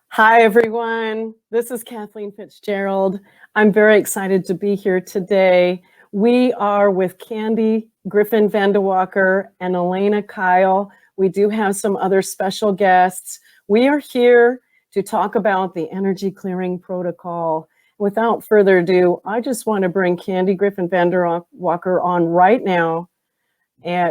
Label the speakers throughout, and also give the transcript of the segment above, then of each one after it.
Speaker 1: Hi, everyone. This is Kathleen Fitzgerald. I'm very excited to be here today. We are with Candy Griffin Vanderwalker and Elena Kyle. We do have some other special guests. We are here to talk about the energy clearing protocol. Without further ado, I just want to bring Candy Griffin Vanderwalker on right now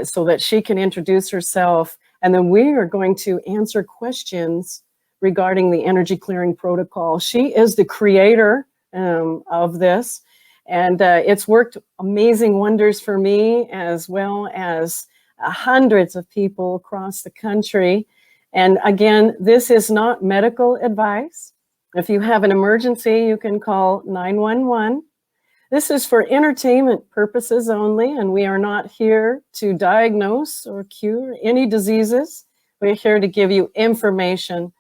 Speaker 1: so that she can introduce herself. And then we are going to answer questions regarding the energy clearing protocol. She is the creator of this, and it's worked amazing wonders for me as well as hundreds of people across the country. And again, this is not medical advice. If you have an emergency, you can call 911. This is for entertainment purposes only, and we are not here to diagnose or cure any diseases. We're here to give you information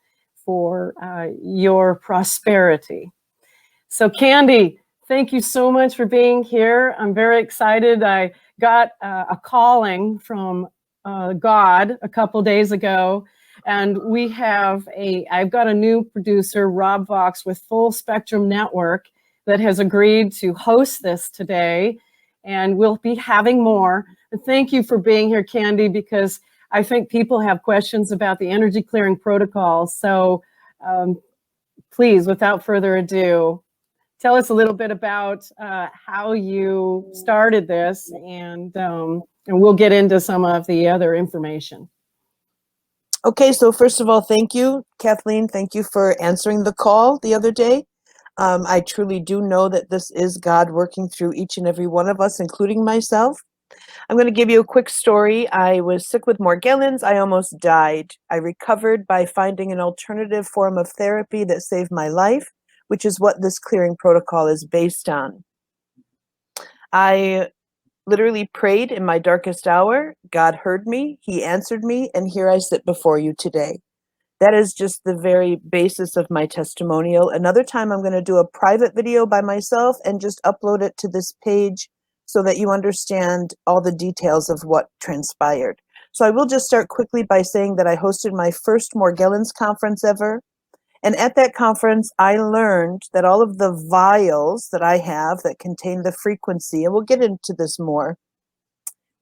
Speaker 1: for your prosperity. So Candy, thank you so much for being here. I'm very excited. I got a calling from God a couple days ago, and I've got a new producer, Rob Vox, with Full Spectrum Network, that has agreed to host this today, and we'll be having more. And thank you for being here, Candy, because I think people have questions about the energy clearing protocol. So please, without further ado, tell us a little bit about how you started this, and we'll get into some of the other information.
Speaker 2: Okay, so first of all, thank you, Kathleen. Thank you for answering the call the other day. I truly do know that this is God working through each and every one of us, including myself. I'm going to give you a quick story. I was sick with Morgellons. I almost died. I recovered by finding an alternative form of therapy that saved my life, which is what this clearing protocol is based on. I literally prayed in my darkest hour. God heard me. He answered me. And here I sit before you today. That is just the very basis of my testimonial. Another time I'm going to do a private video by myself and just upload it to this page so that you understand all the details of what transpired. So I will just start quickly by saying that I hosted my first Morgellons conference ever. And at that conference, I learned that all of the vials that I have that contain the frequency, and we'll get into this more,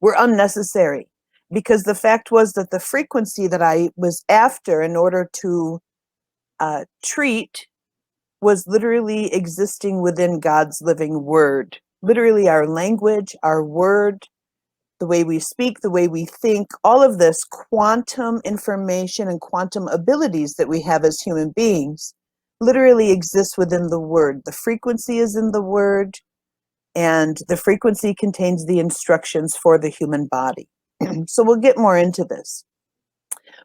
Speaker 2: were unnecessary. Because the fact was that the frequency that I was after in order to treat was literally existing within God's living word. Literally our language, our word, the way we speak, the way we think, all of this quantum information and quantum abilities that we have as human beings literally exists within the word. The frequency is in the word, and the frequency contains the instructions for the human body. So we'll get more into this.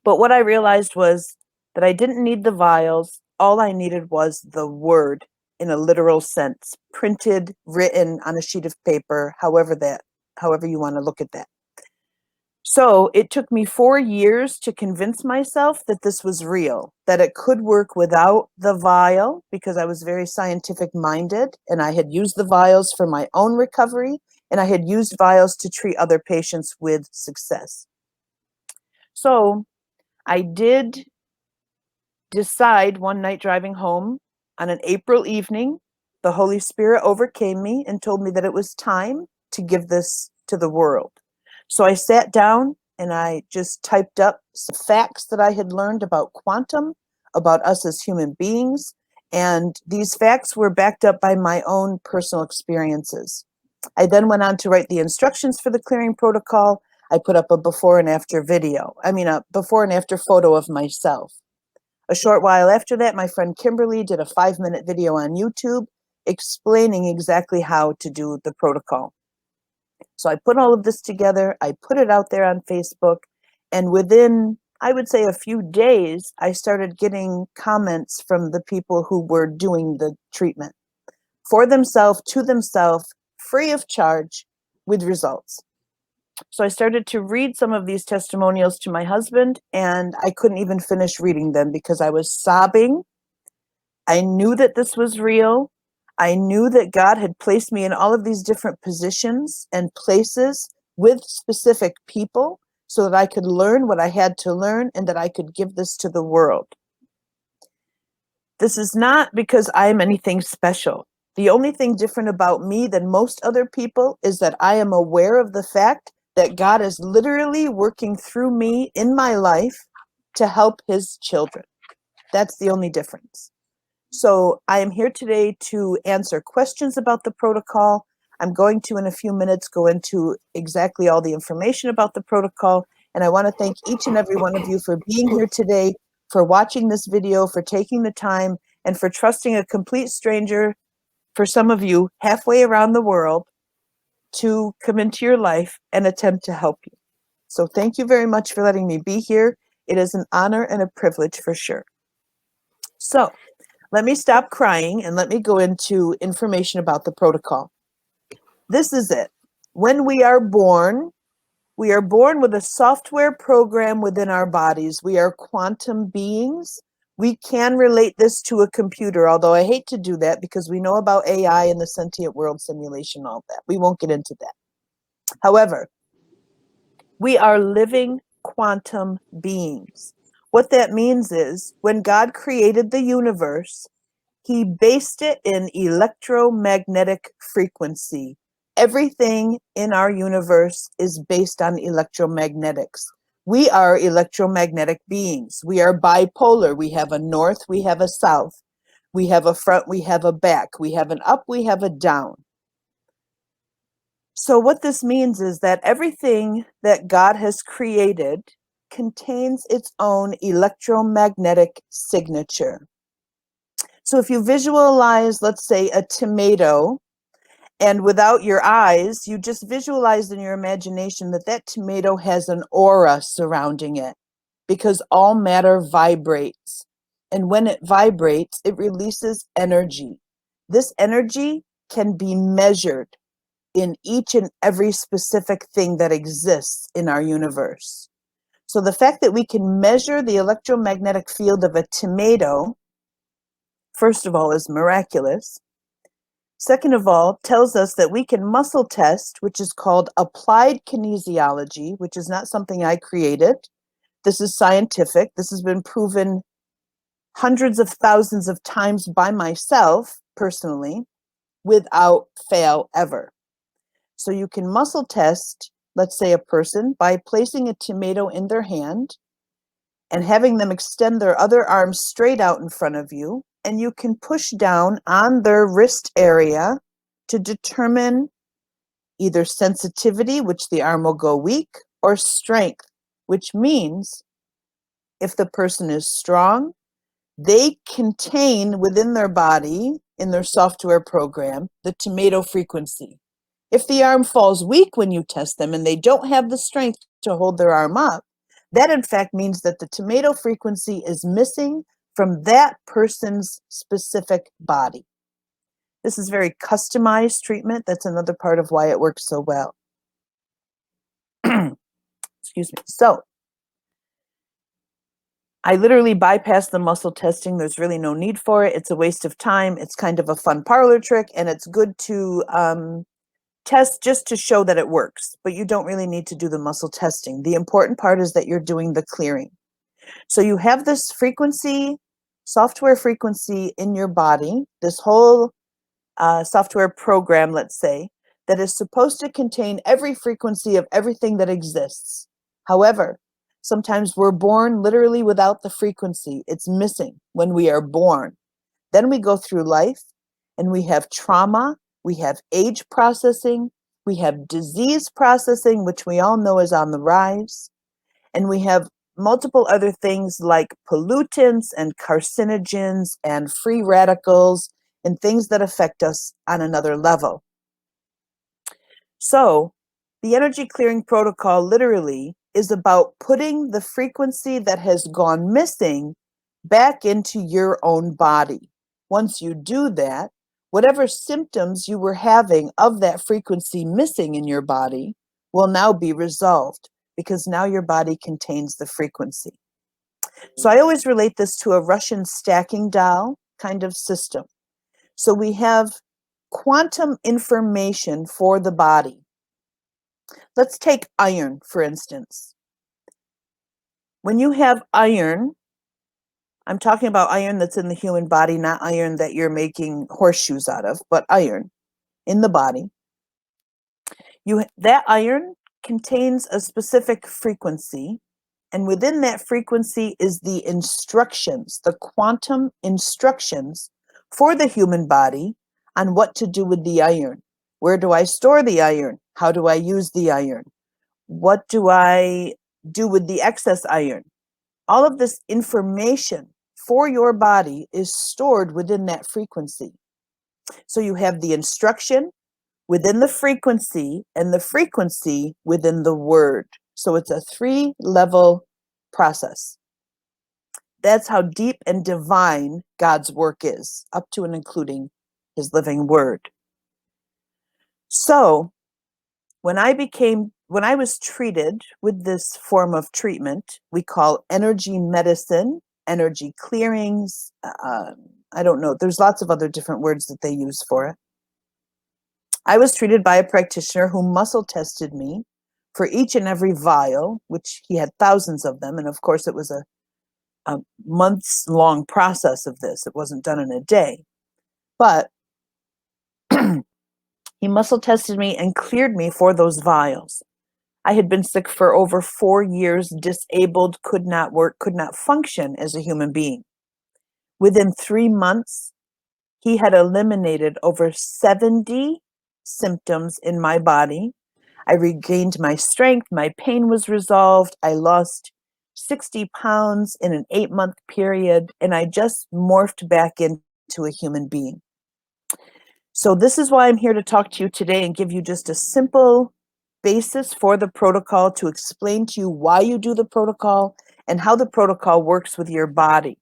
Speaker 2: But what I realized was that I didn't need the vials. All I needed was the word in a literal sense, printed, written on a sheet of paper, however you want to look at that. So it took me 4 years to convince myself that this was real, that it could work without the vial, because I was very scientific minded and I had used the vials for my own recovery, and I had used vials to treat other patients with success. So I did decide one night driving home on an April evening, the Holy Spirit overcame me and told me that it was time to give this to the world. So I sat down and I just typed up some facts that I had learned about quantum, about us as human beings. And these facts were backed up by my own personal experiences. I then went on to write the instructions for the clearing protocol. I put up a before and after a before and after photo of myself. A short while after that, my friend Kimberly did a 5-minute video on YouTube explaining exactly how to do the protocol. So I put all of this together, I put it out there on Facebook, and within, I would say, a few days, I started getting comments from the people who were doing the treatment for themselves, to themselves, free of charge, with results. So I started to read some of these testimonials to my husband, and I couldn't even finish reading them because I was sobbing. I knew that this was real. I knew that God had placed me in all of these different positions and places with specific people so that I could learn what I had to learn and that I could give this to the world. This is not because I am anything special. The only thing different about me than most other people is that I am aware of the fact that God is literally working through me in my life to help his children. That's the only difference. So I am here today to answer questions about the protocol. I'm going to, in a few minutes, go into exactly all the information about the protocol. And I want to thank each and every one of you for being here today, for watching this video, for taking the time, and for trusting a complete stranger, for some of you, halfway around the world, to come into your life and attempt to help you. So thank you very much for letting me be here. It is an honor and a privilege for sure. So let me stop crying and let me go into information about the protocol. This is it. When we are born with a software program within our bodies. We are quantum beings. We can relate this to a computer, although I hate to do that because we know about AI and the sentient world simulation, all that. We won't get into that. However, we are living quantum beings. What that means is when God created the universe, he based it in electromagnetic frequency. Everything in our universe is based on electromagnetics. We are electromagnetic beings. We are bipolar. We have a north, we have a south. We have a front, we have a back. We have an up, we have a down. So what this means is that everything that God has created contains its own electromagnetic signature. So if you visualize, let's say, a tomato, and without your eyes, you just visualize in your imagination that that tomato has an aura surrounding it, because all matter vibrates. And when it vibrates, it releases energy. This energy can be measured in each and every specific thing that exists in our universe. So the fact that we can measure the electromagnetic field of a tomato, first of all, is miraculous. Second of all, tells us that we can muscle test, which is called applied kinesiology, which is not something I created. This is scientific. This has been proven hundreds of thousands of times by myself personally, without fail ever. So you can muscle test, let's say, a person by placing a tomato in their hand and having them extend their other arm straight out in front of you, and you can push down on their wrist area to determine either sensitivity, which the arm will go weak, or strength, which means if the person is strong, they contain within their body, in their software program, the tomato frequency. If the arm falls weak when you test them and they don't have the strength to hold their arm up, that in fact means that the tomato frequency is missing from that person's specific body. This is very customized treatment. That's another part of why it works so well. Excuse me. So I literally bypassed the muscle testing. There's really no need for it. It's a waste of time. It's kind of a fun parlor trick, and it's good to test just to show that it works, but you don't really need to do the muscle testing. The important part is that you're doing the clearing. So you have this frequency, software frequency in your body, this whole software program, let's say, that is supposed to contain every frequency of everything that exists. However, sometimes we're born literally without the frequency. It's missing when we are born. Then we go through life and we have trauma, we have age processing, we have disease processing, which we all know is on the rise, and we have multiple other things like pollutants and carcinogens and free radicals and things that affect us on another level. So the energy clearing protocol literally is about putting the frequency that has gone missing back into your own body. Once you do that, whatever symptoms you were having of that frequency missing in your body will now be resolved, because now your body contains the frequency. So I always relate this to a Russian stacking doll kind of system. So we have quantum information for the body. Let's take iron, for instance. When you have iron, I'm talking about iron that's in the human body, not iron that you're making horseshoes out of, but iron in the body. That iron contains a specific frequency, and within that frequency is the instructions, the quantum instructions for the human body on what to do with the iron. Where do I store the iron? How do I use the iron? What do I do with the excess iron? All of this information for your body is stored within that frequency. So you have the instruction within the frequency and the frequency within the word. So it's a 3-level process. That's how deep and divine God's work is, up to and including his living word. So when I was treated with this form of treatment, we call energy medicine, energy clearings. I don't know. There's lots of other different words that they use for it. I was treated by a practitioner who muscle tested me for each and every vial, which he had thousands of them. And of course, it was a months-long process of this. It wasn't done in a day. But he muscle tested me and cleared me for those vials. I had been sick for over 4 years, disabled, could not work, could not function as a human being. Within 3 months, he had eliminated over 70 symptoms in my body. I regained my strength. My pain was resolved. I lost 60 pounds in an 8-month period, and I just morphed back into a human being. So this is why I'm here to talk to you today and give you just a simple basis for the protocol, to explain to you why you do the protocol and how the protocol works with your body.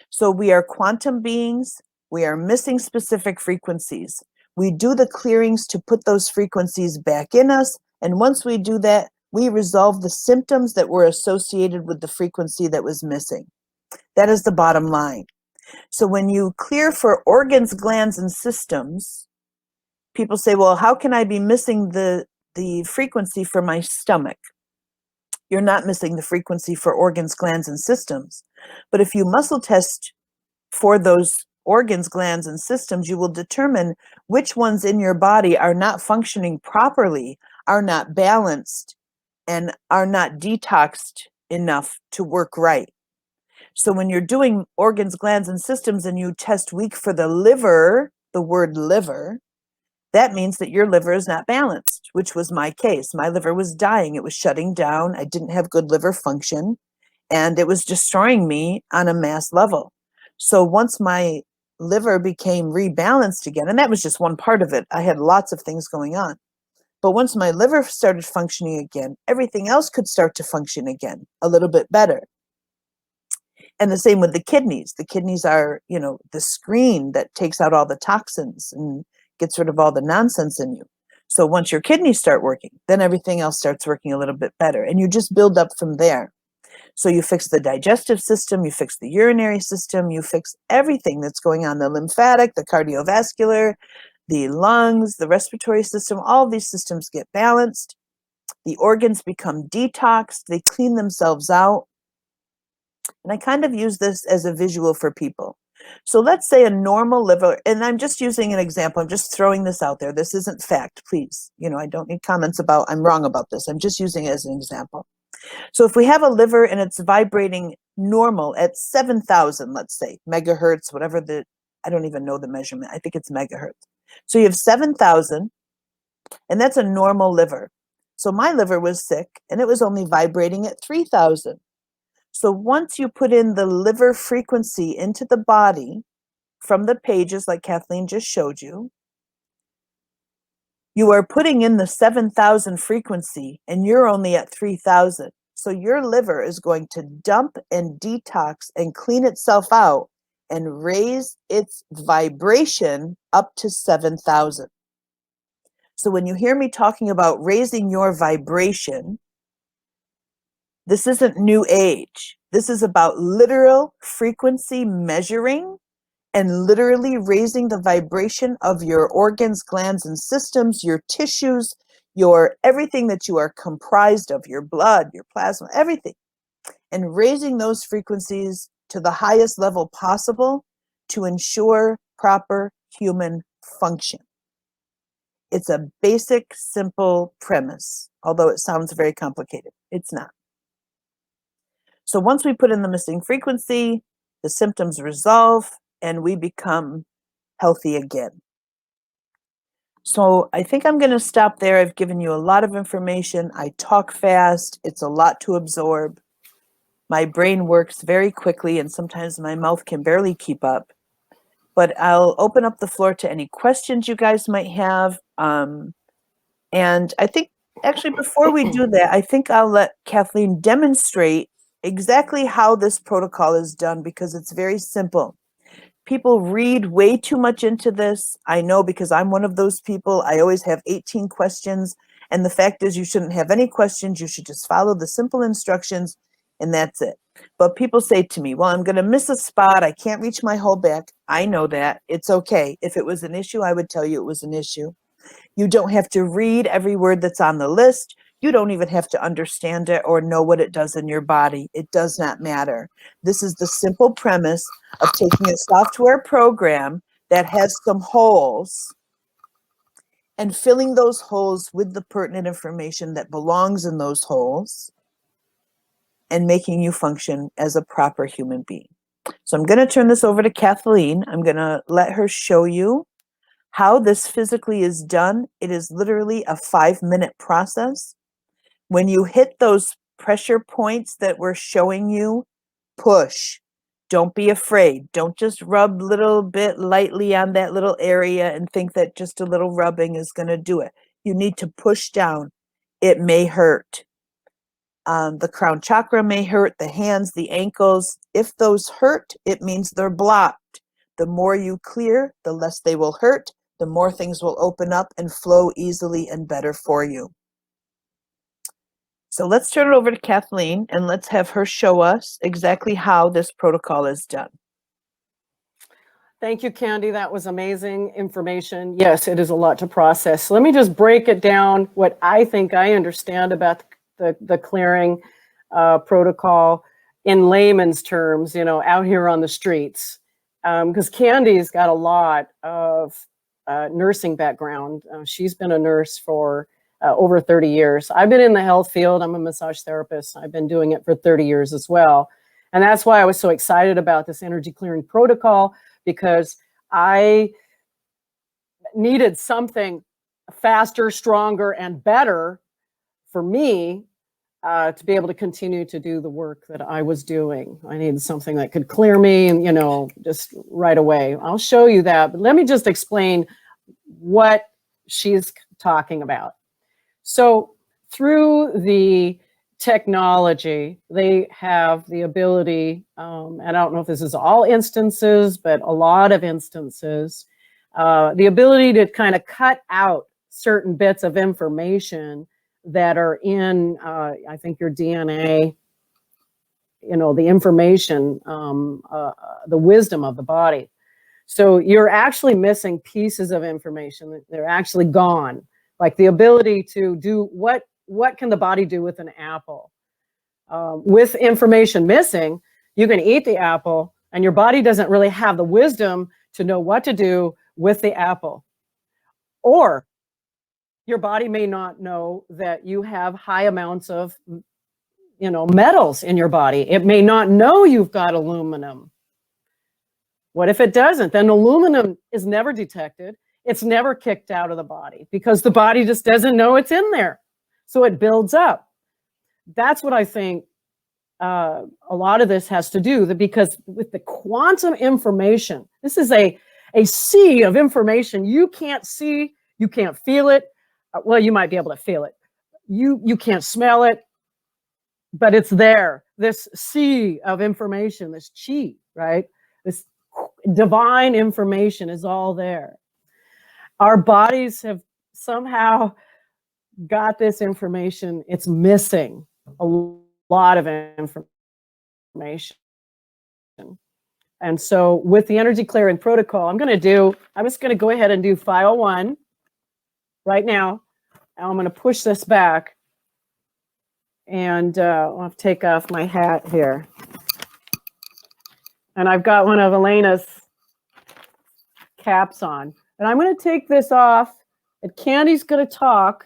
Speaker 2: So we are quantum beings. We are missing specific frequencies. We do the clearings to put those frequencies back in us. And once we do that, we resolve the symptoms that were associated with the frequency that was missing. That is the bottom line. So when you clear for organs, glands, and systems, people say, well, how can I be missing the frequency for my stomach? You're not missing the frequency for organs, glands, and systems. But if you muscle test for those organs, glands, and systems, you will determine which ones in your body are not functioning properly, are not balanced, and are not detoxed enough to work right. So when you're doing organs, glands, and systems and you test weak for the liver, the word liver, that means that your liver is not balanced, which was my case. My liver was dying. It was shutting down. I didn't have good liver function, and it was destroying me on a mass level. So once my liver became rebalanced again, and that was just one part of it, I had lots of things going on. But once my liver started functioning again, everything else could start to function again a little bit better. And the same with the kidneys. The kidneys are, the screen that takes out all the toxins and gets rid of all the nonsense in you. So once your kidneys start working, then everything else starts working a little bit better. And you just build up from there. So you fix the digestive system, you fix the urinary system, you fix everything that's going on, the lymphatic, the cardiovascular, the lungs, the respiratory system. All of these systems get balanced. The organs become detoxed. They clean themselves out. And I kind of use this as a visual for people. So let's say a normal liver, and I'm just using an example. I'm just throwing this out there. This isn't fact, please. I don't need comments about I'm wrong about this. I'm just using it as an example. So if we have a liver and it's vibrating normal at 7,000, let's say, megahertz, whatever I don't even know the measurement. I think it's megahertz. So you have 7,000, and that's a normal liver. So my liver was sick, and it was only vibrating at 3,000. So once you put in the liver frequency into the body from the pages like Kathleen just showed you, you are putting in the 7,000 frequency and you're only at 3,000. So your liver is going to dump and detox and clean itself out and raise its vibration up to 7,000. So when you hear me talking about raising your vibration, this isn't new age. This is about literal frequency measuring and literally raising the vibration of your organs, glands, and systems, your tissues, your everything that you are comprised of, your blood, your plasma, everything. and raising those frequencies to the highest level possible to ensure proper human function. It's a basic, simple premise, although it sounds very complicated. It's not. So once we put in the missing frequency, the symptoms resolve and we become healthy again. So I think I'm going to stop there. I've given you a lot of information. I talk fast. It's a lot to absorb. My brain works very quickly, and sometimes my mouth can barely keep up. But I'll open up the floor to any questions you guys might have. And I think, actually, before we do that, I think I'll let Kathleen demonstrate exactly how this protocol is done, because it's very simple. People read way too much into this. I know, because I'm one of those people. I always have 18 questions. And the fact is, you shouldn't have any questions. You should just follow the simple instructions, and that's it. But people say to me, well, I'm going to miss a spot. I can't reach my whole back. I know that. It's okay. If it was an issue, I would tell you it was an issue. You don't have to read every word that's on the list. You don't even have to understand it or know what it does in your body. It does not matter. This is the simple premise of taking a software program that has some holes and filling those holes with the pertinent information that belongs in those holes and making you function as a proper human being. So I'm going to turn this over to Kathleen. I'm going to let her show you how this physically is done. It is literally a 5-minute process. When you hit those pressure points that we're showing you, push. Don't be afraid. Don't just rub a little bit lightly on that little area and think that just a little rubbing is going to do it. You need to push down. It may hurt. The crown chakra may hurt, the hands, the ankles. If those hurt, it means they're blocked. The more you clear, the less they will hurt, the more things will open up and flow easily and better for you. So let's turn it over to Kathleen and let's have her show us exactly how this protocol is done.
Speaker 1: Thank you, Candy. That was amazing information. Yes, it is a lot to process. So let me just break it down, what I think I understand about the clearing protocol in layman's terms, out here on the streets. Because Candy's got a lot of nursing background. She's been a nurse for over 30 years. I've been in the health field. I'm a massage therapist. I've been doing it for 30 years as well. And that's why I was so excited about this energy clearing protocol, because I needed something faster, stronger, and better for me to be able to continue to do the work that I was doing. I needed something that could clear me, and just right away. I'll show you that, but let me just explain what she's talking about. So through the technology, they have the ability, and I don't know if this is all instances, but a lot of instances, the ability to kind of cut out certain bits of information that are in, I think, your DNA, the information, the wisdom of the body. So you're actually missing pieces of information. They're actually gone. Like the ability to do what can the body do with an apple? With information missing, you can eat the apple and your body doesn't really have the wisdom to know what to do with the apple. Or your body may not know that you have high amounts of, metals in your body. It may not know you've got aluminum. What if it doesn't? Then aluminum is never detected. It's never kicked out of the body because the body just doesn't know it's in there. So it builds up. That's what I think a lot of this has to do, because with the quantum information, this is a sea of information. You can't see, you can't feel it. Well, you might be able to feel it. You can't smell it, but it's there. This sea of information, this chi, right? This divine information is all there. Our bodies have somehow got this information. It's missing a lot of information. And so with the energy clearing protocol, I'm just going to go ahead and do file 1 right now. And I'm going to push this back And I'll have to take off my hat here. And I've got one of Elena's caps on. And I'm going to take this off, and Candy's going to talk.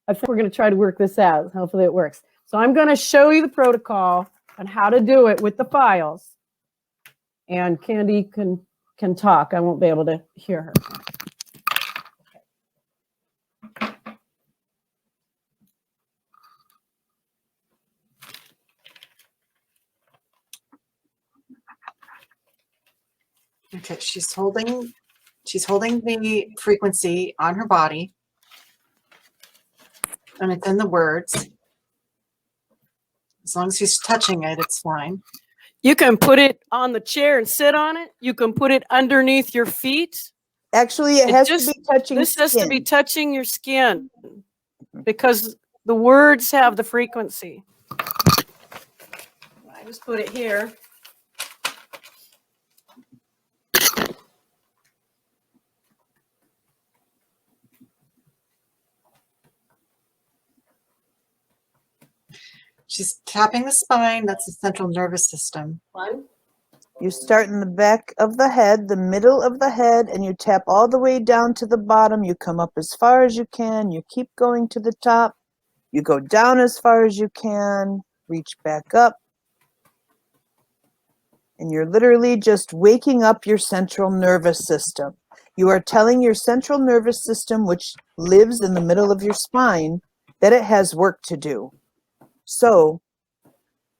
Speaker 1: I think we're going to try to work this out. Hopefully it works. So I'm going to show you the protocol on how to do it with the files. And Candy can talk. I won't be able to hear her.
Speaker 3: Okay, she's holding the frequency on her body, and it's in the words. As long as she's touching it, it's fine.
Speaker 1: You can put it on the chair and sit on it. You can put it underneath your feet.
Speaker 2: Actually, it has to be touching
Speaker 1: This
Speaker 2: skin.
Speaker 1: has to be touching your skin because the words have the frequency. I just put it here.
Speaker 3: She's tapping the spine. That's the central nervous system.
Speaker 1: One.
Speaker 2: You start in the back of the head, the middle of the head, and you tap all the way down to the bottom. You come up as far as you can. You keep going to the top. You go down as far as you can. Reach back up. And you're literally just waking up your central nervous system. You are telling your central nervous system, which lives in the middle of your spine, that it has work to do. So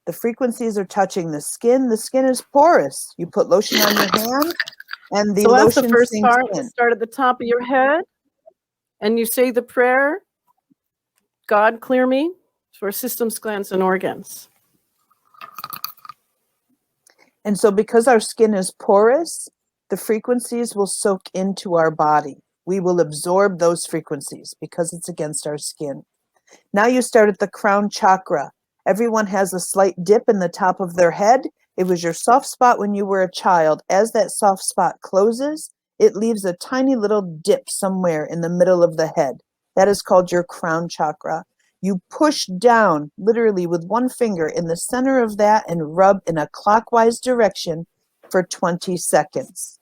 Speaker 2: the frequencies are touching the skin. The skin is porous. You put lotion on your hand, and the
Speaker 1: So that's
Speaker 2: lotion
Speaker 1: the first
Speaker 2: sinks
Speaker 1: part.
Speaker 2: in.
Speaker 1: You start at the top of your head, and you say the prayer, God clear me for systems, glands, and organs.
Speaker 2: And so because our skin is porous, the frequencies will soak into our body. We will absorb those frequencies because it's against our skin. Now you start at the crown chakra. Everyone has a slight dip in the top of their head. It was your soft spot when you were a child. As that soft spot closes, it leaves a tiny little dip somewhere in the middle of the head. That is called your crown chakra. You push down, literally with one finger in the center of that and rub in a clockwise direction for 20 seconds.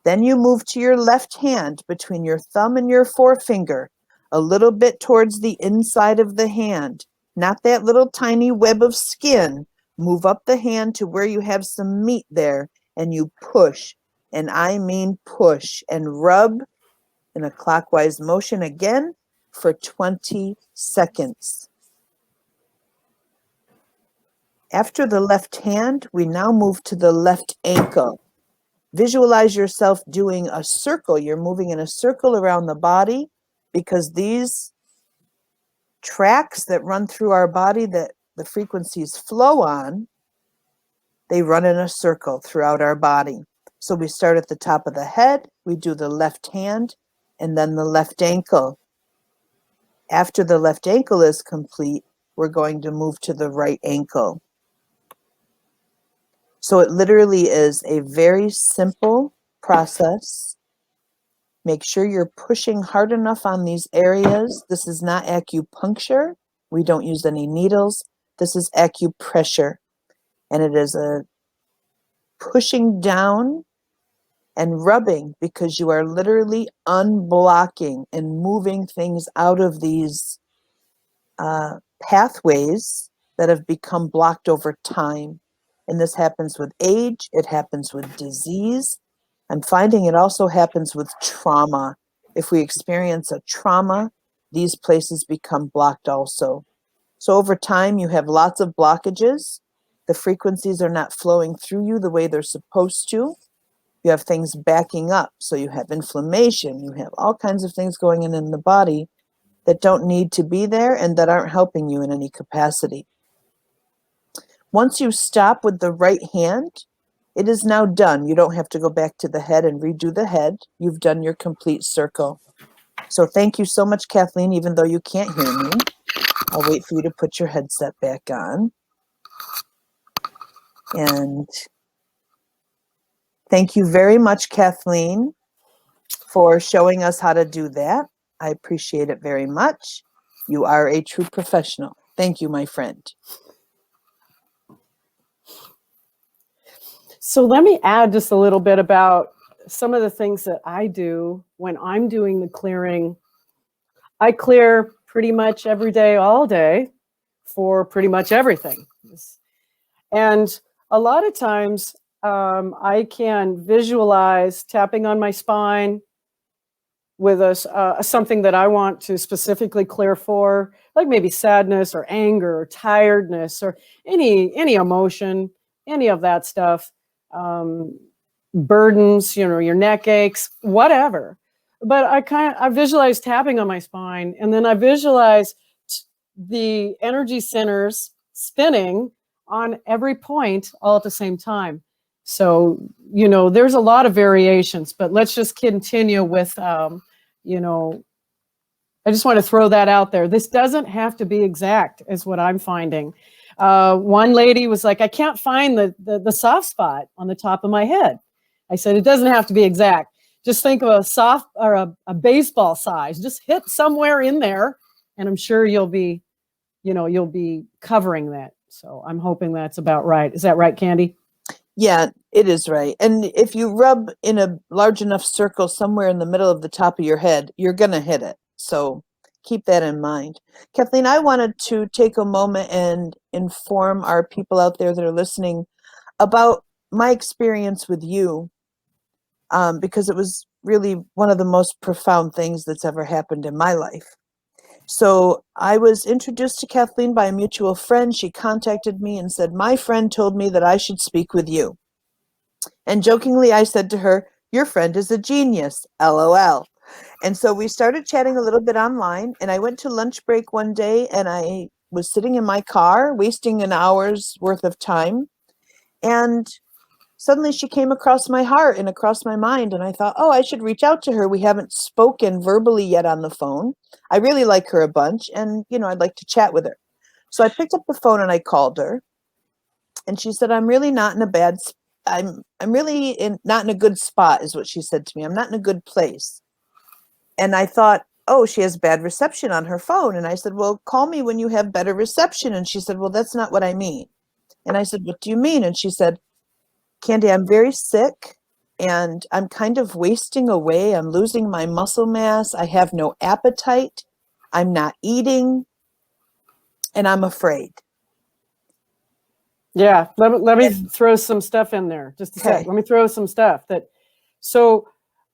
Speaker 2: Then you move to your left hand between your thumb and your forefinger, a little bit towards the inside of the hand, not that little tiny web of skin. Move up the hand to where you have some meat there, and you push, and I mean push, and rub in a clockwise motion again for 20 seconds. After the left hand, we now move to the left ankle. Visualize yourself doing a circle. You're moving in a circle around the body, because these tracks that run through our body that the frequencies flow on, they run in a circle throughout our body. So we start at the top of the head, we do the left hand, and then the left ankle. After the left ankle is complete, we're going to move to the right ankle. So it literally is a very simple process. Make sure you're pushing hard enough on these areas. This is not acupuncture. We don't use any needles. This is acupressure. And it is a pushing down and rubbing, because you are literally unblocking and moving things out of these pathways that have become blocked over time. And this happens with age. It happens with disease. I'm finding it also happens with trauma. If we experience a trauma, these places become blocked also. So over time, you have lots of blockages. The frequencies are not flowing through you the way they're supposed to. You have things backing up. So you have inflammation. You have all kinds of things going in the body that don't need to be there and that aren't helping you in any capacity. Once you stop with the right hand, it is now done. You don't have to go back to the head and redo the head. You've done your complete circle. So thank you so much, Kathleen, even though you can't hear me. I'll wait for you to put your headset back on. And thank you very much, Kathleen, for showing us how to do that. I appreciate it very much. You are a true professional. Thank you, my friend.
Speaker 1: So let me add just a little bit about some of the things that I do when I'm doing the clearing. I clear pretty much every day, all day, for pretty much everything. And a lot of times I can visualize tapping on my spine with something that I want to specifically clear for, like maybe sadness or anger or tiredness or any emotion, any of that stuff. Burdens, your neck aches, whatever. But I visualize tapping on my spine, and then I visualize the energy centers spinning on every point all at the same time. So, there's a lot of variations, but let's just continue with, I just want to throw that out there. This doesn't have to be exact, is what I'm finding. One lady was like, I can't find the soft spot on the top of my head. I said, it doesn't have to be exact. Just think of a soft or a baseball size. Just hit somewhere in there, and I'm sure you'll be covering that. So I'm hoping that's about right. Is that right, Candy?
Speaker 2: Yeah, it is right. And if you rub in a large enough circle somewhere in the middle of the top of your head, you're going to hit it. So keep that in mind. Kathleen, I wanted to take a moment and inform our people out there that are listening about my experience with you, because it was really one of the most profound things that's ever happened in my life. So I was introduced to Kathleen by a mutual friend. She contacted me and said, my friend told me that I should speak with you. And jokingly, I said to her, your friend is a genius, LOL. And so we started chatting a little bit online, and I went to lunch break one day, and I was sitting in my car, wasting an hour's worth of time. And suddenly she came across my heart and across my mind, and I thought, oh, I should reach out to her. We haven't spoken verbally yet on the phone. I really like her a bunch, and, I'd like to chat with her. So I picked up the phone and I called her, and she said, I'm really not in a bad I'm really not in a good spot, is what she said to me. I'm not in a good place. And I thought, oh, she has bad reception on her phone. And I said, well, call me when you have better reception. And she said, well, that's not what I mean. And I said, what do you mean? And she said, Candy, I'm very sick and I'm kind of wasting away. I'm losing my muscle mass. I have no appetite. I'm not eating, and I'm afraid.
Speaker 1: Yeah, let me throw some stuff in there. Just a sec. Let me throw some stuff So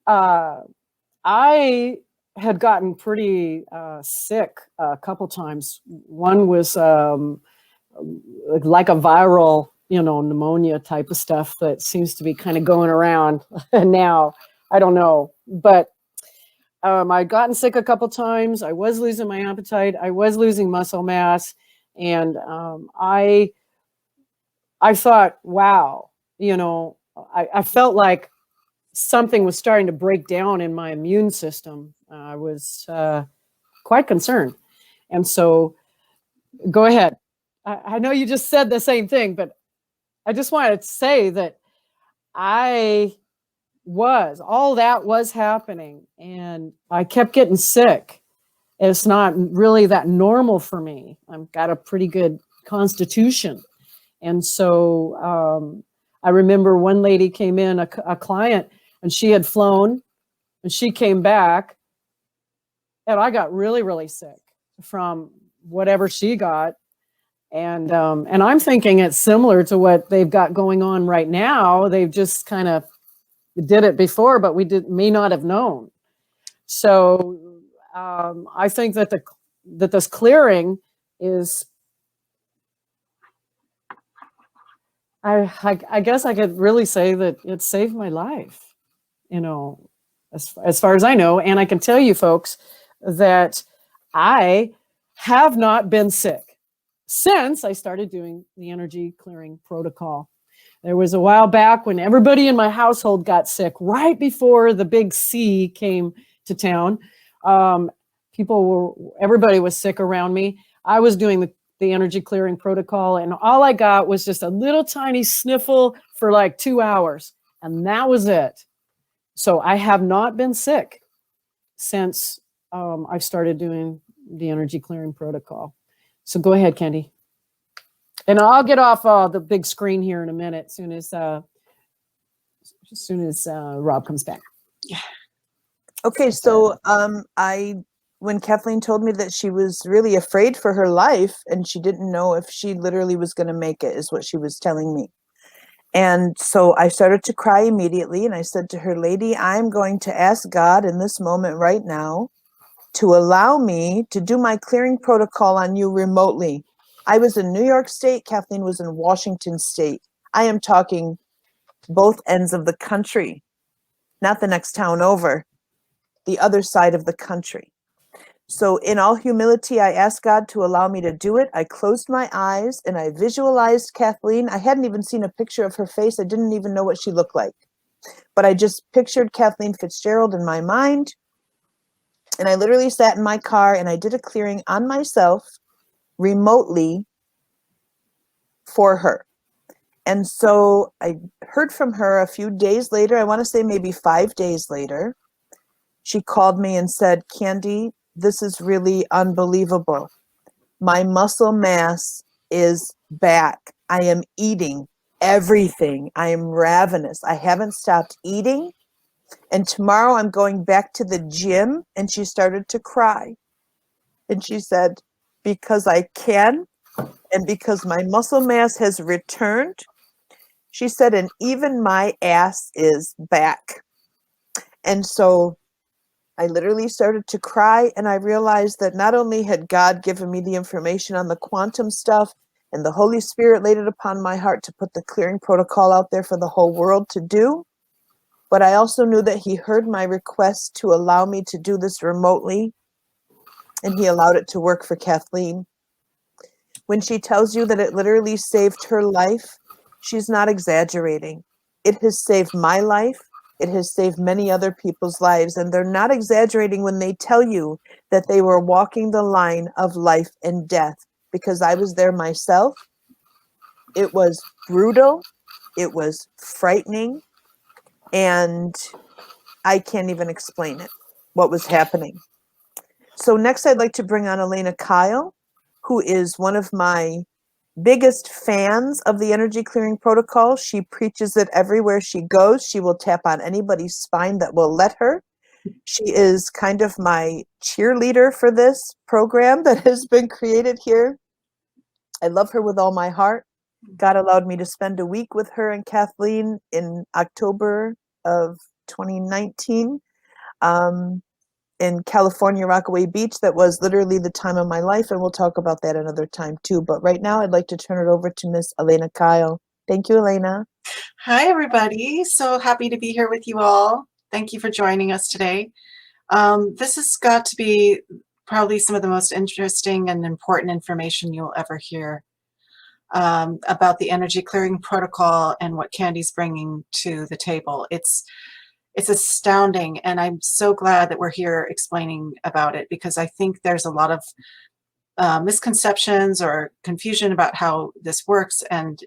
Speaker 1: I had gotten pretty sick a couple times. One was like a viral, pneumonia type of stuff that seems to be kind of going around now. I don't know, but I'd gotten sick a couple times. I was losing my appetite. I was losing muscle mass, and I thought, wow, I felt like something was starting to break down in my immune system. I was quite concerned. And so go ahead. I know you just said the same thing, but I just wanted to say that all that was happening, and I kept getting sick. It's not really that normal for me. I've got a pretty good constitution. And so I remember one lady came in, a client, and she had flown, and she came back, and I got really, really sick from whatever she got. And I'm thinking it's similar to what they've got going on right now. They've just kind of did it before, but may not have known. So I think that this clearing is, I guess I could really say that it saved my life, as far as I know. And I can tell you folks that I have not been sick since I started doing the energy clearing protocol. There was a while back when everybody in my household got sick right before the big C came to town. Everybody was sick around me. I was doing the energy clearing protocol, and all I got was just a little tiny sniffle for like 2 hours, and that was it. So I have not been sick since I've started doing the energy clearing protocol. So go ahead, Candy. And I'll get off the big screen here in a minute, as soon as Rob comes back.
Speaker 3: Yeah.
Speaker 2: Okay, so when Kathleen told me that she was really afraid for her life and she didn't know if she literally was going to make it, is what she was telling me. And so I started to cry immediately, and I said to her, "Lady, I'm going to ask God in this moment right now to allow me to do my clearing protocol on you remotely." I was in New York State, Kathleen was in Washington State. I am talking both ends of the country, not the next town over, the other side of the country. So in all humility, I asked God to allow me to do it. I closed my eyes and I visualized Kathleen. I hadn't even seen a picture of her face. I didn't even know what she looked like. But I just pictured Kathleen Fitzgerald in my mind. And I literally sat in my car and I did a clearing on myself remotely for her. And so I heard from her a few days later. I want to say maybe 5 days later. She called me and said, "Candy, this is really unbelievable. My muscle mass is back. I am eating everything. I am ravenous. I haven't stopped eating. And tomorrow I'm going back to the gym." And she started to cry. And she said, "Because I can, and because my muscle mass has returned," she said, "and even my ass is back." And so I literally started to cry, and I realized that not only had God given me the information on the quantum stuff, and the Holy Spirit laid it upon my heart to put the clearing protocol out there for the whole world to do, but I also knew that He heard my request to allow me to do this remotely, and He allowed it to work for Kathleen. When she tells you that it literally saved her life, she's not exaggerating. It has saved my life. It has saved many other people's lives, and they're not exaggerating when they tell you that they were walking the line of life and death, because I was there myself. It was brutal. It was frightening, and I can't even explain it, what was happening. So next I'd like to bring on Elena Kyle, who is one of my biggest fans of the energy clearing protocol. She preaches it everywhere she goes. She will tap on anybody's spine that will let her. She is kind of my cheerleader for this program that has been created here. I love her with all my heart. God allowed me to spend a week with her and Kathleen in October of 2019 in California, Rockaway Beach. That was literally the time of my life, and we'll talk about that another time too. But right now, I'd like to turn it over to Miss Elena Kyle. Thank you, Elena.
Speaker 3: Hi, everybody. So happy to be here with you all. Thank you for joining us today. This has got to be probably some of the most interesting and important information you'll ever hear about the energy clearing protocol and what Candy's bringing to the table. It's astounding, and I'm so glad that we're here explaining about it, because I think there's a lot of misconceptions or confusion about how this works, and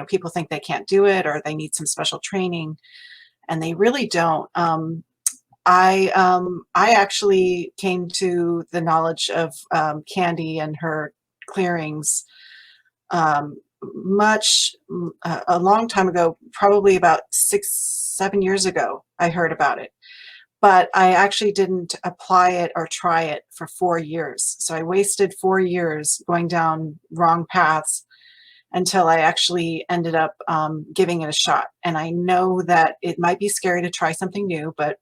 Speaker 3: people think they can't do it or they need some special training, and they really don't. I actually came to the knowledge of Candy and her clearings a long time ago, probably about 6-7 years ago. I heard about it, but I actually didn't apply it or try it for 4 years. So I wasted 4 years going down wrong paths until I actually ended up giving it a shot. And I know that it might be scary to try something new, but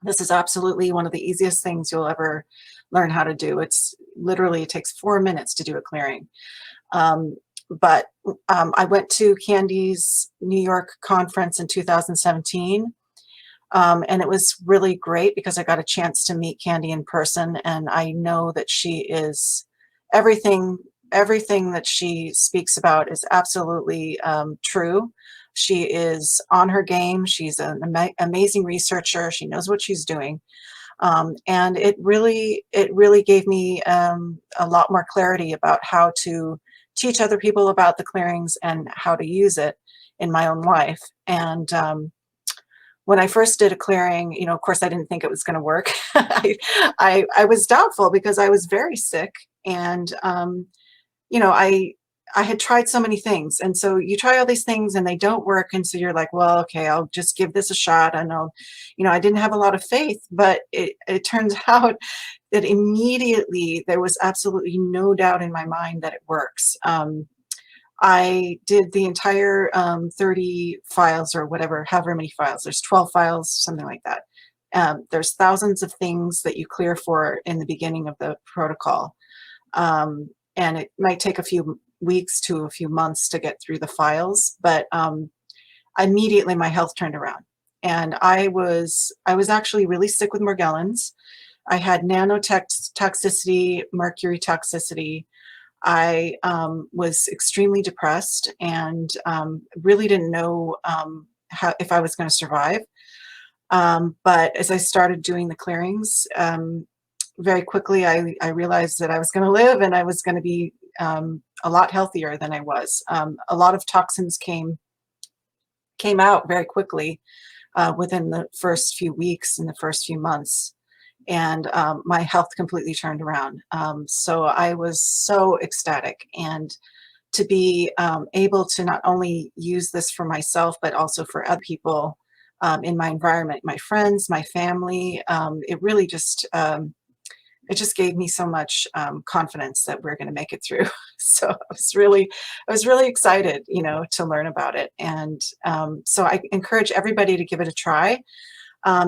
Speaker 3: this is absolutely one of the easiest things you'll ever learn how to do. It's literally, it takes 4 minutes to do a clearing. But I went to Candy's New York conference in 2017, and it was really great because I got a chance to meet Candy in person, and I know that she is everything that she speaks about is absolutely true. She is on her game. She's an amazing researcher. She knows what she's doing. And it really gave me a lot more clarity about how to teach other people about the clearings and how to use it in my own life. And when I first did a clearing, of course, I didn't think it was going to work. I was doubtful because I was very sick, and I had tried so many things. And so you try all these things and they don't work. And so you're like, well, okay, I'll just give this a shot. I know, I didn't have a lot of faith, but it turns out that immediately there was absolutely no doubt in my mind that it works. I did the entire 30 files or whatever, however many files. There's 12 files, something like that. There's thousands of things that you clear for in the beginning of the protocol. And it might take a few weeks to a few months to get through the files, but immediately my health turned around. And I was actually really sick with Morgellons. I had nanotoxicity, mercury toxicity. I was extremely depressed and really didn't know if I was going to survive. But as I started doing the clearings, very quickly I realized that I was going to live and I was going to be a lot healthier than I was. A lot of toxins came out very quickly within the first few weeks and the first few months. And my health completely turned around. So I was so ecstatic. And to be able to not only use this for myself, but also for other people in my environment, my friends, my family, it really just, it just gave me so much confidence that we're going to make it through. So I was really excited, to learn about it. And so I encourage everybody to give it a try.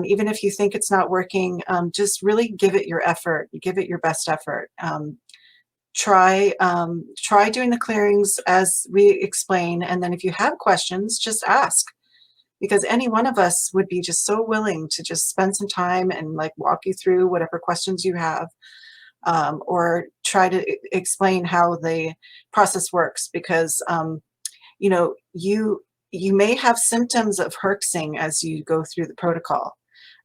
Speaker 3: Even if you think it's not working, just really give it your effort, give it your best effort. Try doing the clearings as we explain. And then if you have questions, just ask, because any one of us would be just so willing to just spend some time and like walk you through whatever questions you have, or try to explain how the process works, because, you may have symptoms of herxing as you go through the protocol.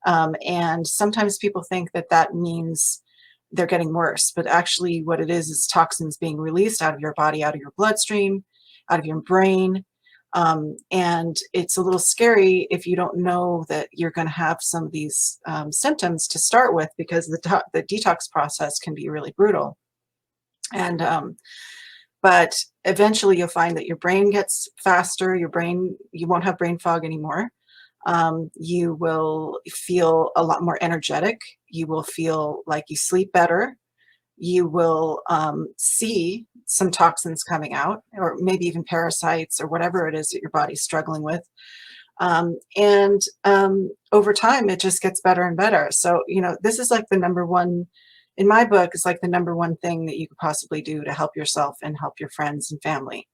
Speaker 3: And sometimes people think that means they're getting worse, but actually what it is toxins being released out of your body, out of your bloodstream, out of your brain. And it's a little scary if you don't know that you're going to have some of these symptoms to start with, because the detox process can be really brutal. And but eventually you'll find that your brain gets faster, you won't have brain fog anymore. You will feel a lot more energetic. You will feel like you sleep better. You will see some toxins coming out, or maybe even parasites or whatever it is that your body's struggling with. And over time, it just gets better and better. So, this is like the number one, in my book, is like the number one thing that you could possibly do to help yourself and help your friends and family.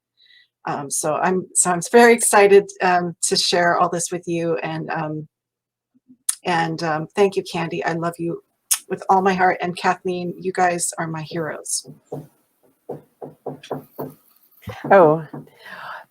Speaker 3: So I'm very excited to share all this with you, and thank you, Candy. I love you with all my heart, and Kathleen, you guys are my heroes.
Speaker 1: Oh,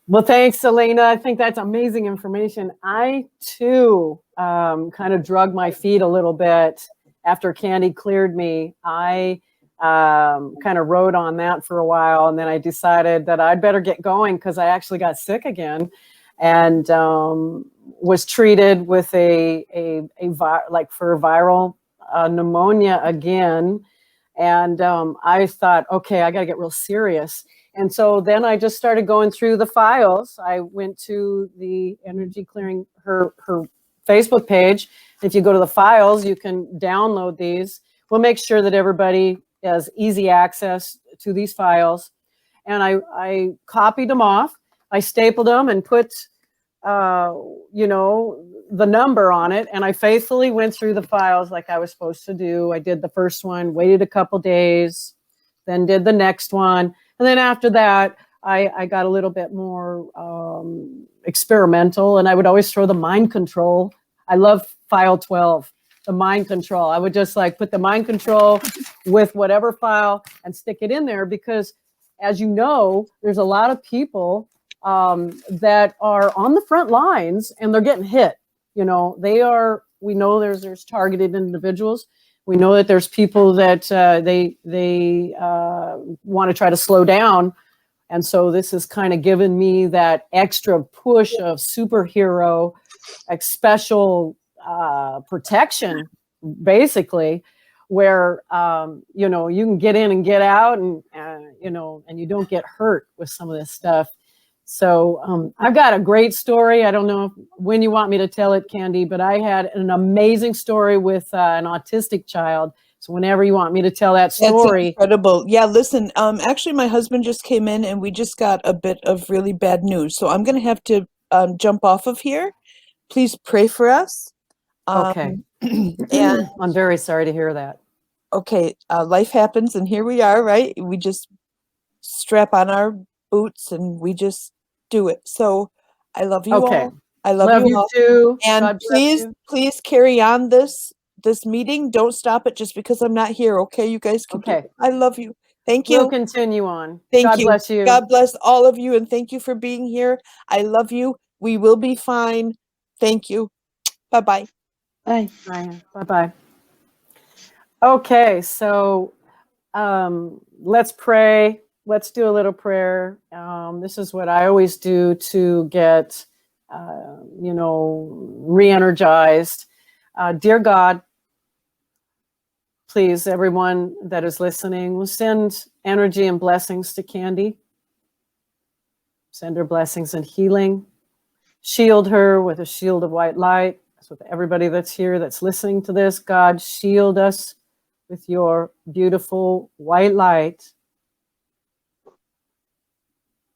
Speaker 1: well, thanks, Elena. I think that's amazing information. I too kind of drug my feet a little bit after Candy cleared me. I kind of rode on that for a while, and then I decided that I'd better get going because I actually got sick again, and was treated with for viral pneumonia again. And I thought, okay, I got to get real serious. And so then I just started going through the files. I went to the Energy Clearing, her Facebook page. If you go to the files, you can download these. We'll make sure that everybody has easy access to these files. And I copied them off. I stapled them and put, the number on it. And I faithfully went through the files like I was supposed to do. I did the first one, waited a couple days, then did the next one. And then after that, I got a little bit more experimental, and I would always throw the mind control. I love file 12, the mind control. I would just like put the mind control with whatever file and stick it in there, because as you know, there's a lot of people that are on the front lines and they're getting hit. We know there's targeted individuals. We know that there's people that they want to try to slow down. And so this has kind of given me that extra push of superhero, like special protection, basically. where, you know, you can get in and get out, and, you know, and you don't get hurt with some of this stuff. So I've got a great story. I don't know when you want me to tell it, Candy, but I had an amazing story with an autistic child. So whenever you want me to tell that story.
Speaker 2: That's incredible. Yeah, listen, actually my husband just came in and we just got a bit of really bad news. So I'm going to have to jump off of here. Please pray for us.
Speaker 1: Okay.
Speaker 2: And
Speaker 1: I'm very sorry to hear that.
Speaker 2: okay, life happens and here we are, right? We just strap on our boots and we just do it. So I love you
Speaker 1: Okay.
Speaker 2: all. I love you all.
Speaker 1: Too.
Speaker 2: And
Speaker 1: God bless you.
Speaker 2: please carry on this meeting. Don't stop it just because I'm not here. Okay, you guys can do
Speaker 1: Okay.
Speaker 2: it. I love you. Thank
Speaker 1: We'll
Speaker 2: you.
Speaker 1: continue on.
Speaker 2: Thank
Speaker 1: God
Speaker 2: you.
Speaker 1: bless you.
Speaker 2: God bless all of you and thank you for being here. I love you. We will be fine. Thank you. Bye-bye.
Speaker 4: Bye.
Speaker 1: Bye-bye. Okay, so let's pray. Let's do a little prayer. This is what I always do to get, you know, re-energized. Dear God, please, everyone that is listening, will send energy and blessings to Candy. Send her blessings and healing. Shield her with a shield of white light. That's with everybody that's here that's listening to this. God, shield us with your beautiful white light.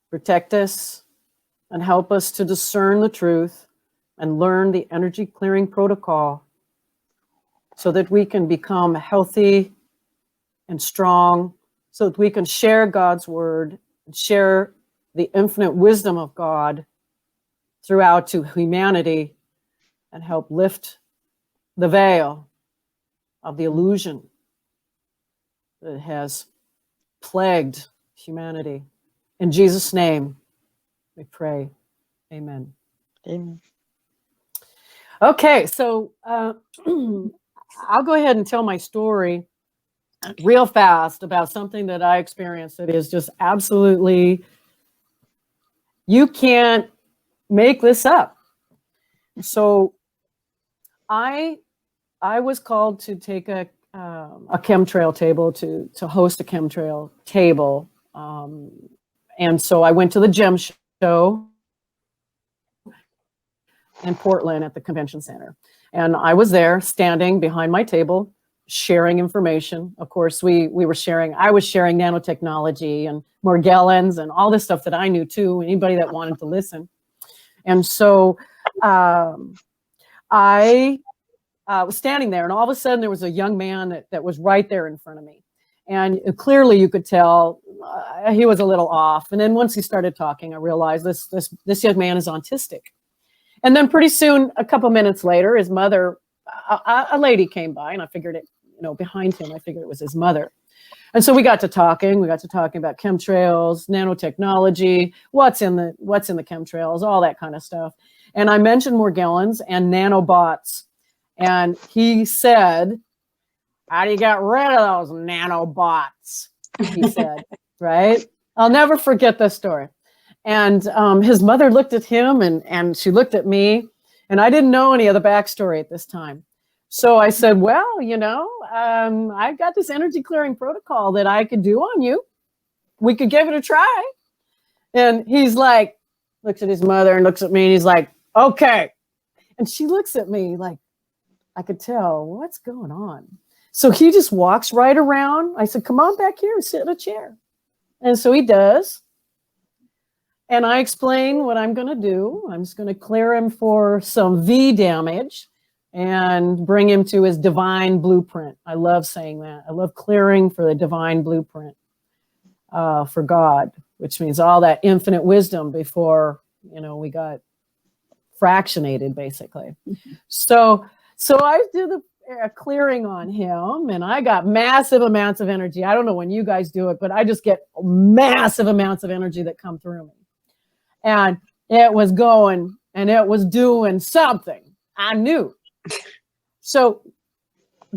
Speaker 1: Protect us and help us to discern the truth and learn the energy clearing protocol so that we can become healthy and strong, so that we can share God's word and share the infinite wisdom of God throughout to humanity and help lift the veil of the illusion that has plagued humanity. In Jesus' name, we pray. Amen.
Speaker 4: Amen.
Speaker 1: Okay, so I'll go ahead and tell my story real fast about something that I experienced that is just absolutely, you can't make this up. So I was called to take a chemtrail table, to host a chemtrail table. And so I went to the gem show in Portland at the convention center. And I was there standing behind my table, sharing information. Of course, I was sharing nanotechnology and Morgellons and all this stuff that I knew too, anybody that wanted to listen. And so I was standing there, and all of a sudden there was a young man that was right there in front of me. And clearly you could tell he was a little off. And then once he started talking, I realized this young man is autistic. And then pretty soon, a couple minutes later, his mother, a lady came by, and I figured it, you know, behind him, I figured it was his mother. And so we got to talking about chemtrails, nanotechnology, what's in the chemtrails, all that kind of stuff. And I mentioned Morgellons and nanobots. And he said, "How do you get rid of those nanobots?" He said, right? I'll never forget this story. And his mother looked at him and she looked at me, and I didn't know any of the backstory at this time. So I said, well, you know, I've got this energy clearing protocol that I could do on you. We could give it a try. And he's like, looks at his mother and looks at me, and he's like, okay. And she looks at me like, I could tell what's going on. So he just walks right around. I said, come on back here and sit in a chair. And so he does. And I explain what I'm going to do. I'm just going to clear him for some V damage and bring him to his divine blueprint. I love saying that. I love clearing for the divine blueprint for God, which means all that infinite wisdom before, you know, we got fractionated, basically. So I do the clearing on him, and I got massive amounts of energy. I don't know when you guys do it, but I just get massive amounts of energy that come through me. And it was going, and it was doing something. I knew. So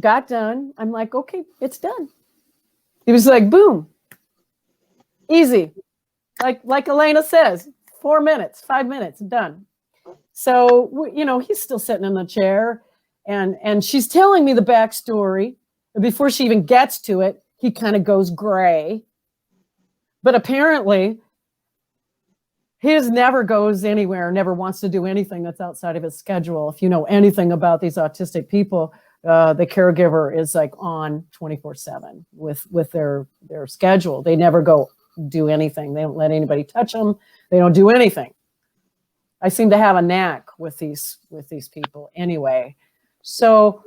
Speaker 1: got done. I'm like, okay, it's done. He was like, boom, easy. Like Elena says, 4 minutes, 5 minutes, done. So, you know, he's still sitting in the chair, and she's telling me the backstory. And before she even gets to it, he kind of goes gray. But apparently, his never goes anywhere, never wants to do anything that's outside of his schedule. If you know anything about these autistic people, the caregiver is like on 24/7 with their schedule. They never go do anything. They don't let anybody touch them. They don't do anything. I seem to have a knack with these people anyway. So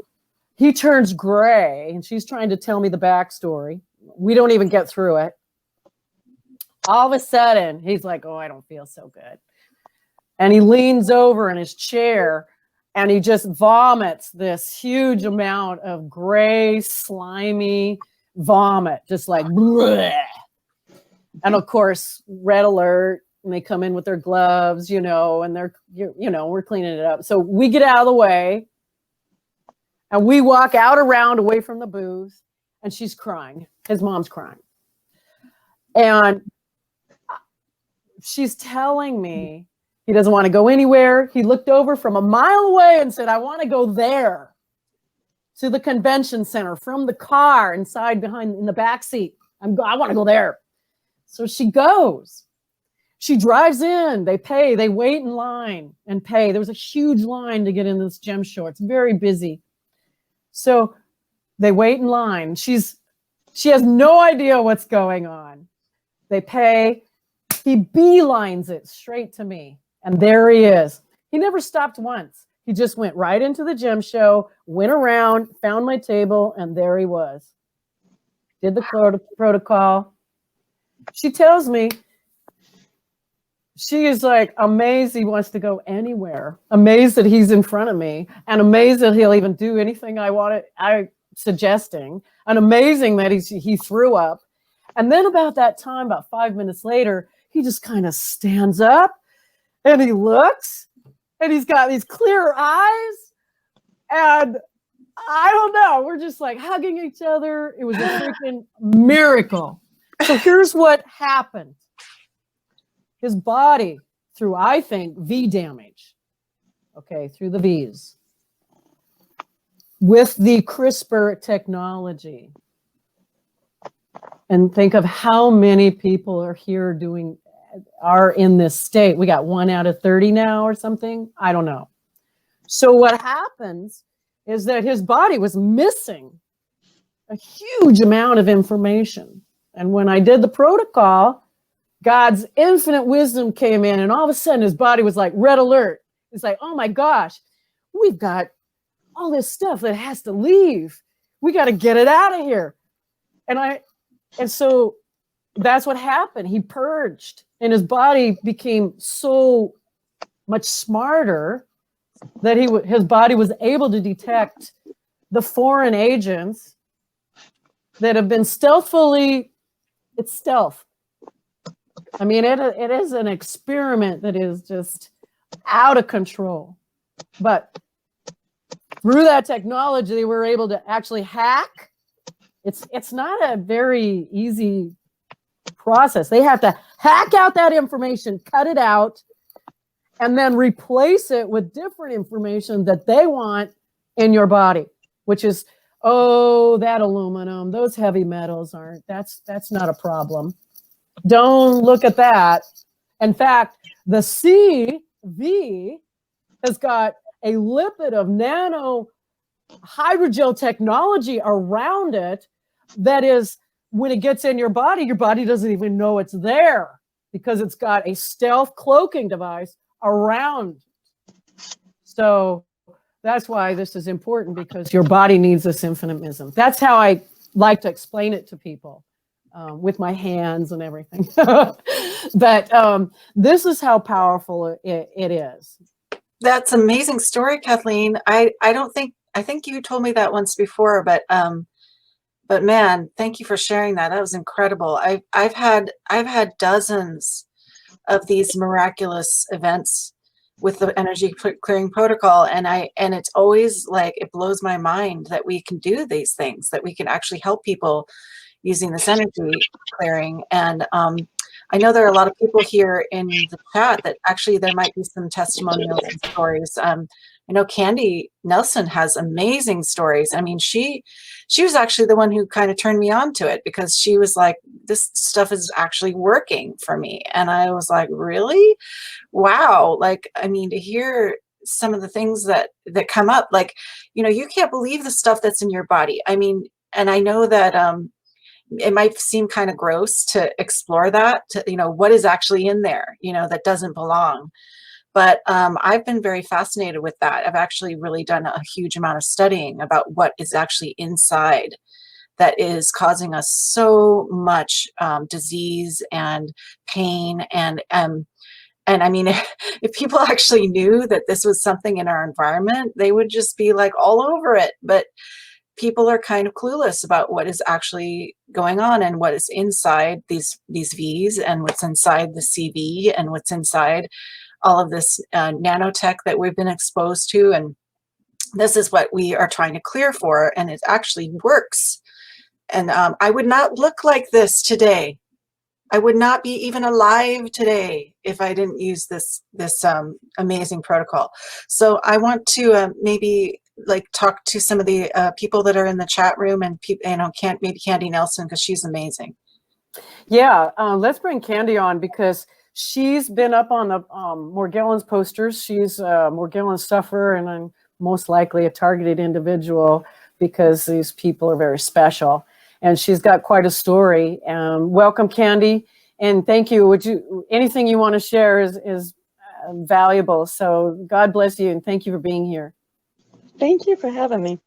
Speaker 1: he turns gray, and she's trying to tell me the backstory. We don't even get through it. All of a sudden, he's like, oh, I don't feel so good. And he leans over in his chair, and he just vomits this huge amount of gray, slimy vomit, just like, bleh. And of course, red alert, and they come in with their gloves, and they're, we're cleaning it up. So we get out of the way, and we walk out around away from the booth, and she's crying. His mom's crying. And she's telling me he doesn't want to go anywhere. He looked over from a mile away and said, I want to go there to the convention center from the car inside behind in the back seat. I want to go there. So she goes. She drives in. They pay. They wait in line and pay. There was a huge line to get in this gem show. It's very busy. So they wait in line. She has no idea what's going on. They pay. He beelines it straight to me. And there he is. He never stopped once. He just went right into the gem show, went around, found my table, and there he was. Did the protocol. She tells me she is like amazed he wants to go anywhere, amazed that he's in front of me, and amazed that he'll even do anything I'm suggesting, and amazing that he threw up. And then about that time, about 5 minutes later, he just kind of stands up and he looks and he's got these clear eyes. And I don't know, we're just like hugging each other. It was a freaking miracle. So here's what happened. His body, through, I think, V damage, through the V's, with the CRISPR technology. And think of how many people are here are in this state. We got 1 out of 30 now or something. I don't know. So what happens is that his body was missing a huge amount of information. And when I did the protocol, God's infinite wisdom came in, and all of a sudden his body was like red alert. It's like, oh my gosh, we've got all this stuff that has to leave. We got to get it out of here. And so that's what happened. He purged, and his body became so much smarter that his body was able to detect the foreign agents that have been it's stealth. I mean, it is an experiment that is just out of control. But through that technology, they were able to actually hack. It's not a very easy process. They have to hack out that information, cut it out, and then replace it with different information that they want in your body, which is, that aluminum, those heavy metals that's not a problem. Don't look at that. In fact, the CV has got a lipid of nano hydrogel technology around it that is, when it gets in your body doesn't even know it's there because it's got a stealth cloaking device around. So that's why this is important, because your body needs this infinite wisdom. That's how I like to explain it to people, with my hands and everything. But this is how powerful it is.
Speaker 3: That's an amazing story, Kathleen. I think you told me that once before, but man, thank you for sharing that. That was incredible. I've had dozens of these miraculous events with the energy clearing protocol, and it's always like, it blows my mind that we can do these things, that we can actually help people using this energy clearing. And I know there are a lot of people here in the chat that actually there might be some testimonials and stories. I know Candy Nelson has amazing stories. I mean, she was actually the one who kind of turned me on to it, because she was like, this stuff is actually working for me. And I was like, really? Wow. Like, I mean, to hear some of the things that come up, like, you can't believe the stuff that's in your body. I mean, and I know that it might seem kind of gross to explore that, to, what is actually in there, that doesn't belong. But I've been very fascinated with that. I've actually really done a huge amount of studying about what is actually inside that is causing us so much disease and pain. And I mean, if people actually knew that this was something in our environment, they would just be like all over it. But people are kind of clueless about what is actually going on and what is inside these V's, and what's inside the CV, and what's inside all of this nanotech that we've been exposed to. And this is what we are trying to clear for, and it actually works. And I would not look like this today. I would not be even alive today if I didn't use this amazing protocol. So I want to maybe like talk to some of the people that are in the chat room, and maybe Candy Nelson, because she's amazing.
Speaker 1: Yeah, let's bring Candy on, because she's been up on the Morgellons posters. She's a Morgellons sufferer, and I'm most likely a targeted individual, because these people are very special. And she's got quite a story. Welcome, Candy, and thank you. Anything you want to share is valuable. So God bless you, and thank you for being here.
Speaker 4: Thank you for having me.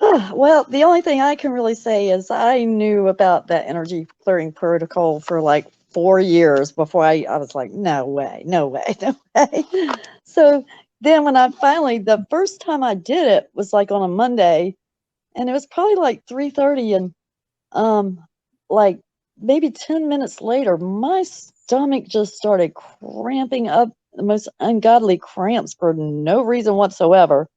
Speaker 4: Well, the only thing I can really say is I knew about that energy clearing protocol for like 4 years before I was like, no way, no way, no way. So then when the first time I did it was like on a Monday, and it was probably like 3:30, and like maybe 10 minutes later, my stomach just started cramping up, the most ungodly cramps for no reason whatsoever.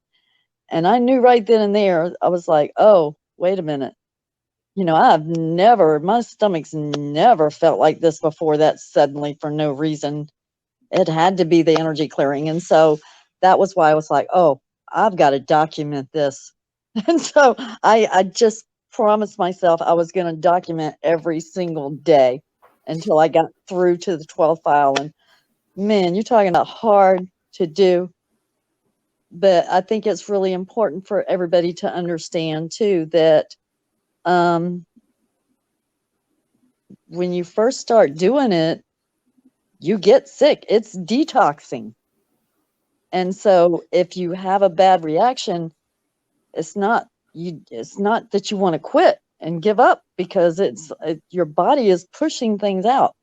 Speaker 4: And I knew right then and there, I was like, oh, wait a minute. My stomach's never felt like this before, that suddenly for no reason. It had to be the energy clearing. And so that was why I was like, oh, I've got to document this. And so I just promised myself I was going to document every single day until I got through to the 12th file. And man, you're talking about hard to do. But I think it's really important for everybody to understand too that when you first start doing it, you get sick. It's detoxing. And so if you have a bad reaction, it's not that you want to quit and give up, because your body is pushing things out,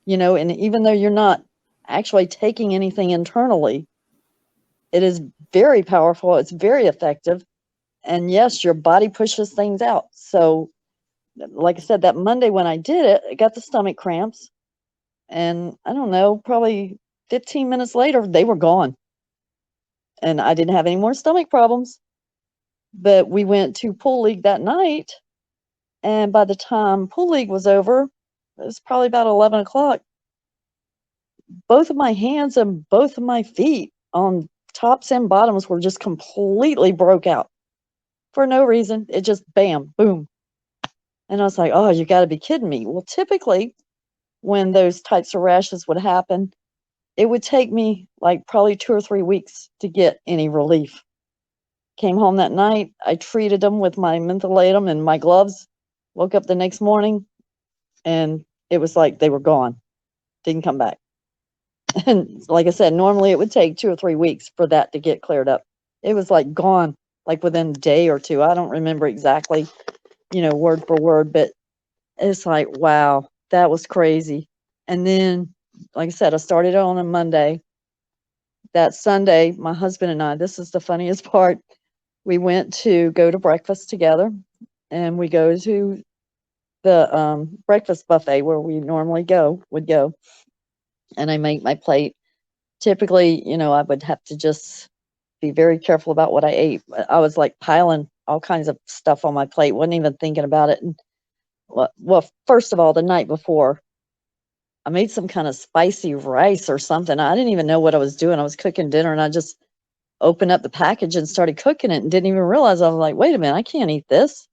Speaker 4: and even though you're not actually taking anything internally, it is very powerful. It's very effective. And yes, your body pushes things out. So like I said, that Monday when I did it, I got the stomach cramps, and I don't know, probably 15 minutes later, they were gone. And I didn't have any more stomach problems. But we went to pool league that night, and by the time pool league was over, it was probably about 11 o'clock. Both of my hands and both of my feet on tops and bottoms were just completely broke out for no reason. It just bam, boom. And I was like, oh, you got to be kidding me. Well, typically when those types of rashes would happen, it would take me like probably 2 or 3 weeks to get any relief. Came home that night, I treated them with my mentholatum and my gloves, woke up the next morning, and it was like they were gone. Didn't come back. And like I said, normally it would take 2 or 3 weeks for that to get cleared up. It was like gone, like within a day or two. I don't remember exactly, word for word, but it's like, wow, that was crazy. And then, like I said, I started on a Monday. That Sunday, my husband and I, this is the funniest part, we went to go to breakfast together, and we go to the breakfast buffet where we normally would go. And I make my plate. Typically, I would have to just be very careful about what I ate. I was like piling all kinds of stuff on my plate, wasn't even thinking about it. And well, first of all, the night before, I made some kind of spicy rice or something. I didn't even know what I was doing. I was cooking dinner, and I just opened up the package and started cooking it and didn't even realize. I was like, wait a minute, I can't eat this.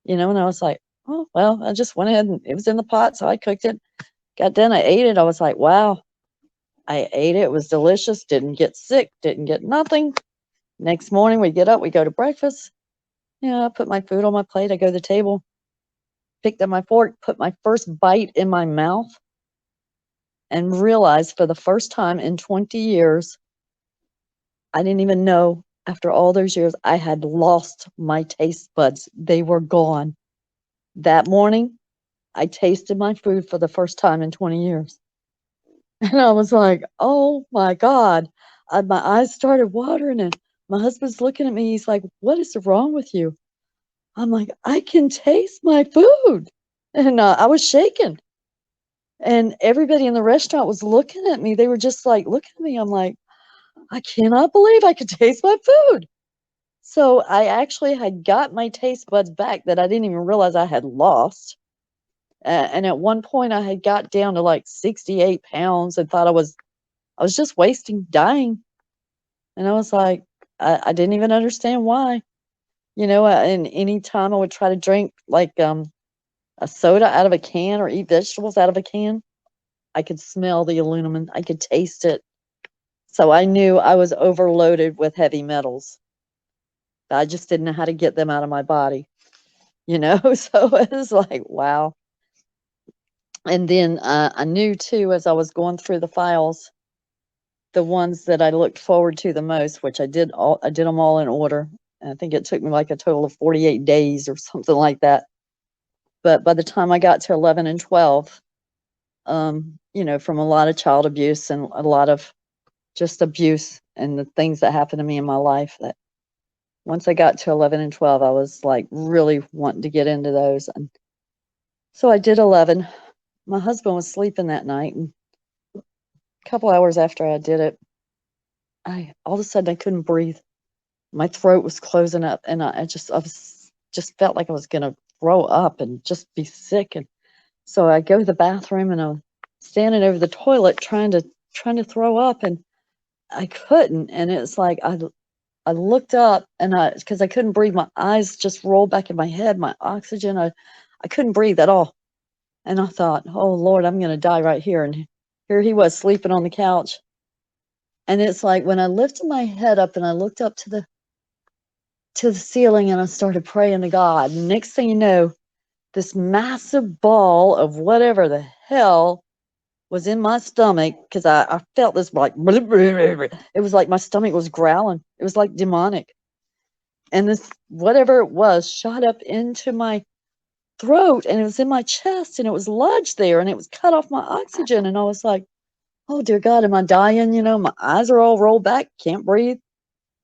Speaker 4: And I was like, oh, well, I just went ahead and it was in the pot. So I cooked it, got done. I ate it. I was like, wow, I ate it. It was delicious. Didn't get sick. Didn't get nothing. Next morning we get up, we go to breakfast. I put my food on my plate. I go to the table, picked up my fork, put my first bite in my mouth, and realized for the first time in 20 years, I didn't even know after all those years, I had lost my taste buds. They were gone. That morning, I tasted my food for the first time in 20 years. And I was like, oh my God. My eyes started watering, and my husband's looking at me. He's like, what is wrong with you? I'm like, I can taste my food. And I was shaking. And everybody in the restaurant was looking at me. They were just like, looking at me. I'm like, I cannot believe I could taste my food. So I actually had got my taste buds back that I didn't even realize I had lost. And at one point I had got down to like 68 pounds and thought I was just wasting, dying. And I was like, I didn't even understand why. And any time I would try to drink like a soda out of a can or eat vegetables out of a can, I could smell the aluminum. I could taste it. So I knew I was overloaded with heavy metals. I just didn't know how to get them out of my body, So it was like, wow. And then I knew too, as I was going through the files, the ones that I looked forward to the most, which I did them all in order. And I think it took me like a total of 48 days or something like that. But by the time I got to 11 and 12, from a lot of child abuse and a lot of just abuse and the things that happened to me in my life, that once I got to 11 and 12, I was like really wanting to get into those. And so I did 11. My husband was sleeping that night, and a couple hours after I did it, all of a sudden I couldn't breathe. My throat was closing up, and I just felt like I was gonna throw up and just be sick. And so I go to the bathroom, and I'm standing over the toilet trying to throw up, and I couldn't. And it's like I looked up, and because I couldn't breathe, my eyes just rolled back in my head. My oxygen, I couldn't breathe at all. And I thought, oh Lord, I'm gonna die right here. And here he was sleeping on the couch. And it's like when I lifted my head up and I looked up to the ceiling and I started praying to God. And next thing you know, this massive ball of whatever the hell was in my stomach, because I felt this like, it was like my stomach was growling. It was like demonic. And this, whatever it was, shot up into my throat, and it was in my chest, and it was lodged there, and it was cut off my oxygen. And I was like, oh dear God, am I dying? My eyes are all rolled back, can't breathe.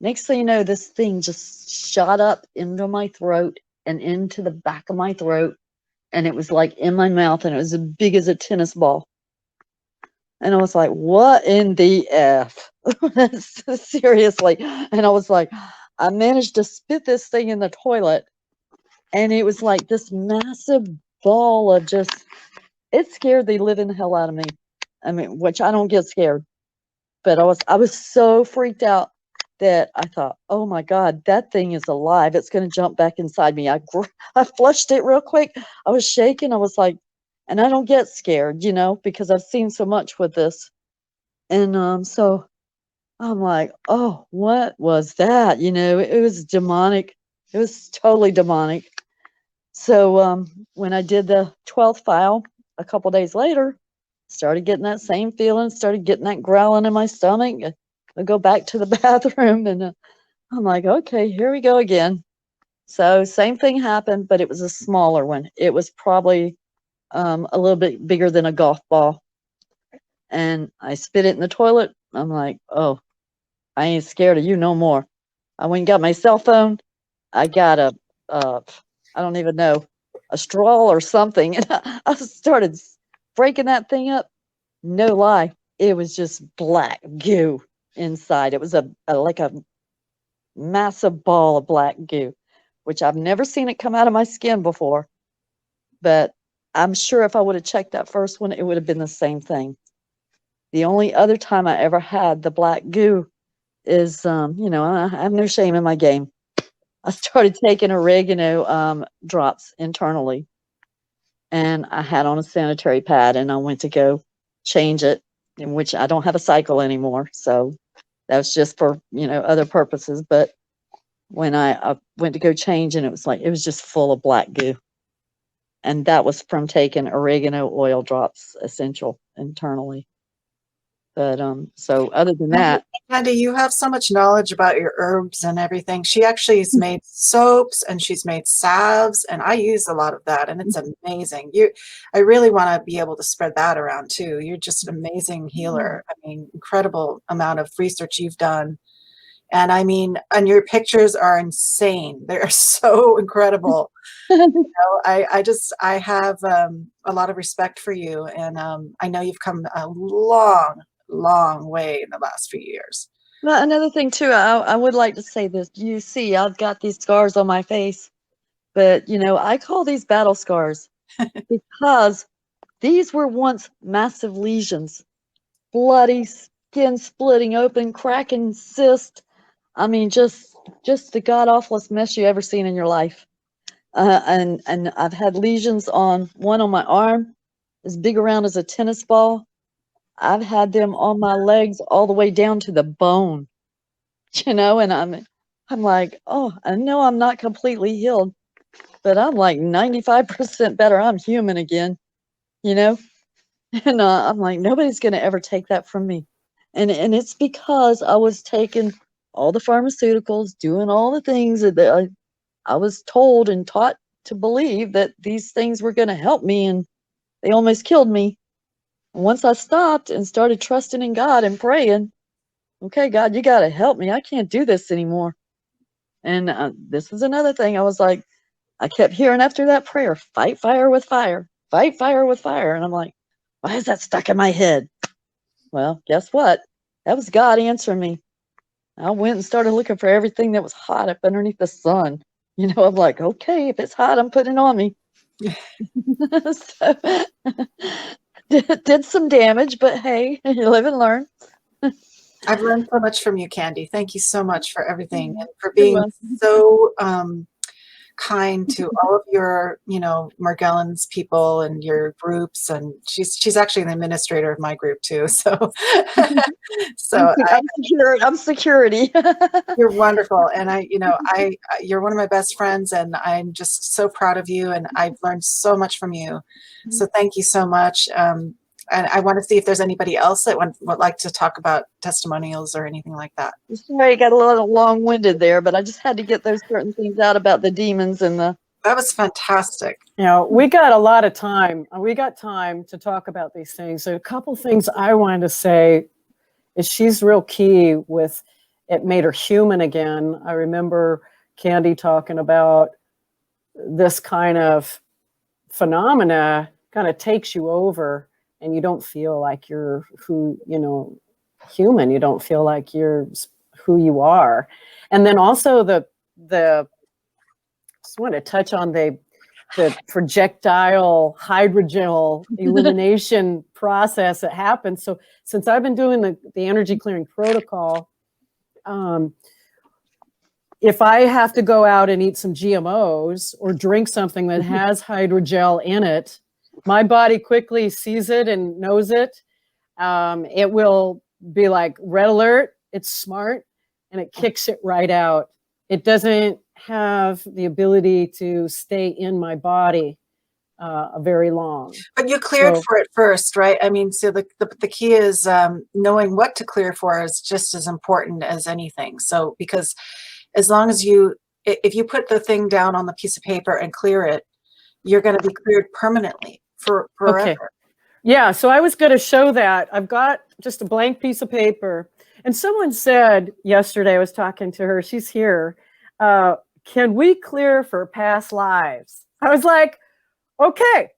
Speaker 4: Next thing you know, this thing just shot up into my throat and into the back of my throat. And it was like in my mouth, and it was as big as a tennis ball. And I was like, what in the F? Seriously. And I was like, I managed to spit this thing in the toilet. And it was like this massive ball of it scared the living hell out of me. I mean, which I don't get scared. But I was so freaked out that I thought, oh my God, that thing is alive. It's going to jump back inside me. I flushed it real quick. I was shaking. I was like, and I don't get scared, because I've seen so much with this. And so I'm like, oh, what was that? It was demonic. It was totally demonic. So when I did the 12th file a couple days later, started getting that same feeling, started getting that growling in my stomach. I go back to the bathroom, and I'm like, okay, here we go again. So same thing happened, but it was a smaller one. It was probably a little bit bigger than a golf ball. And I spit it in the toilet. I'm like, oh, I ain't scared of you no more. I went and got my cell phone. I got I don't even know, a straw or something. And I started breaking that thing up. No lie, it was just black goo inside. It was like a massive ball of black goo, which I've never seen it come out of my skin before. But I'm sure if I would have checked that first one, it would have been the same thing. The only other time I ever had the black goo is, I have no shame in my game. I started taking oregano drops internally, and I had on a sanitary pad, and I went to go change it, in which I don't have a cycle anymore. So that was just for, other purposes. But when I went to go change, and it was just full of black goo. And that was from taking oregano oil drops essential internally. But so other than that,
Speaker 3: Candy, you have so much knowledge about your herbs and everything. She actually has made soaps and she's made salves, and I use a lot of that, and it's amazing. I really want to be able to spread that around too. You're just an amazing healer. I mean, incredible amount of research you've done. And I mean, and your pictures are insane. They're so incredible. I have a lot of respect for you, and I know you've come a long way in the last few years.
Speaker 4: well, another thing too, I would like to say this. You see, I've got these scars on my face, but I call these battle scars because these were once massive lesions, bloody skin splitting open, cracking cyst. I mean, just the god awfulest mess you ever seen in your life. And I've had lesions on one on my arm, as big around as a tennis ball. I've had them on my legs all the way down to the bone, and I'm like, oh, I know I'm not completely healed, but I'm like 95% better. I'm human again, and I'm like, nobody's gonna ever take that from me, and it's because I was taking all the pharmaceuticals, doing all the things that I was told and taught to believe that these things were gonna help me, and they almost killed me. Once I stopped and started trusting in God and praying, okay, God, you got to help me. I can't do this anymore. And this is another thing. I was like, I kept hearing after that prayer, fight fire with fire, fight fire with fire. And I'm like, why is that stuck in my head? Well, guess what? That was God answering me. I went and started looking for everything that was hot up underneath the sun. I'm like, okay, if it's hot, I'm putting it on me. So, did some damage, but hey, you live and learn.
Speaker 3: I've learned so much from you, Candy. Thank you so much for everything and for
Speaker 4: You're
Speaker 3: being
Speaker 4: welcome.
Speaker 3: so kind to all of your, Morgellons people and your groups. And she's actually the administrator of my group too. So,
Speaker 4: I'm security.
Speaker 3: you're wonderful. And you're one of my best friends, and I'm just so proud of you. And I've learned so much from you. So thank you so much. And I want to see if there's anybody else that would like to talk about testimonials or anything like that.
Speaker 4: Sorry, I got a little long-winded there, but I just had to get those certain things out about the demons and the.
Speaker 3: That was fantastic.
Speaker 1: We got a lot of time. We got time to talk about these things. So a couple things I wanted to say is she's real key with it made her human again. I remember Candy talking about this kind of phenomena kind of takes you over, and you don't feel like you're human. You don't feel like you're who you are. And then also the just want to touch on the projectile hydrogel elimination process that happens. So since I've been doing the energy clearing protocol, if I have to go out and eat some GMOs or drink something that has hydrogel in it, my body quickly sees it and knows it. It will be like red alert. It's smart, and it kicks it right out. It doesn't have the ability to stay in my body very long.
Speaker 3: But you cleared for it first, right? I mean, so the key is knowing what to clear for is just as important as anything. So because as long as if you put the thing down on the piece of paper and clear it, you're going to be cleared permanently forever.
Speaker 1: Okay. Yeah, so I was going to show that. I've got just a blank piece of paper. And someone said yesterday, I was talking to her, she's here, can we clear for past lives? I was like, okay,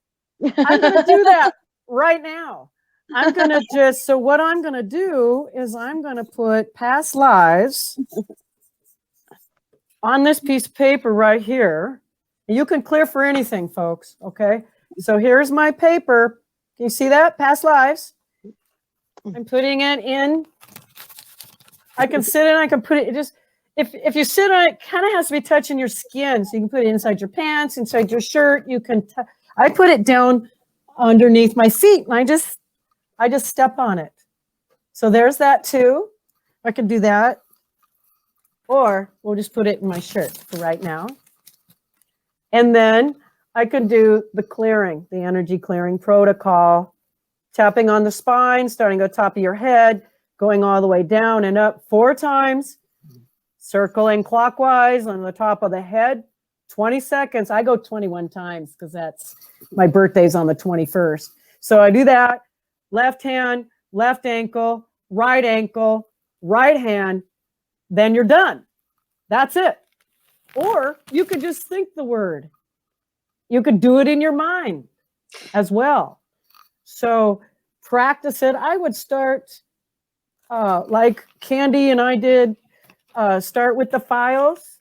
Speaker 1: I'm going to do that right now. I'm going to so what I'm going to do is I'm going to put past lives on this piece of paper right here. You can clear for anything, folks, okay? So here's my paper. Can you see that? Past lives. I'm putting it in I can sit and I can put it just, if you sit on it, kind of has to be touching your skin. So you can put it inside your pants, inside your shirt. You can, I put it down underneath my feet and I just step on it. So there's that too. I can do that. Or we'll just put it in my shirt for right now. And then I can do the clearing, the energy clearing protocol, tapping on the spine, starting at the top of your head, going all the way down and up 4 times, circling clockwise on the top of the head, 20 seconds. I go 21 times because that's my birthday's on the 21st. So I do that, left hand, left ankle, right hand, then you're done. That's it. Or you could just think the word. You could do it in your mind as well. So practice it. I would start like Candy and I did, start with the files.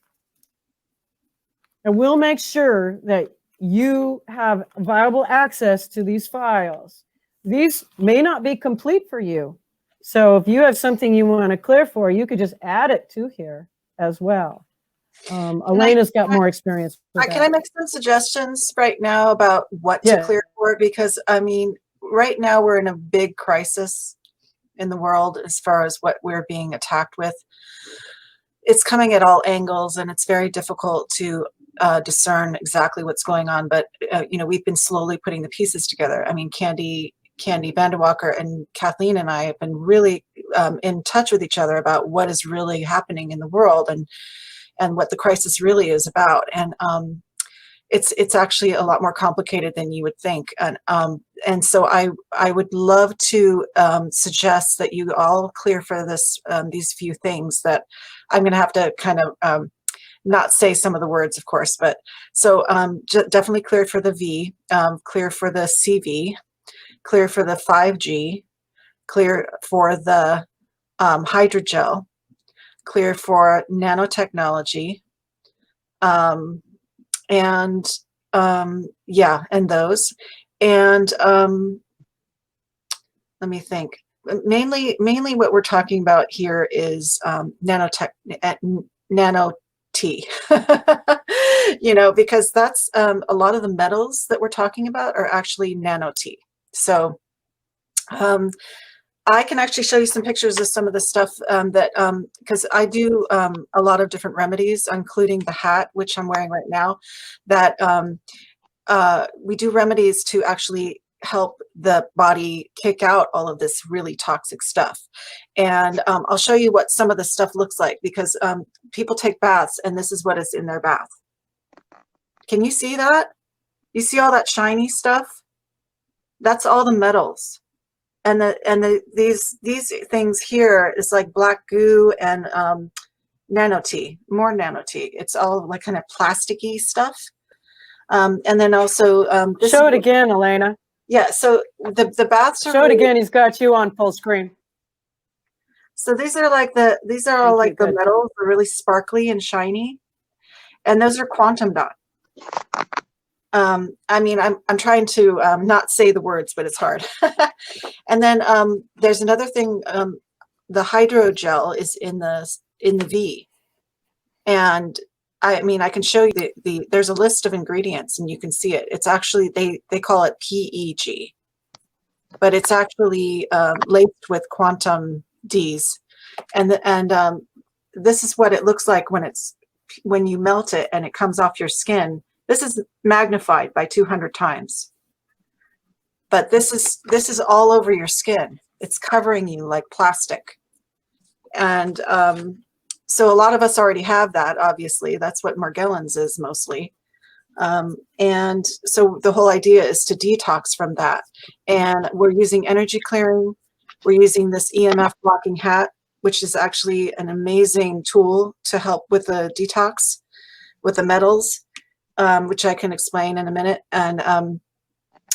Speaker 1: And we'll make sure that you have viable access to these files. These may not be complete for you. So if you have something you want to clear for, you could just add it to here as well. Elena's got more experience with that.
Speaker 3: Can I make some suggestions right now about what to clear for? Because, I mean, right now we're in a big crisis in the world as far as what we're being attacked with. It's coming at all angles, and it's very difficult to discern exactly what's going on. But, you know, we've been slowly putting the pieces together. I mean, Candy Vanderwalker and Kathleen and I have been really in touch with each other about what is really happening in the world and what the crisis really is about. And it's actually a lot more complicated than you would think. And so I would love to suggest that you all clear for this, these few things that I'm going to have to kind of not say some of the words, of course, but so definitely clear for the V, clear for the CV, clear for the 5G, clear for the hydrogel, clear for nanotechnology, and those. And let me think. Mainly what we're talking about here is nano T, you know, because that's a lot of the metals that we're talking about are actually nano T. So I can actually show you some pictures of some of the stuff that, because I do a lot of different remedies, including the hat, which I'm wearing right now, that we do remedies to actually help the body kick out all of this really toxic stuff. And I'll show you what some of the stuff looks like, because people take baths and this is what is in their bath. Can you see that? You see all that shiny stuff? That's all the metals. And these things here is like black goo and nano T, more nano T. It's all like kind of plasticky stuff. And then also
Speaker 1: show it again, Elena.
Speaker 2: Yeah, so the baths are
Speaker 1: show it again. He's got you on full screen.
Speaker 2: So these are like the all like the metals, they're really sparkly and shiny, and those are quantum dot. I mean, I'm trying to not say the words, but it's hard. And then there's another thing. The hydrogel is in the V, and I mean, I can show you there's a list of ingredients, and you can see it. It's actually they call it PEG, but it's actually laced with quantum Ds, and this is what it looks like when you melt it and it comes off your skin. This is magnified by 200 times. But this is all over your skin. It's covering you like plastic. And so a lot of us already have that, obviously. That's what Morgellons is mostly. And so the whole idea is to detox from that. And we're using energy clearing. We're using this EMF blocking hat, which is actually an amazing tool to help with the detox with the metals. Which I can explain in a minute. And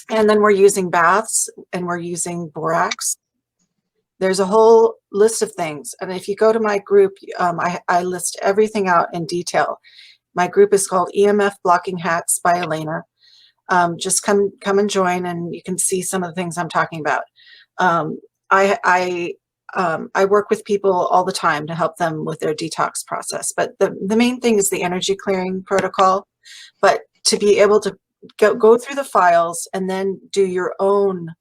Speaker 2: then we're using baths, and we're using borax. There's a whole list of things. And if you go to my group, I list everything out in detail. My group is called EMF Blocking Hats by Elena. Just come and join, and you can see some of the things I'm talking about. I
Speaker 3: I work with people all the time to help them with their detox process. But the main thing is the energy clearing protocol. But to be able to go through the files and then do your own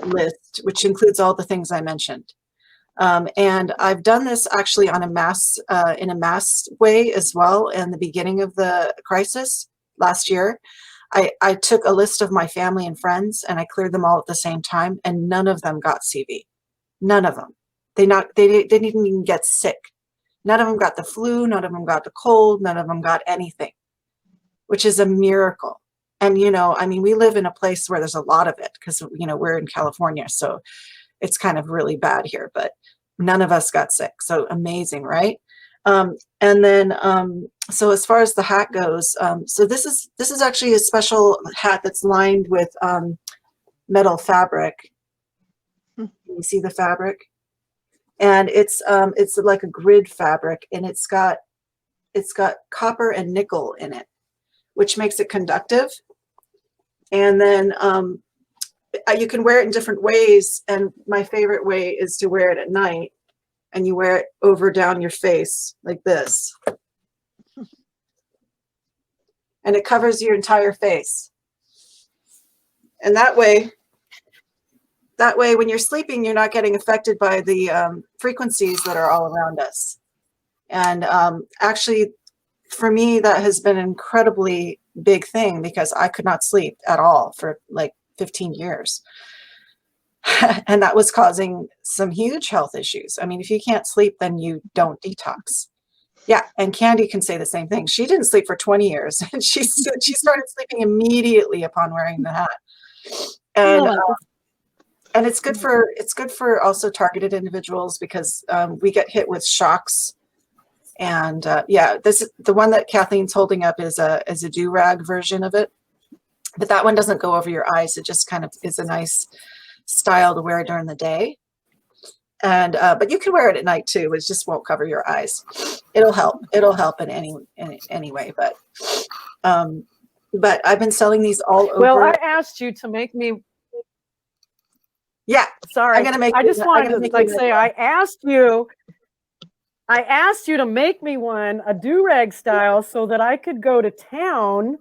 Speaker 3: list, which includes all the things I mentioned. And I've done this actually on in a mass way as well. In the beginning of the crisis last year, I took a list of my family and friends and I cleared them all at the same time, and none of them got CV. None of them. They didn't even get sick. None of them got the flu. None of them got the cold. None of them got anything, which is a miracle. And, I mean, we live in a place where there's a lot of it because, we're in California. So it's kind of really bad here, but none of us got sick. So amazing, right? And then, so as far as the hat goes, so this is actually a special hat that's lined with metal fabric. You see the fabric? And it's like a grid fabric, and it's got copper and nickel in it, which makes it conductive. And then you can wear it in different ways. And my favorite way is to wear it at night, and you wear it over down your face like this. And it covers your entire face. And that way, when you're sleeping, you're not getting affected by the frequencies that are all around us. And actually, for me, that has been an incredibly big thing because I could not sleep at all for like 15 years. And that was causing some huge health issues. I mean, if you can't sleep, then you don't detox. Yeah, and Candy can say the same thing. She didn't sleep for 20 years, and she started sleeping immediately upon wearing the hat. And and it's good for also targeted individuals because we get hit with shocks. And yeah, the one that Kathleen's holding up is a do-rag version of it, but that one doesn't go over your eyes. It just kind of is a nice style to wear during the day. And but you can wear it at night too. It just won't cover your eyes. It'll help in any way. But I've been selling these all over.
Speaker 1: Well, I asked you to make me.
Speaker 3: Yeah,
Speaker 1: sorry. I just wanted to say I asked you to make me one, a do-rag style, so that I could go to town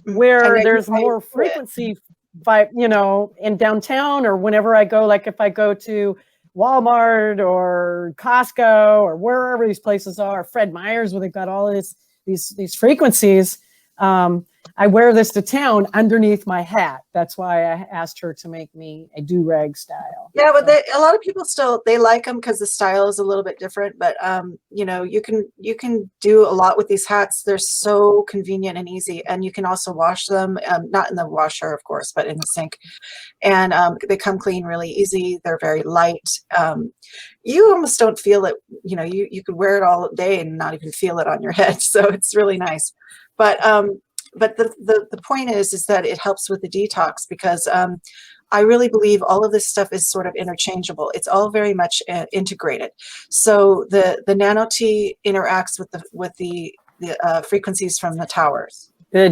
Speaker 1: where there's more frequency in downtown, or whenever I go, like if I go to Walmart or Costco or wherever these places are, Fred Meyer's, where they've got all these frequencies. I wear this to town underneath my hat. That's why I asked her to make me a do-rag style.
Speaker 3: Yeah, but a lot of people they like them because the style is a little bit different. But you can do a lot with these hats. They're so convenient and easy, and you can also wash them, not in the washer, of course, but in the sink. And they come clean really easy. They're very light. You almost don't feel it. You could wear it all day and not even feel it on your head. So it's really nice. But the point is that it helps with the detox because I really believe all of this stuff is sort of interchangeable. It's all very much integrated. So the nano-T interacts with the frequencies from the towers.
Speaker 1: The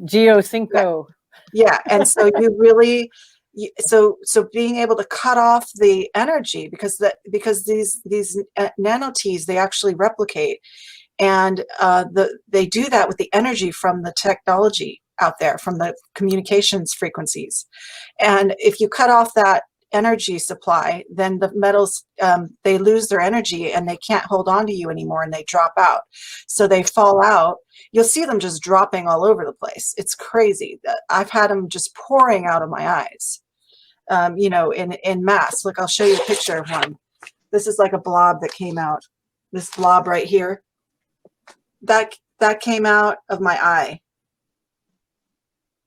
Speaker 1: Geo-Cinco.
Speaker 3: Yeah, and so you really, so being able to cut off the energy because these nano-Ts, they actually replicate. And they do that with the energy from the technology out there, from the communications frequencies. And if you cut off that energy supply, then the metals, they lose their energy and they can't hold on to you anymore, and they drop out. So they fall out. You'll see them just dropping all over the place. It's crazy. I've had them just pouring out of my eyes, in mass. Look, I'll show you a picture of one. This is like a blob that came out. This blob right here. That came out of my eye.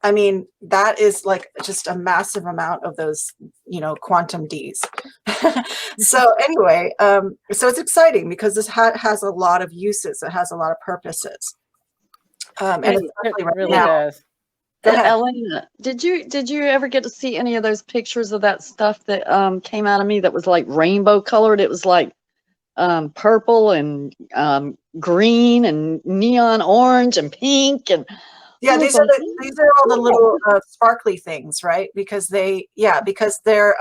Speaker 3: I mean, that is like just a massive amount of those, quantum Ds. So anyway, so it's exciting because this hat has a lot of uses. It has a lot of purposes. And
Speaker 1: it really does.
Speaker 4: Elena, did you ever get to see any of those pictures of that stuff that came out of me that was like rainbow colored? It was like purple and green and neon orange and pink and
Speaker 3: Yeah,
Speaker 4: I was
Speaker 3: these are
Speaker 4: like,
Speaker 3: these are all the little sparkly things, right? Because they're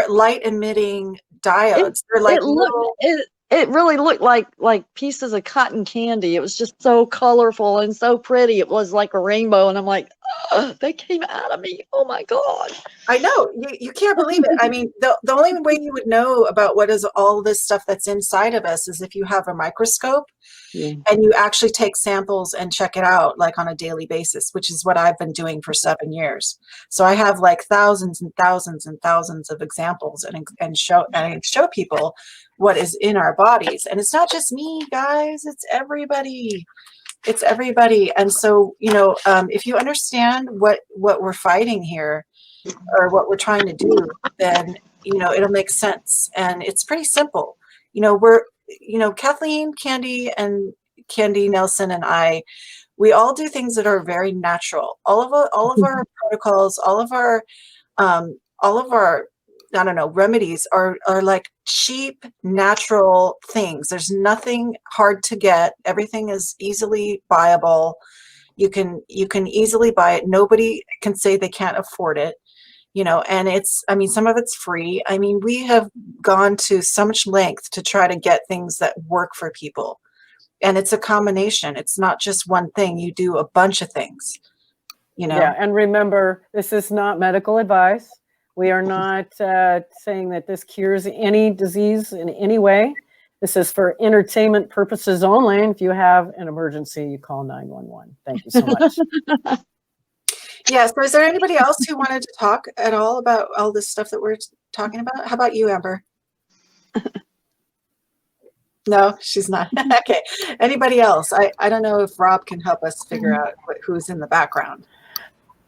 Speaker 3: light emitting
Speaker 4: it
Speaker 3: diodes. They're like
Speaker 4: it looked
Speaker 3: little.
Speaker 4: it really looked like pieces of cotton candy. It was just so colorful and so pretty. It was like a rainbow, and I'm like, they came out of me. Oh my God.
Speaker 3: I know, you can't believe it. I mean, the only way you would know about what is all this stuff that's inside of us is if you have a microscope
Speaker 4: Yeah.
Speaker 3: and you actually take samples and check it out like on a daily basis, which is what I've been doing for 7 years. So I have like thousands and thousands and thousands of examples and I show people what is in our bodies. And it's not just me, guys, it's everybody. It's everybody. And so, if you understand what we're fighting here, or what we're trying to do, then it'll make sense. And it's pretty simple. We're Kathleen, Candy Nelson, and we all do things that are very natural. All of our protocols, all of our I don't know, remedies are like cheap, natural things. There's nothing hard to get. Everything is easily buyable. You can easily buy it. Nobody can say they can't afford it. And some of it's free. I mean, we have gone to so much length to try to get things that work for people. And it's a combination. It's not just one thing. You do a bunch of things,
Speaker 1: Yeah, and remember, this is not medical advice. We are not saying that this cures any disease in any way. This is for entertainment purposes only. If you have an emergency, you call 911. Thank you so much.
Speaker 3: Yeah, so is there anybody else who wanted to talk at all about all this stuff that we're talking about? How about you, Amber? No, she's not. Okay. Anybody else? I don't know if Rob can help us figure out who's in the background.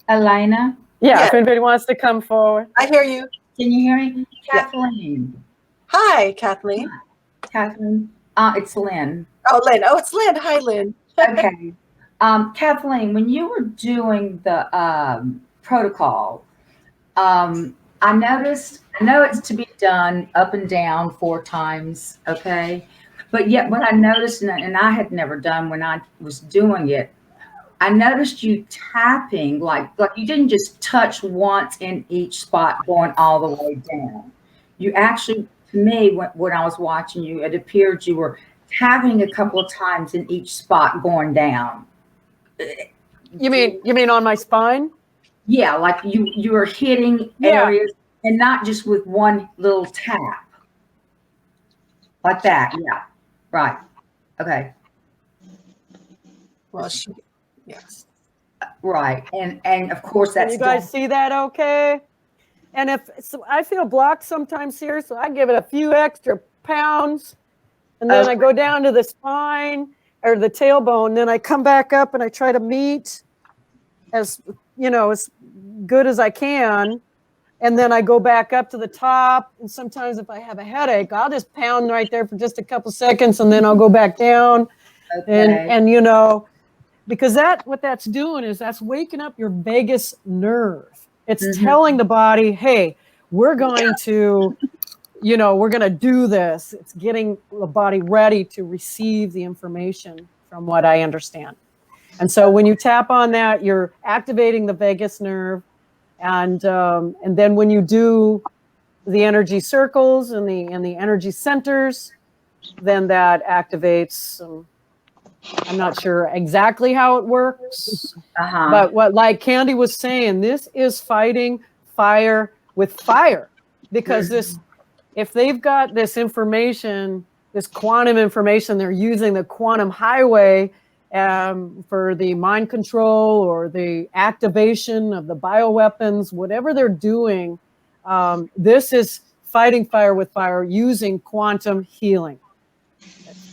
Speaker 5: Elena,
Speaker 1: Yeah, if anybody wants to come forward.
Speaker 3: I hear you.
Speaker 5: can you hear me?
Speaker 3: Yeah.
Speaker 5: Kathleen.
Speaker 3: Hi, Kathleen.
Speaker 5: Kathleen. It's Lynn.
Speaker 3: Oh, Lynn. Oh, it's Lynn. Hi, Lynn.
Speaker 5: Okay. Kathleen, when you were doing the protocol, I noticed, I know it's to be done up and down 4 times, okay? But yet what I noticed, and I had never done when I was doing it, I noticed you tapping, like you didn't just touch once in each spot going all the way down. You actually, to me, when I was watching you, it appeared you were tapping a couple of times in each spot going down.
Speaker 1: You mean on my spine?
Speaker 5: Yeah, like you were hitting areas and not just with one little tap. Like that. Yeah. Right. Okay.
Speaker 3: Well, yes.
Speaker 5: Right. And of course
Speaker 1: Can
Speaker 5: that's
Speaker 1: you guys see that okay? And if so, I feel blocked sometimes here, so I give it a few extra pounds, and then I go down to the spine or the tailbone, then I come back up and I try to meet as good as I can. And then I go back up to the top. And sometimes if I have a headache, I'll just pound right there for just a couple seconds and then I'll go back down.
Speaker 5: Okay.
Speaker 1: And because what that's doing is that's waking up your vagus nerve. It's telling the body, hey, we're going to do this. It's getting the body ready to receive the information from what I understand. And so when you tap on that, you're activating the vagus nerve. And then when you do the energy circles and the energy centers, then that activates. I'm not sure exactly how it works, but what like Candy was saying, this is fighting fire with fire, because if they've got this information, this quantum information, they're using the quantum highway for the mind control or the activation of the bioweapons, whatever they're doing. This is fighting fire with fire using quantum healing.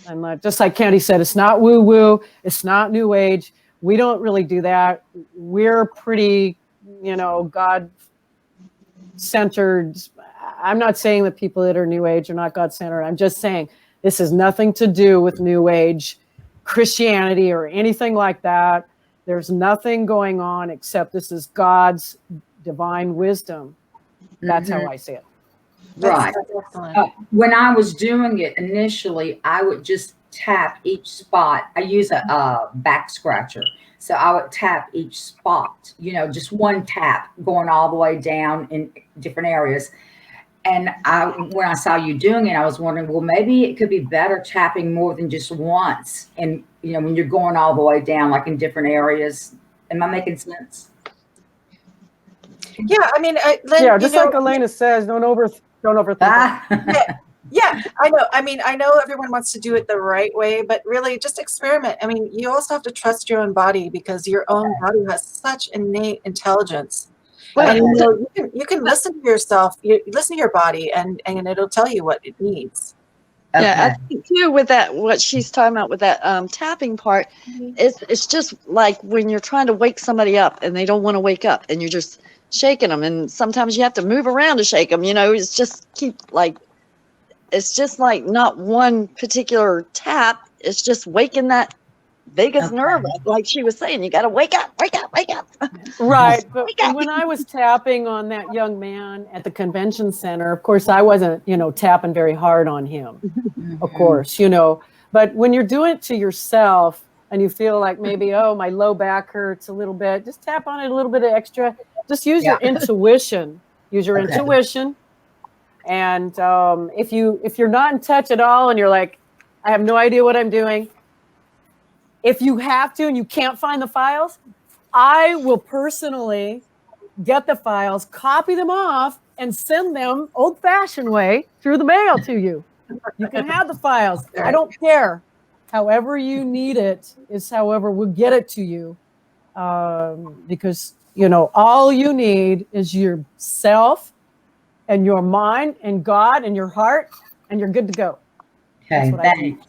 Speaker 1: And just like Candy said, it's not woo-woo. It's not New Age. We don't really do that. We're pretty, God-centered. I'm not saying that people that are New Age are not God-centered. I'm just saying this has nothing to do with New Age Christianity or anything like that. There's nothing going on except this is God's divine wisdom. That's how I see it.
Speaker 5: Right. When I was doing it initially, I would just tap each spot. I use a back scratcher. So I would tap each spot, just one tap going all the way down in different areas. And when I saw you doing it, I was wondering, well, maybe it could be better tapping more than just once. And, when you're going all the way down, like in different areas. Am I making sense?
Speaker 3: Yeah, I mean, Lynn,
Speaker 1: Yeah, just like Elena says, don't overthink it.
Speaker 3: Yeah, I know. I mean, I know everyone wants to do it the right way, but really just experiment. I mean, you also have to trust your own body because your own body has such innate intelligence.
Speaker 4: Well,
Speaker 3: And you can listen to yourself, listen to your body, and it'll tell you what it needs.
Speaker 4: yeah, I think too with that, what she's talking about with that tapping part, it's just like when you're trying to wake somebody up and they don't want to wake up, and you're just shaking them, and sometimes you have to move around to shake them. It's just it's just like not one particular tap. It's just waking that vagus nerve up, like she was saying. You got to wake up, wake up, wake up.
Speaker 1: Right. But when I was tapping on that young man at the convention center, of course, I wasn't, tapping very hard on him, of course, But when you're doing it to yourself and you feel like maybe, oh, my low back hurts a little bit, just tap on it a little bit of extra. Just use your intuition. Use your intuition. And if you're not in touch at all and you're like, I have no idea what I'm doing, if you have to and you can't find the files, I will personally get the files, copy them off, and send them old-fashioned way through the mail to you. You can have the files. I don't care. However you need it is however we'll get it to you. Because, all you need is yourself and your mind and God and your heart, and you're good to go.
Speaker 5: Okay, thanks.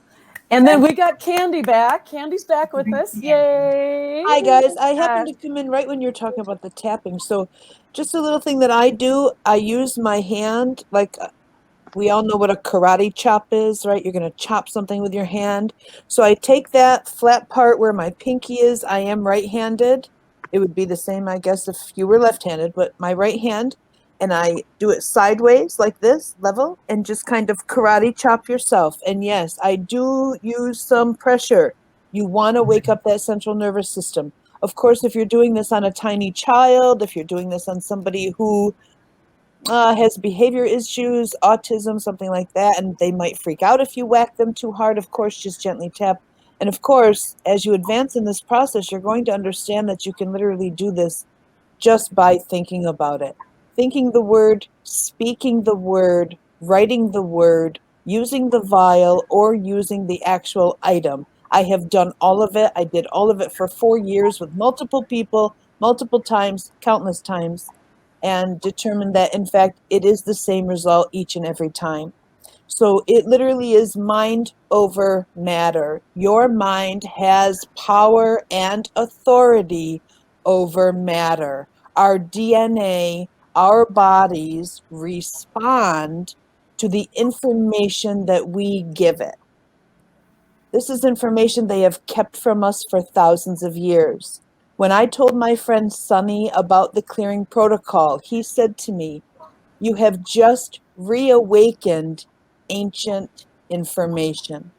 Speaker 1: And then we got Candy back. Candy's back with us. Yay.
Speaker 2: Hi, guys. I happened to come in right when you're talking about the tapping. So just a little thing that I do, I use my hand. Like we all know what a karate chop is, right? You're going to chop something with your hand. So I take that flat part where my pinky is. I am right-handed. It would be the same, I guess, if you were left-handed, but my right hand. And I do it sideways like this, level, and just kind of karate chop yourself. And yes, I do use some pressure. You want to wake up that central nervous system. Of course, if you're doing this on a tiny child, if you're doing this on somebody who has behavior issues, autism, something like that, and they might freak out if you whack them too hard, of course, just gently tap. And of course, as you advance in this process, you're going to understand that you can literally do this just by thinking about it. Thinking the word, speaking the word, writing the word, using the vial, or using the actual item. I have done all of it. I did all of it for 4 years with multiple people, multiple times, countless times, and determined that, in fact, it is the same result each and every time. So it literally is mind over matter. Your mind has power and authority over matter. Our DNA, our bodies respond to the information that we give it. This is information they have kept from us for thousands of years. When I told my friend Sonny about the clearing protocol, he said to me, "You have just reawakened ancient information."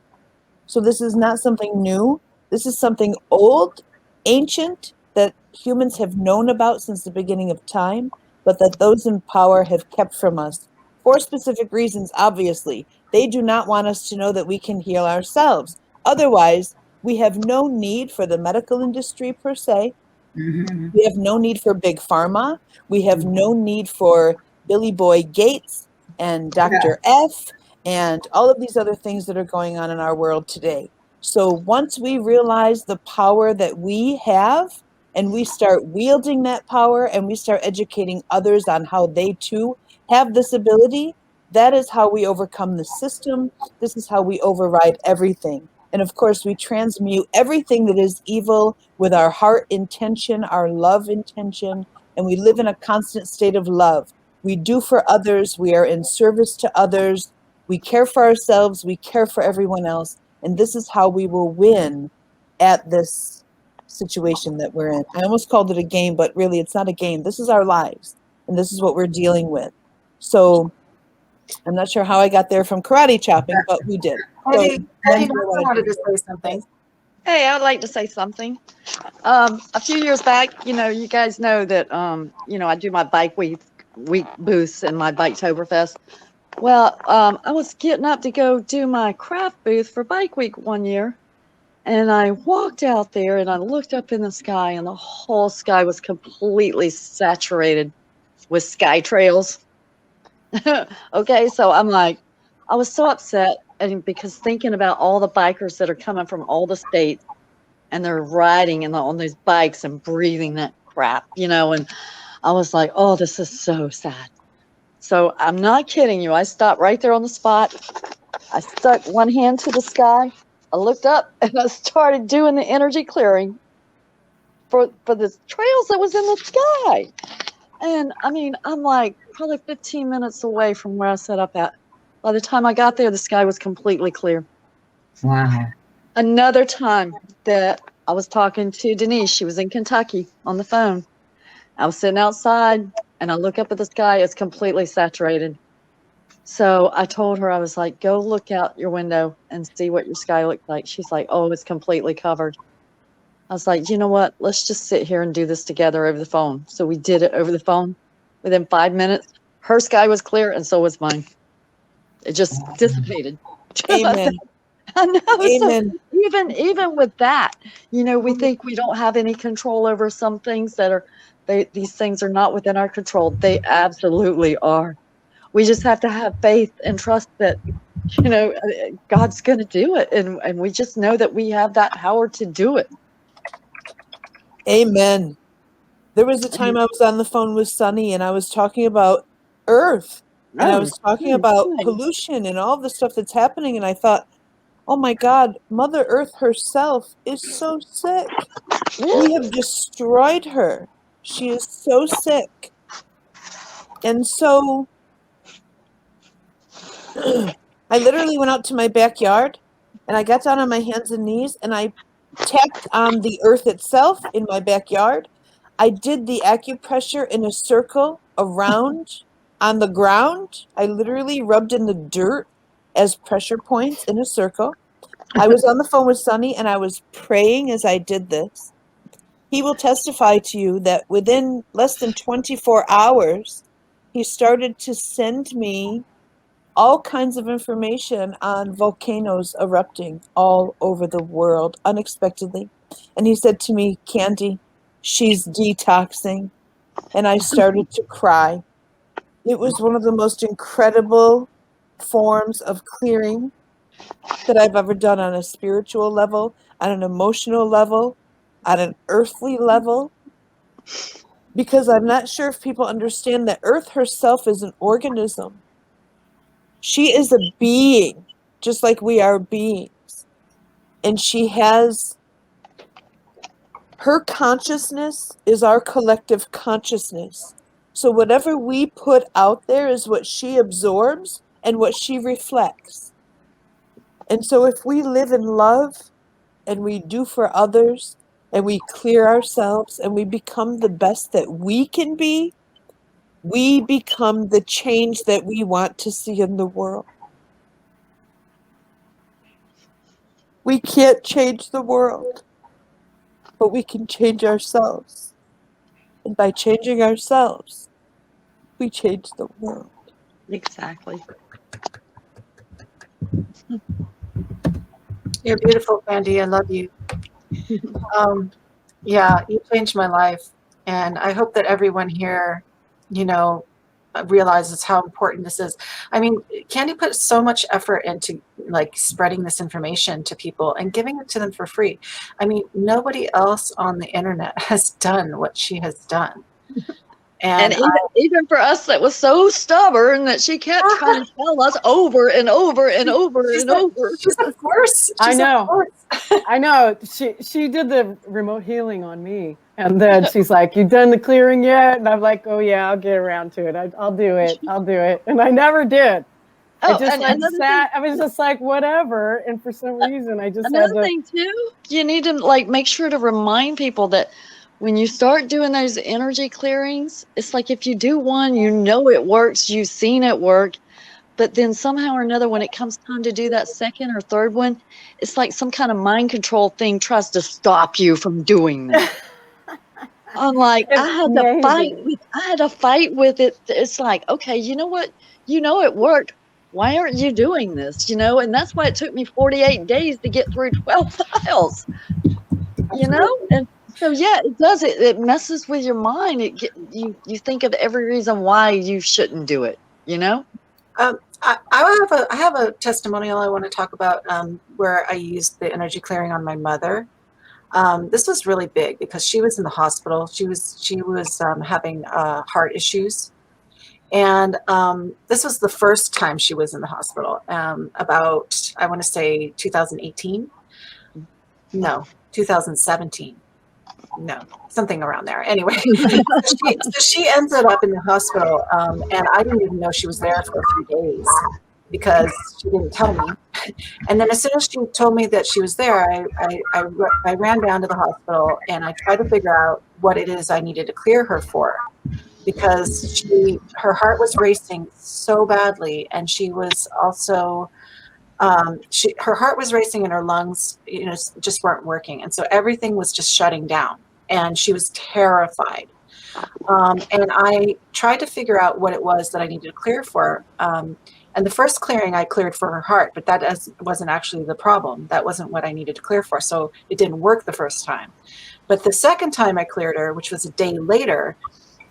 Speaker 2: So this is not something new. This is something old, ancient, that humans have known about since the beginning of time, but that those in power have kept from us for specific reasons, obviously. They do not want us to know that we can heal ourselves. Otherwise, we have no need for the medical industry per se. We have no need for big pharma. We have no need for Billy Boy Gates and Dr. F and all of these other things that are going on in our world today. So once we realize the power that we have and we start wielding that power and we start educating others on how they too have this ability, that is how we overcome the system. This is how we override everything. And of course, we transmute everything that is evil with our heart intention, our love intention, and we live in a constant state of love. We do for others. We are in service to others. We care for ourselves. We care for everyone else. And this is how we will win at this situation that we're in. I almost called it a game, but really it's not a game. This is our lives. And this is what we're dealing with. So I'm not sure how I got there from karate chopping, but we did.
Speaker 3: Patty,
Speaker 2: Patty
Speaker 3: wanted to say something.
Speaker 4: Hey, I would like to say something. A few years back, you guys know that, I do my bike week booths and my Biketoberfest. Well, I was getting up to go do my craft booth for Bike Week one year, and I walked out there and I looked up in the sky, and the whole sky was completely saturated with sky trails. Okay, so I'm like, I was so upset, and because thinking about all the bikers that are coming from all the states, and they're riding on these bikes and breathing that crap, and I was like, oh, this is so sad. So I'm not kidding you. I stopped right there on the spot. I stuck one hand to the sky. I looked up and I started doing the energy clearing for the trails that was in the sky. And I mean, I'm like probably 15 minutes away from where I set up at. By the time I got there, the sky was completely clear.
Speaker 5: Wow.
Speaker 4: Another time that I was talking to Denise, she was in Kentucky on the phone. I was sitting outside and I look up at the sky, it's completely saturated. So I told her, I was like, go look out your window and see what your sky looks like. She's like, oh, it's completely covered. I was like, you know what? Let's just sit here and do this together over the phone. So we did it over the phone. Within 5 minutes, her sky was clear and so was mine. It just dissipated.
Speaker 2: Amen.
Speaker 4: I know.
Speaker 2: Amen.
Speaker 4: So even with that, we think we don't have any control over some things these things are not within our control. They absolutely are. We just have to have faith and trust that, God's going to do it. And we just know that we have that power to do it.
Speaker 2: Amen. There was a time I was on the phone with Sunny and I was talking about Earth. And I was talking about pollution and all the stuff that's happening. And I thought, oh my God, Mother Earth herself is so sick. We have destroyed her. She is so sick. And so I literally went out to my backyard and I got down on my hands and knees and I tapped on the earth itself in my backyard. I did the acupressure in a circle around on the ground. I literally rubbed in the dirt as pressure points in a circle. I was on the phone with Sunny and I was praying as I did this. He will testify to you that within less than 24 hours, he started to send me all kinds of information on volcanoes erupting all over the world unexpectedly. And he said to me, Candy, she's detoxing. And I started to cry. It was one of the most incredible forms of clearing that I've ever done on a spiritual level, on an emotional level, on an earthly level. Because I'm not sure if people understand that Earth herself is an organism. She is a being, just like we are beings. And she has, her consciousness is our collective consciousness. So whatever we put out there is what she absorbs and what she reflects. And so if we live in love and we do for others and we clear ourselves and we become the best that we can be, we become the change that we want to see in the world. We can't change the world, but we can change ourselves. And by changing ourselves, we change the world.
Speaker 4: Exactly.
Speaker 3: You're beautiful, Candy. I love you. Yeah, you changed my life. And I hope that everyone here, realizes how important this is. I mean, Candy put so much effort into spreading this information to people and giving it to them for free. I mean, nobody else on the internet has done what she has done.
Speaker 4: And even for us that was so stubborn that she kept trying to tell us over and over and over and over.
Speaker 3: She's of course.
Speaker 1: I know. I know. She did the remote healing on me. And then she's like, you done the clearing yet? And I'm like, oh yeah, I'll get around to it. I'll do it. I'll do it. And I never did.
Speaker 4: Oh,
Speaker 1: I just
Speaker 4: sat.
Speaker 1: I was just like, whatever. And for some reason, I just
Speaker 4: another thing too, you need to make sure to remind people that when you start doing those energy clearings, it's like if you do one, it works, you've seen it work. But then somehow or another, when it comes time to do that second or third one, it's like some kind of mind control thing tries to stop you from doing that. I'm like,
Speaker 1: It's amazing.
Speaker 4: I had to fight with it. It's like, okay, you know what? You know it worked. Why aren't you doing this? And that's why it took me 48 days to get through 12 files, And so, yeah, it does. It messes with your mind. You think of every reason why you shouldn't do it,
Speaker 3: I have a testimonial I want to talk about where I used the energy clearing on my mother. This was really big because she was in the hospital. She was having heart issues, and this was the first time she was in the hospital. About, I want to say 2018. No, 2017. No, something around there. Anyway, so she ended up in the hospital, and I didn't even know she was there for a few days because she didn't tell me. And then as soon as she told me that she was there, I ran down to the hospital and I tried to figure out what it is I needed to clear her for, because her heart was racing so badly, and she was also her heart was racing and her lungs, just weren't working. And so everything was just shutting down and she was terrified. And I tried to figure out what it was that I needed to clear for. And the first clearing I cleared for her heart, but that wasn't actually the problem. That wasn't what I needed to clear for. So it didn't work the first time. But the second time I cleared her, which was a day later,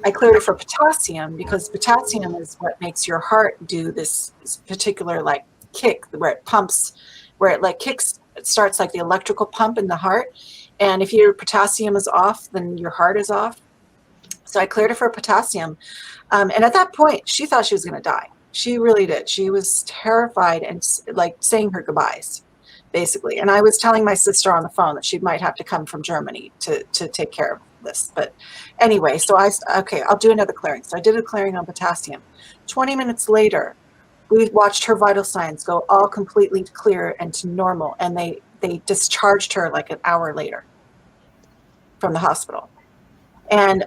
Speaker 3: I cleared her for potassium, because potassium is what makes your heart do this particular like kick where it pumps, where it like kicks, it starts like the electrical pump in the heart. And if your potassium is off, then your heart is off. So I cleared her for potassium. And at that point, she thought she was going to die. She really did. She was terrified and like saying her goodbyes, basically. And I was telling my sister on the phone that she might have to come from Germany to take care of this. But anyway, so okay, I'll do another clearing. So I did a clearing on potassium. 20 minutes later, we watched her vital signs go all completely clear and to normal. And they discharged her like an hour later from the hospital. And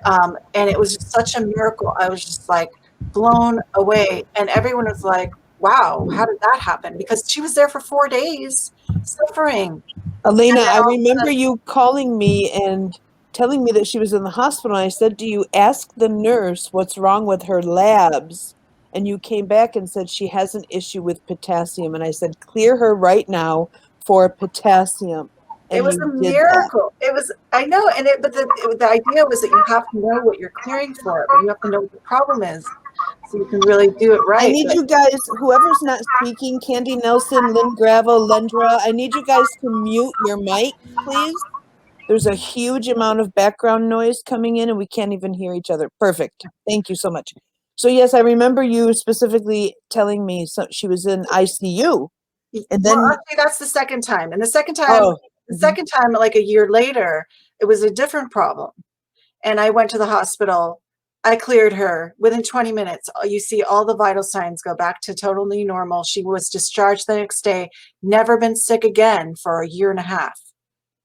Speaker 3: it was just such a miracle. I was just like blown away. And everyone was like, wow, how did that happen? Because she was there for 4 days suffering.
Speaker 2: Elena, I remember you calling me and telling me that she was in the hospital. And I said, do you ask the nurse what's wrong with her labs? And you came back and said she has an issue with potassium. And I said, clear her right now for potassium. And
Speaker 3: it was a miracle. It was, I know. But the idea was that you have to know what you're clearing for, but you have to know what the problem is, so you can really do it right.
Speaker 2: I need you guys, whoever's not speaking, Candy Nelson, Lynn Gravel, Lendra, I need you guys to mute your mic, please. There's a huge amount of background noise coming in and we can't even hear each other. Perfect. Thank you so much. So yes, I remember you specifically telling me she was in ICU. And then
Speaker 3: actually, that's the second time. And the second time, like a year later, it was a different problem. And I went to the hospital. I cleared her. Within 20 minutes, you see all the vital signs go back to totally normal. She was discharged the next day, never been sick again for a year and a half.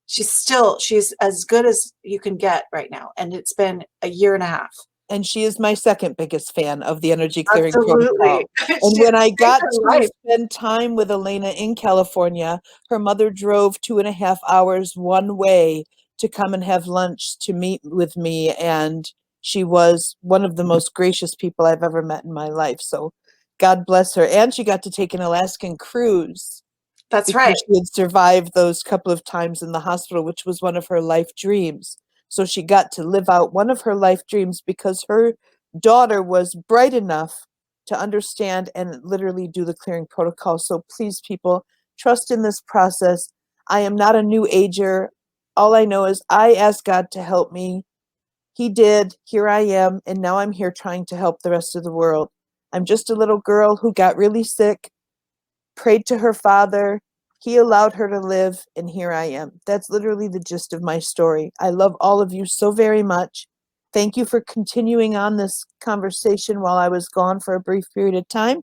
Speaker 3: She's as good as you can get right now. And it's been a year and a half.
Speaker 2: And she is my second biggest fan of the energy clearing
Speaker 3: Absolutely.
Speaker 2: protocol. And when I got to spend time with Elena in California, her mother drove 2.5 hours one way to come and have lunch to meet with me. And she was one of the most gracious people I've ever met in my life. So God bless her. And she got to take an Alaskan cruise.
Speaker 3: That's right.
Speaker 2: She had survived those couple of times in the hospital, which was one of her life dreams. So she got to live out one of her life dreams because her daughter was bright enough to understand and literally do the clearing protocol. So please, people, trust in this process. I am not a new ager. All I know is I asked God to help me. He did. Here I am. And now I'm here trying to help the rest of the world. I'm just a little girl who got really sick, prayed to her father. He allowed her to live, and here I am. That's literally the gist of my story. I love all of you so very much. Thank you for continuing on this conversation while I was gone for a brief period of time.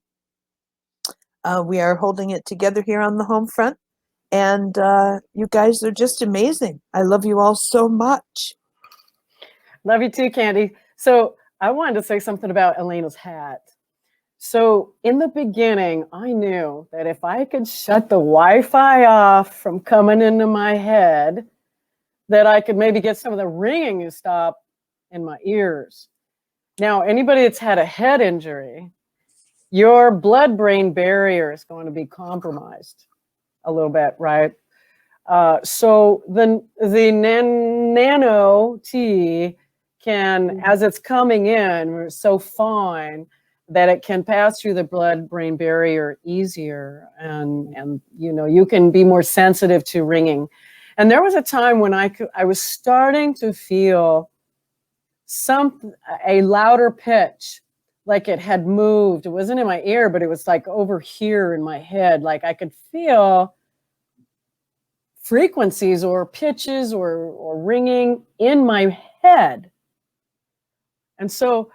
Speaker 2: We are holding it together here on the home front, and you guys are just amazing. I love you all so much.
Speaker 1: Love you too, Candy. So I wanted to say something about Elena's hat. So in the beginning, I knew that if I could shut the Wi-Fi off from coming into my head, that I could maybe get some of the ringing to stop in my ears. Now, anybody that's had a head injury, your blood-brain barrier is going to be compromised a little bit, right? So the nano T can, as it's coming in, so fine that it can pass through the blood-brain barrier easier, and you know, you can be more sensitive to ringing. And there was a time when I was starting to feel a louder pitch, like it had moved. It wasn't in my ear, but it was like over here in my head. Like I could feel frequencies or pitches or ringing in my head. And so,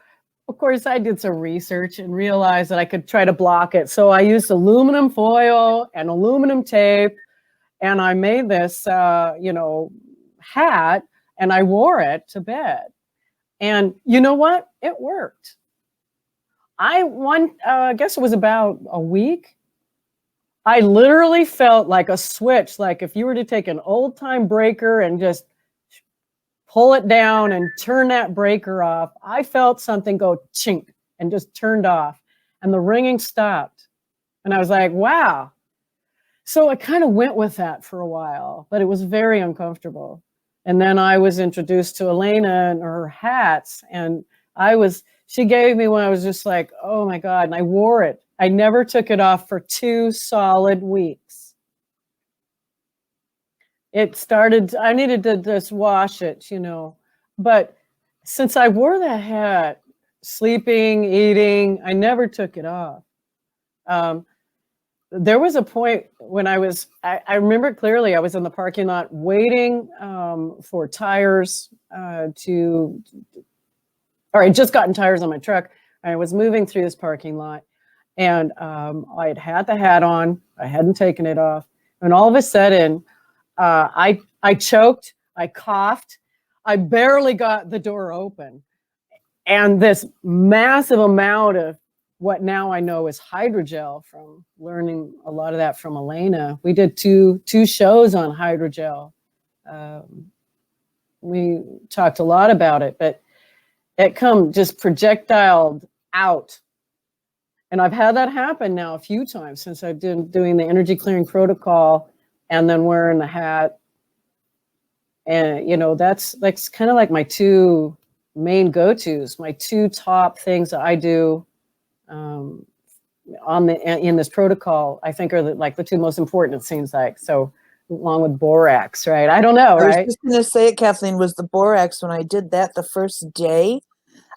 Speaker 1: of course, I did some research and realized that I could try to block it. So I used aluminum foil and aluminum tape, and I made this, you know, hat, and I wore it to bed. And you know what? It worked. I guess it was about a week. I literally felt like a switch, like if you were to take an old time breaker and just pull it down and turn that breaker off. I felt something go chink and just turned off, and the ringing stopped. And I was like, wow. So I kind of went with that for a while, but it was very uncomfortable. And then I was introduced to Elena and her hats, and she gave me one. I was just like, oh my God. And I wore it. I never took it off for 2 solid weeks. I needed to just wash it, you know. But since I wore that hat, sleeping, eating, I never took it off. There was a point when I remember clearly, I was in the parking lot waiting for tires I just gotten tires on my truck. I was moving through this parking lot, and I had the hat on. I hadn't taken it off. And all of a sudden, I choked, I coughed, I barely got the door open. And this massive amount of what now I know is hydrogel, from learning a lot of that from Elena. We did two shows on hydrogel. We talked a lot about it, but it come just projectiled out. And I've had that happen now a few times since I've been doing the energy clearing protocol and then wearing the hat. And, you know, that's kind of like my 2 main go-tos, my 2 top things that I do in this protocol, I think are the 2 most important, it seems like. So along with borax, right? I don't know, right?
Speaker 2: I was just going to say it, Kathleen, was the borax. When I did that the first day,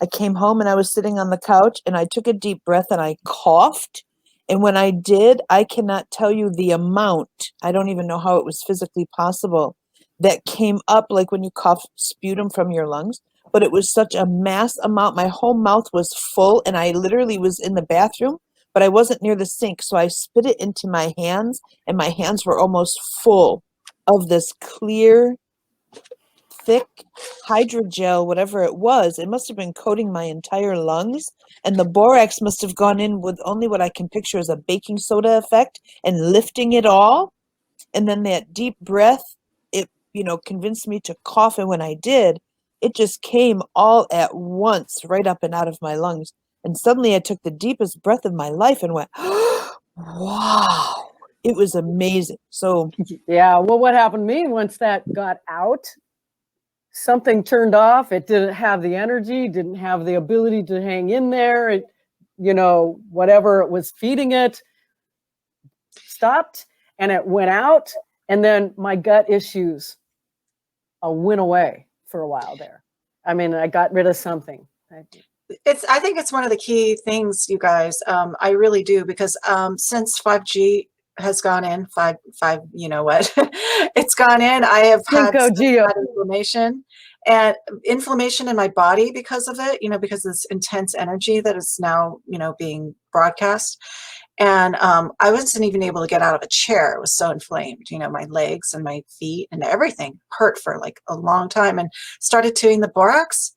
Speaker 2: I came home and I was sitting on the couch and I took a deep breath and I coughed. And when I did, I cannot tell you the amount. I don't even know how it was physically possible that came up, like when you cough sputum from your lungs. But it was such a mass amount. My whole mouth was full, and I literally was in the bathroom, but I wasn't near the sink. So I spit it into my hands, and my hands were almost full of this clear, thick hydrogel, whatever it was. It must have been coating my entire lungs. And the borax must have gone in with only what I can picture as a baking soda effect and lifting it all. And then that deep breath, it, convinced me to cough. And when I did, it just came all at once, right up and out of my lungs. And suddenly I took the deepest breath of my life and went, wow, it was amazing. So,
Speaker 1: yeah, well, what happened to me once that got out, something turned off. It didn't have the energy, didn't have the ability to hang in there. It, whatever it was feeding it stopped, and it went out. And then my gut issues went away for a while there. I mean, I got rid of something.
Speaker 3: I think it's one of the key things, you guys. I really do, because since 5G has gone in, five, you know what, it's gone in. I have had inflammation in my body because of it, because of this intense energy that is now, being broadcast. And I wasn't even able to get out of a chair. It was so inflamed, my legs and my feet and everything hurt for like a long time, and started doing the borax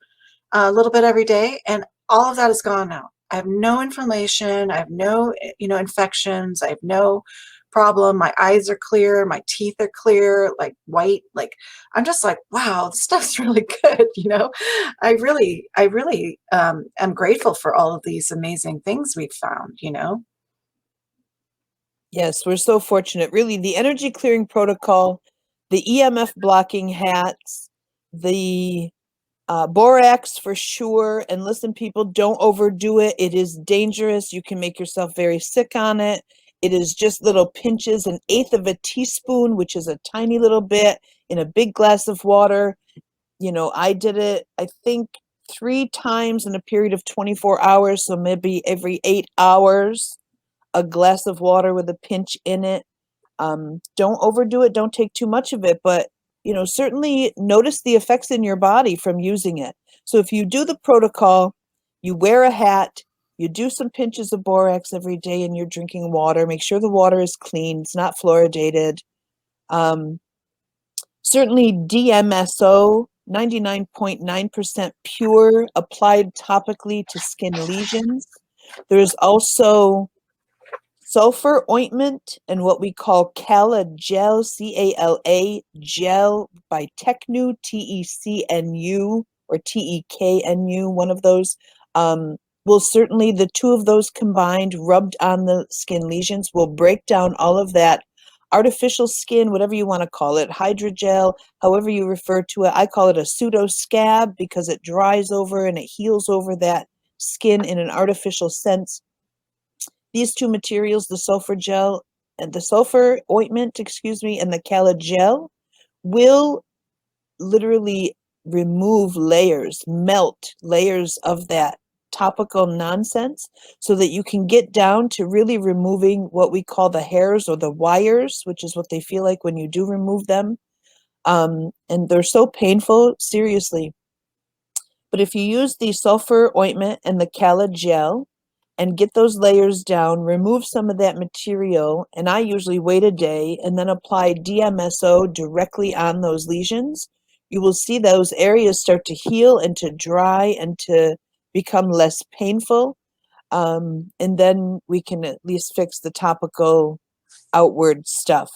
Speaker 3: a little bit every day. And all of that is gone now. I have no inflammation. I have no, infections. I have no problem. My eyes are clear. My teeth are clear, like white. Like, I'm just like, wow, this stuff's really good. I really am grateful for all of these amazing things we've found.
Speaker 2: Yes, we're so fortunate. Really, the energy clearing protocol, the EMF blocking hats, the borax for sure. And listen, people, don't overdo it. It is dangerous. You can make yourself very sick on it. It is just little pinches, 1/8 of a teaspoon, which is a tiny little bit in a big glass of water. I did it, I think, 3 times in a period of 24 hours. So maybe every 8 hours, a glass of water with a pinch in it. Don't overdo it. Don't take too much of it, but certainly notice the effects in your body from using it. So if you do the protocol, you wear a hat, you do some pinches of borax every day and you're drinking water, make sure the water is clean, it's not fluoridated. Certainly DMSO, 99.9% pure, applied topically to skin lesions. There's also sulfur ointment and what we call Cala gel, Cala gel by Tecnu, Tecnu or Teknu, one of those. Will certainly, the two of those combined, rubbed on the skin lesions, will break down all of that artificial skin, whatever you want to call it, hydrogel, however you refer to it. I call it a pseudo scab because it dries over and it heals over that skin in an artificial sense. These two materials, the sulfur gel and the sulfur ointment, and the Cala gel, will literally remove layers, melt layers of that topical nonsense so that you can get down to really removing what we call the hairs or the wires, which is what they feel like when you do remove them. And they're so painful, seriously. But if you use the sulfur ointment and the Cala gel and get those layers down, remove some of that material, and I usually wait a day and then apply DMSO directly on those lesions, you will see those areas start to heal and to dry and to become less painful. And then we can at least fix the topical outward stuff.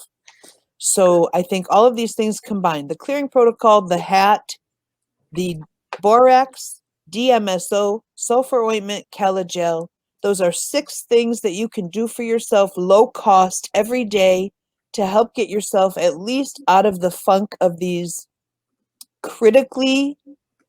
Speaker 2: So I think all of these things combined, the clearing protocol, the hat, the borax, DMSO, sulfur ointment, Cala gel, those are 6 things that you can do for yourself low cost every day to help get yourself at least out of the funk of these critically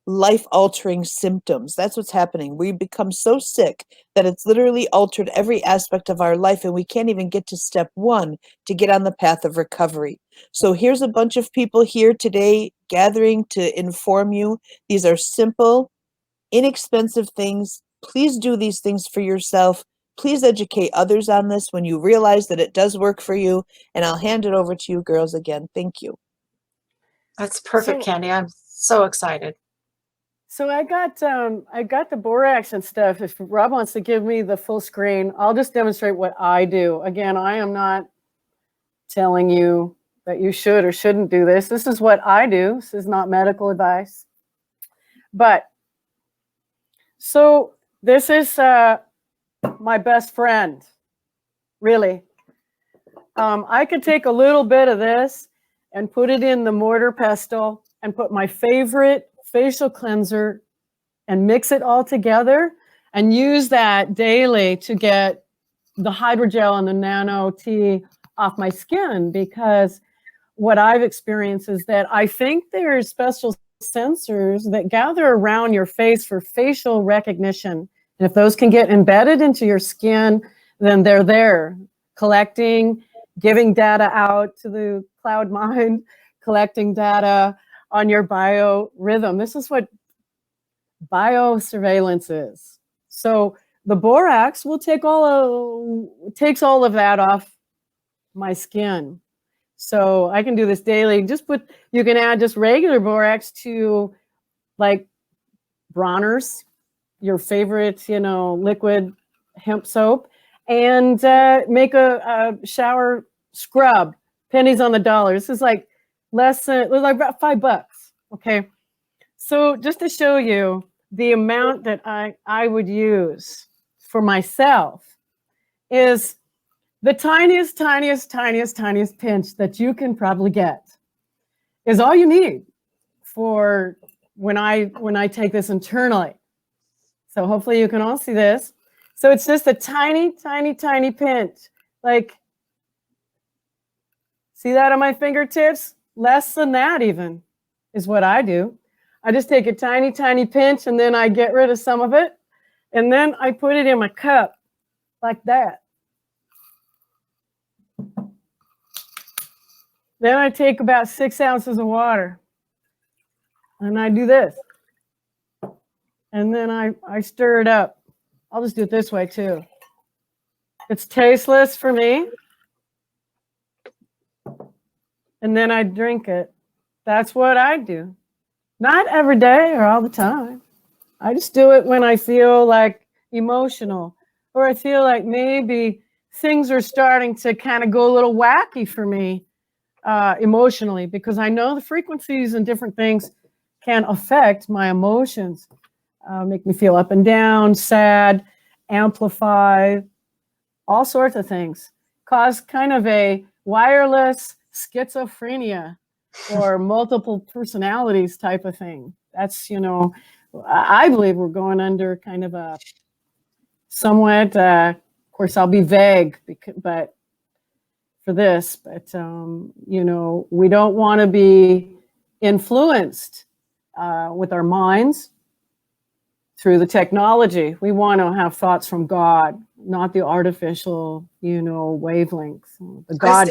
Speaker 2: life-altering symptoms. That's what's happening. We become so sick that it's literally altered every aspect of our life, and we can't even get to step 1 to get on the path of recovery. So here's a bunch of people here today gathering to inform you. These are simple, inexpensive things. Please do these things for yourself. Please educate others on this when you realize that it does work for you. And I'll hand it over to you girls again. Thank you.
Speaker 3: That's perfect,
Speaker 1: So-
Speaker 3: Candy. I'm so excited.
Speaker 1: So I got the borax and stuff. If Rob wants to give me the full screen, I'll just demonstrate what I do. Again, I am not telling you that you should or shouldn't do this. This is what I do. This is not medical advice. But so this is my best friend, really. I could take a little bit of this and put it in the mortar pestle and put my favorite facial cleanser and mix it all together and use that daily to get the hydrogel and the nano tea off my skin, because what I've experienced is that I think there's special sensors that gather around your face for facial recognition. And if those can get embedded into your skin, then they're there collecting, giving data out to the cloud mind, collecting data on your biorhythm. This is what biosurveillance is. So the borax will takes all of that off my skin. So I can do this daily. You can add just regular borax to like Bronner's, your favorite, liquid hemp soap, and make a shower scrub, pennies on the dollar. This is like about $5. Okay. So just to show you the amount that I would use. for myself is the tiniest pinch that you can probably get is all you need for when I take this internally. So hopefully you can all see this. So it's just a tiny pinch. Like, see that on my fingertips? Less than that even is what I do. I just take a tiny pinch and then I get rid of some of it. And then I put it in my cup like that. Then I take about 6 ounces of water and I do this. And then I stir it up. I'll just do it this way too. It's tasteless for me. And then I drink it. That's what I do. Not every day or all the time. I just do it when I feel like emotional or I feel like maybe things are starting to kind of go a little wacky for me emotionally, because I know the frequencies and different things can affect my emotions, make me feel up and down, sad, amplify, all sorts of things, cause kind of a wireless schizophrenia or multiple personalities type of thing. That's, I believe we're going under kind of a somewhat, of course, I'll be vague, but for this, but, we don't want to be influenced with our minds through the technology. We want to have thoughts from God, not the artificial, wavelengths, the God.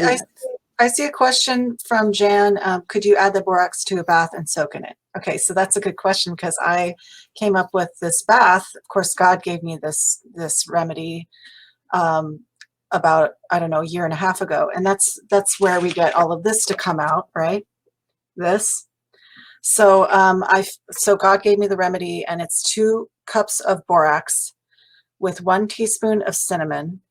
Speaker 3: I see a question from Jan. Could you add the borax to a bath and soak in it? Okay, so that's a good question, because I came up with this bath. Of course, God gave me this remedy about, I don't know, a year and a half ago. And that's where we get all of this to come out, right? This. So so God gave me the remedy, and it's 2 cups of borax with 1 teaspoon of cinnamon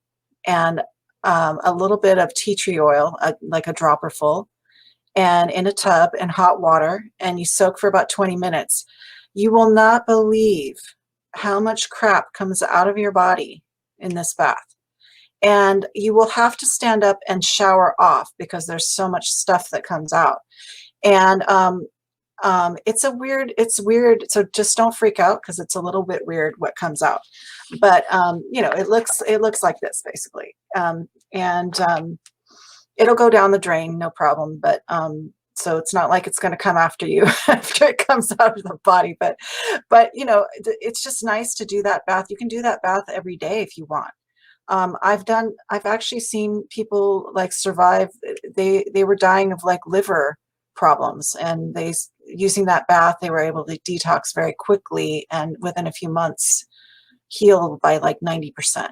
Speaker 3: and a little bit of tea tree oil, like a dropper full, and in a tub in hot water, and you soak for about 20 minutes. You will not believe how much crap comes out of your body in this bath. And you will have to stand up and shower off because there's so much stuff that comes out. And it's weird. So just don't freak out, because it's a little bit weird what comes out. But it looks like this basically. It'll go down the drain, no problem. But so it's not like it's going to come after you after it comes out of the body. But it's just nice to do that bath. You can do that bath every day if you want. I've actually seen people like survive. They were dying of like liver problems, and using that bath, they were able to detox very quickly, and within a few months heal by like 90%.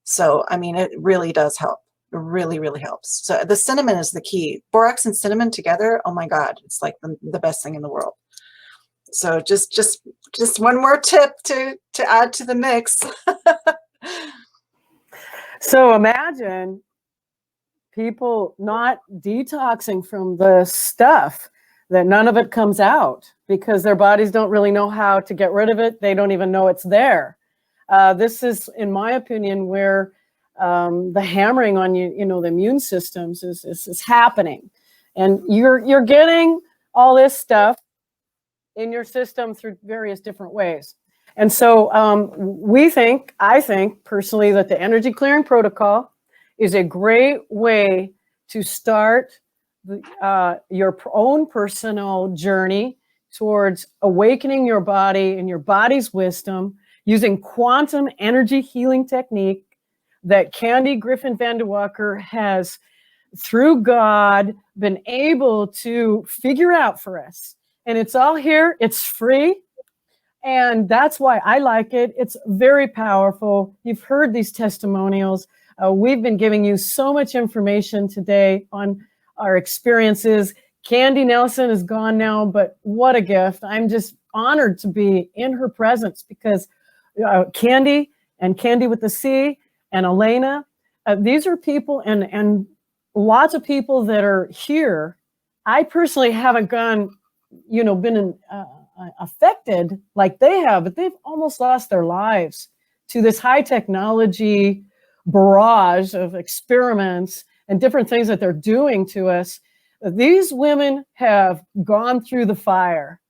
Speaker 3: So, I mean, it really does help. It really, really helps. So the cinnamon is the key. Borax and cinnamon together, oh my God, it's like the best thing in the world. So just one more tip to add to the mix.
Speaker 1: So imagine people not detoxing from the stuff, that none of it comes out because their bodies don't really know how to get rid of it. They don't even know it's there. This is, in my opinion, where the hammering on the immune systems is happening. And you're getting all this stuff in your system through various different ways. And so I think personally that the energy clearing protocol is a great way to start your own personal journey towards awakening your body and your body's wisdom using quantum energy healing technique that Candy Griffin Vanderwalker has, through God, been able to figure out for us. And it's all here. It's free. And that's why I like it. It's very powerful. You've heard these testimonials. We've been giving you so much information today on our experiences. Candy Nelson is gone now, but what a gift. I'm just honored to be in her presence, because Candy and Candy with the C and Elena, these are people and lots of people that are here. I personally haven't been affected like they have, but they've almost lost their lives to this high technology barrage of experiments and different things that they're doing to us, these women have gone through the fire.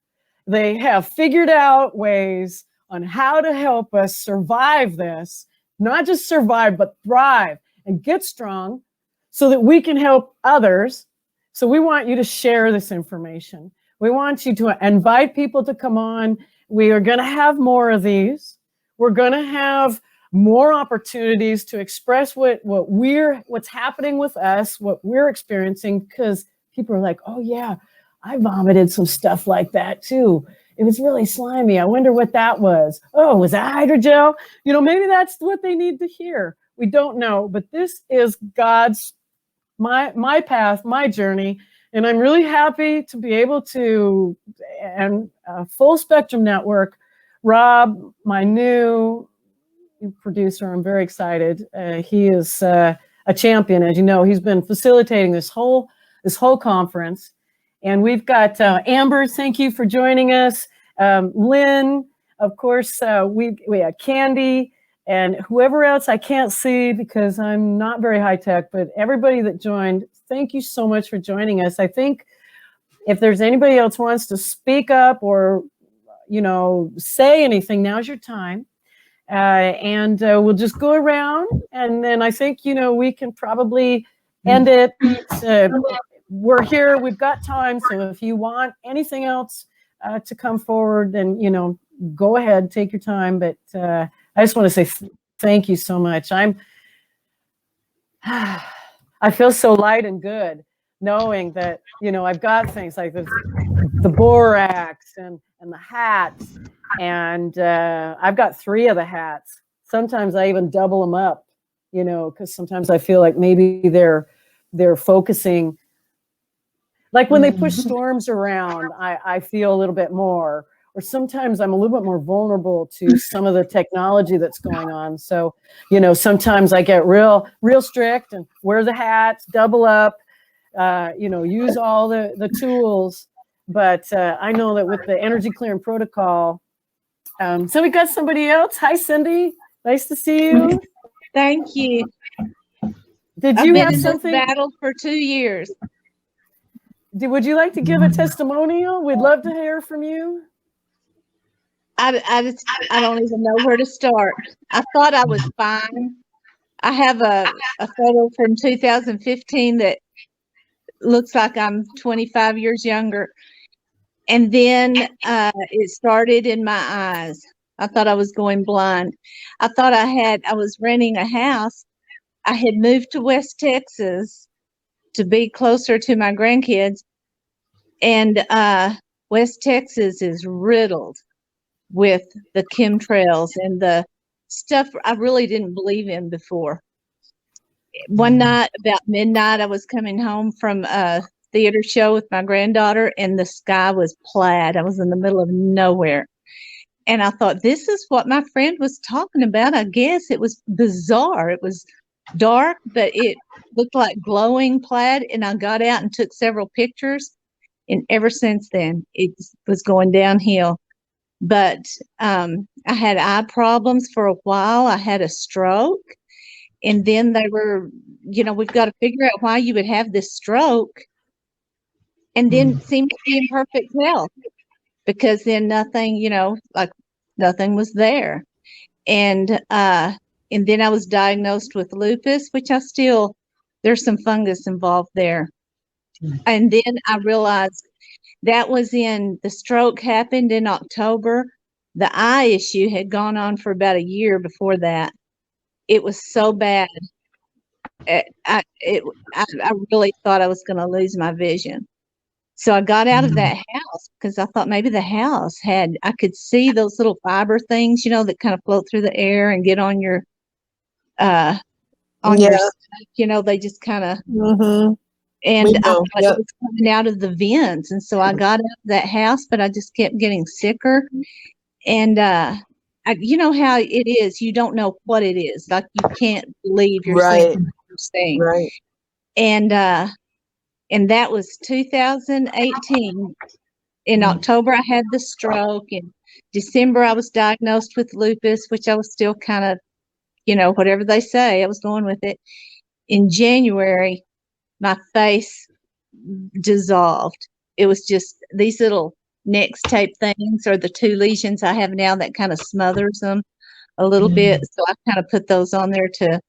Speaker 1: They have figured out ways on how to help us survive this, not just survive, but thrive and get strong so that we can help others. So we want you to share this information. We want you to invite people to come on. We are going to have more of these. We're going to have more opportunities to express what's happening with us, what we're experiencing, because people are like, oh yeah, I vomited some stuff like that too. It was really slimy. I wonder what that was. Oh, was that hydrogel? Maybe that's what they need to hear. We don't know, but this is God's, my path, my journey. And I'm really happy to be able to, and Full Spectrum Network, Rob, my new producer, I'm very excited. He is a champion, as you know. He's been facilitating this whole conference. And we've got Amber, thank you for joining us. Lynn, of course, we have Candy, and whoever else I can't see because I'm not very high tech, but everybody that joined, thank you so much for joining us. I think if there's anybody else wants to speak up or, say anything, now's your time. And we'll just go around, and then I think, we can probably end it. We're here, we've got time, so if you want anything else to come forward, then, go ahead, take your time. But I just want to say thank you so much. I feel so light and good knowing that, I've got things like the borax and the hats, and I've got 3 of the hats. Sometimes I even double them up, because sometimes I feel like maybe they're focusing. Like when they push storms around, I feel a little bit more, or sometimes I'm a little bit more vulnerable to some of the technology that's going on. So, sometimes I get real strict and wear the hats, double up, use all the tools. But I know that with the energy clearing protocol, so we got somebody else. Hi, Cindy. Nice to see you.
Speaker 6: Thank you.
Speaker 1: Did you
Speaker 6: I've
Speaker 1: have
Speaker 6: been in
Speaker 1: something?
Speaker 6: this battle for 2 years.
Speaker 1: Would you like to give a testimonial? We'd love to hear from you.
Speaker 6: I don't even know where to start. I thought I was fine. I have a photo from 2015 that looks like I'm 25 years younger. And then it started in my eyes. I thought I was going blind. I thought I was renting a house. I had moved to West Texas to be closer to my grandkids. And West Texas is riddled with the chemtrails and the stuff I really didn't believe in before. One night about midnight, I was coming home from a theater show with my granddaughter, and the sky was plaid. I was in the middle of nowhere. And I thought, this is what my friend was talking about. I guess it was bizarre. It was dark, but it looked like glowing plaid. And I got out and took several pictures. And ever since then, it was going downhill. But I had eye problems for a while. I had a stroke. And then they were, we've got to figure out why you would have this stroke. And then seemed to be in perfect health. Because then nothing, like nothing was there. And then I was diagnosed with lupus, which there's some fungus involved there. And then I realized the stroke happened in October. The eye issue had gone on for about a year before that. It was so bad. I really thought I was going to lose my vision. So I got out of that house because I thought maybe the house I could see those little fiber things, that kind of float through the air and get on your, your stuff, they just kind of, and I thought it was coming out of the vents. And so I got out of that house, but I just kept getting sicker. And, you know how it is. You don't know what it is. Like you can't believe you're saying.
Speaker 2: Right.
Speaker 6: And that was 2018. In October, I had the stroke, and December, I was diagnosed with lupus, which I was still kind of, whatever they say, I was going with it. In January, my face dissolved. It was just these little next tape things, or the 2 lesions I have now that kind of smothers them a little bit. So I kind of put those on there to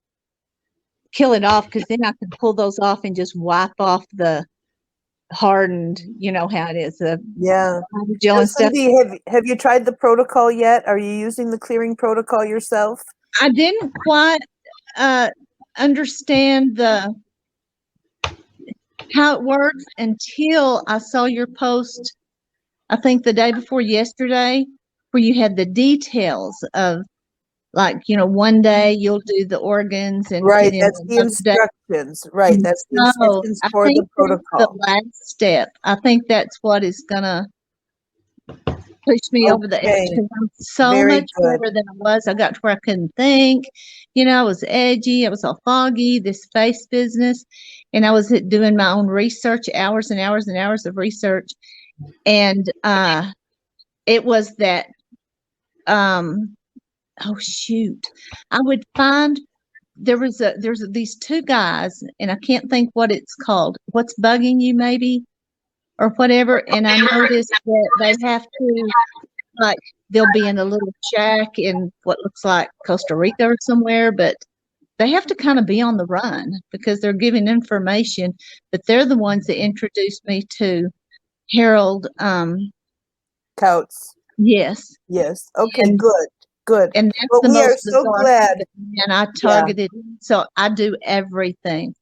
Speaker 6: kill it off, because then I can pull those off and just wipe off the hardened, you know how it is, the
Speaker 2: Yeah.
Speaker 6: gel
Speaker 2: Now,
Speaker 6: and stuff.
Speaker 2: Cindy, have you tried the protocol yet? Are you using the clearing protocol yourself?
Speaker 6: I didn't quite understand how it works until I saw your post, I think the day before yesterday, where you had the details of, like, one day you'll do the organs and
Speaker 2: Right,
Speaker 6: in
Speaker 2: that's the
Speaker 6: another day.
Speaker 2: instructions. Right, that's the
Speaker 6: So
Speaker 2: instructions
Speaker 6: I
Speaker 2: for
Speaker 6: think
Speaker 2: the
Speaker 6: that's the
Speaker 2: protocol.
Speaker 6: last step. I think that's what is gonna push me over the edge,
Speaker 2: Okay,
Speaker 6: because I'm so
Speaker 2: very
Speaker 6: much
Speaker 2: good.
Speaker 6: better than I was. I got to where I couldn't think. I was edgy. I was all foggy, this face business. And I was doing my own research, hours and hours and hours of research. And it was that, oh shoot, I would find there's these 2 guys, and I can't think what it's called. What's bugging you, maybe, or whatever. And I noticed that they have to, like, they'll be in a little shack in what looks like Costa Rica or somewhere, but they have to kind of be on the run because they're giving information. But they're the ones that introduced me to Harold.
Speaker 2: Counts.
Speaker 6: Yes.
Speaker 2: Yes. Okay,
Speaker 6: And
Speaker 2: good. Good.
Speaker 6: and that's
Speaker 2: Well,
Speaker 6: the
Speaker 2: we are
Speaker 6: most
Speaker 2: so
Speaker 6: bizarre
Speaker 2: glad.
Speaker 6: thing. And I targeted, so I do everything.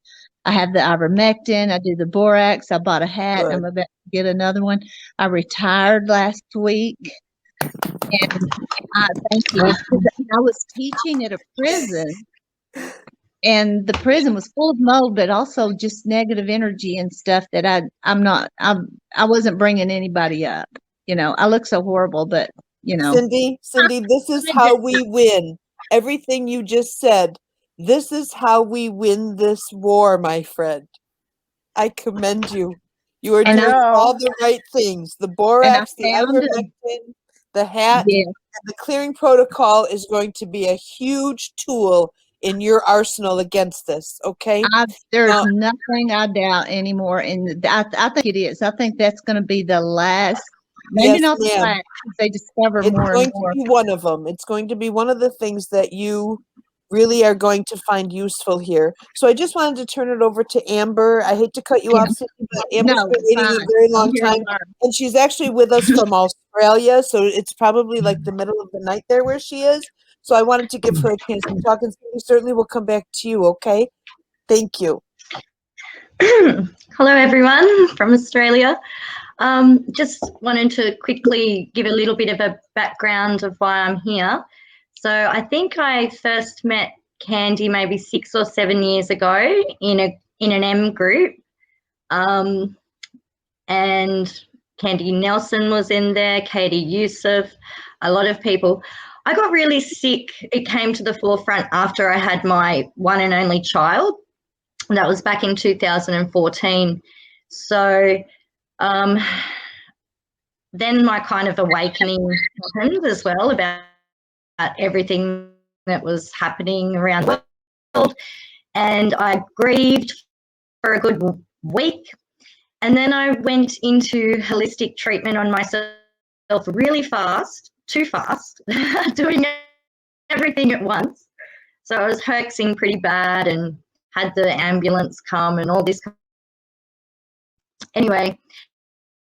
Speaker 6: I have the ivermectin, I do the borax, I bought a hat,
Speaker 2: Good.
Speaker 6: I'm about to get another one. I retired last week. And thank you. I was teaching at a prison, and the prison was full of mold, but also just negative energy and stuff that I wasn't bringing anybody up. I look so horrible, but
Speaker 2: Cindy, this is how we win. Everything you just said, this is how we win this war, my friend. I commend you. You are
Speaker 6: And
Speaker 2: doing
Speaker 1: I-
Speaker 2: all the right things. The
Speaker 6: and I
Speaker 2: borax, the
Speaker 6: found
Speaker 2: ivermectin, the hat,
Speaker 6: yeah,
Speaker 2: and the clearing protocol is going to be a huge tool in your arsenal against this. Okay.
Speaker 6: there's
Speaker 2: Now,
Speaker 6: nothing I doubt anymore, and I think it is. I think that's going to be the last, maybe
Speaker 2: yes,
Speaker 6: not the
Speaker 2: ma'am.
Speaker 6: last, because they discover
Speaker 2: It's
Speaker 6: more
Speaker 2: going
Speaker 6: and
Speaker 2: to
Speaker 6: more.
Speaker 2: be one of them. It's going to be one of the things that you really are going to find useful here. So I just wanted to turn it over to Amber. I hate to cut you
Speaker 6: Yeah.
Speaker 2: off, Cindy, but Amber's
Speaker 6: No,
Speaker 2: been
Speaker 6: it's
Speaker 2: waiting
Speaker 6: fine.
Speaker 2: a very
Speaker 6: I'm
Speaker 2: long
Speaker 6: here to
Speaker 2: time.
Speaker 6: learn.
Speaker 2: And she's actually with us from Australia. So it's probably like the middle of the night there where she is. So I wanted to give her a chance to talk, and we certainly will come back to you. Okay. Thank you.
Speaker 7: Hello, everyone from Australia. Just wanted to quickly give a little bit of a background of why I'm here. So I think I first met Candy maybe 6 or 7 years ago in an M group, and Candy Nelson was in there, Katie Youssef, a lot of people. I got really sick. It came to the forefront after I had my one and only child. That was back in 2014. So then my kind of awakening happened as well about everything that was happening around the world. And I grieved for a good week. And then I went into holistic treatment on myself really fast, too fast, doing everything at once. So I was herxing pretty bad and had the ambulance come and all this. Anyway,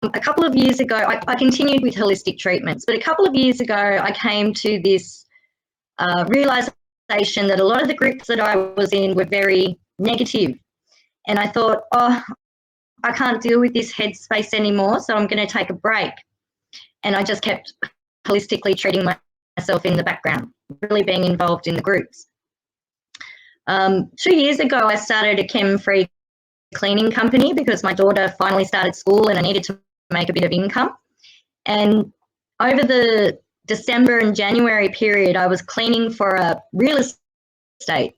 Speaker 7: a couple of years ago, I continued with holistic treatments, but a couple of years ago, I came to this realization that a lot of the groups that I was in were very negative. And I thought, oh, I can't deal with this headspace anymore, so I'm going to take a break. And I just kept holistically treating myself in the background, really being involved in the groups. 2 years ago, I started a chem-free cleaning company because my daughter finally started school and I needed to make a bit of income. And over the December and January period, I was cleaning for a real estate,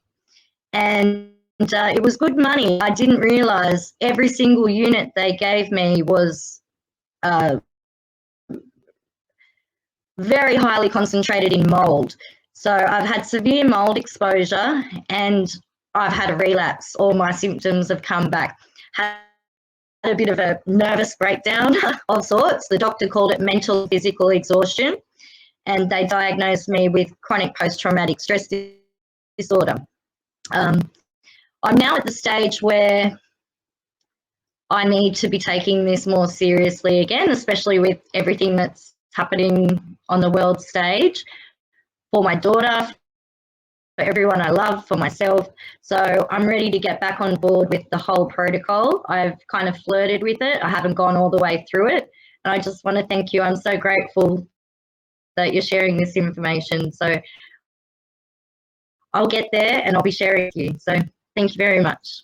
Speaker 7: and it was good money. I didn't realize every single unit they gave me was very highly concentrated in mold. So I've had severe mold exposure and I've had a relapse. All my symptoms have come back. Had a bit of a nervous breakdown of sorts. The doctor called it mental physical exhaustion, and they diagnosed me with chronic post-traumatic stress disorder. I'm now at the stage where I need to be taking this more seriously again, especially with everything that's happening on the world stage for my daughter, for everyone I love, for myself. So I'm ready to get back on board with the whole protocol. I've kind of flirted with it. I haven't gone all the way through it. And I just want to thank you. I'm so grateful that you're sharing this information. So I'll get there and I'll be sharing with you. So thank you very much.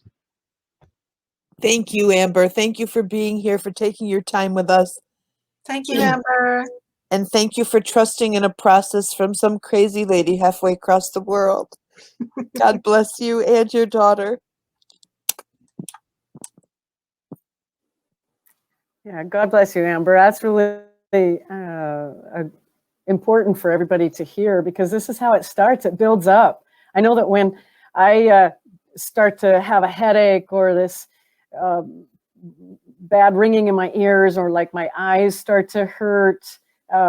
Speaker 2: Thank you, Amber. Thank you for being here, for taking your time with us.
Speaker 3: Thank you, Amber.
Speaker 2: And thank you for trusting in a process from some crazy lady halfway across the world. God bless you and your daughter.
Speaker 1: Yeah, God bless you, Amber. That's really important for everybody to hear, because this is how it starts. It builds up. I know that when I start to have a headache or this bad ringing in my ears, or like my eyes start to hurt,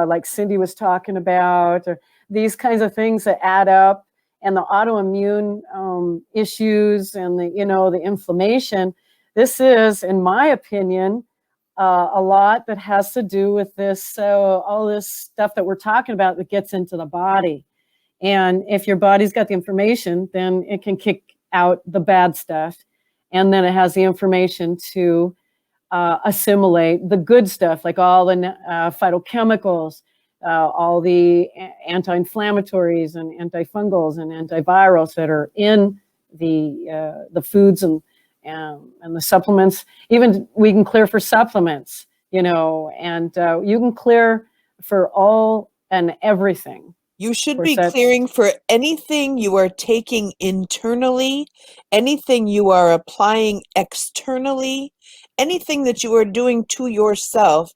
Speaker 1: like Cindy was talking about, or these kinds of things that add up, and the autoimmune issues and the inflammation. This is, in my opinion, a lot that has to do with this. So all this stuff that we're talking about that gets into the body, and if your body's got the information, then it can kick out the bad stuff, and then it has the information to assimilate the good stuff, like all the phytochemicals, all the anti-inflammatories and antifungals and antivirals that are in the foods and the supplements. Even we can clear for supplements, and you can clear for all and everything.
Speaker 2: You should be clearing for anything you are taking internally, anything you are applying externally, anything that you are doing to yourself.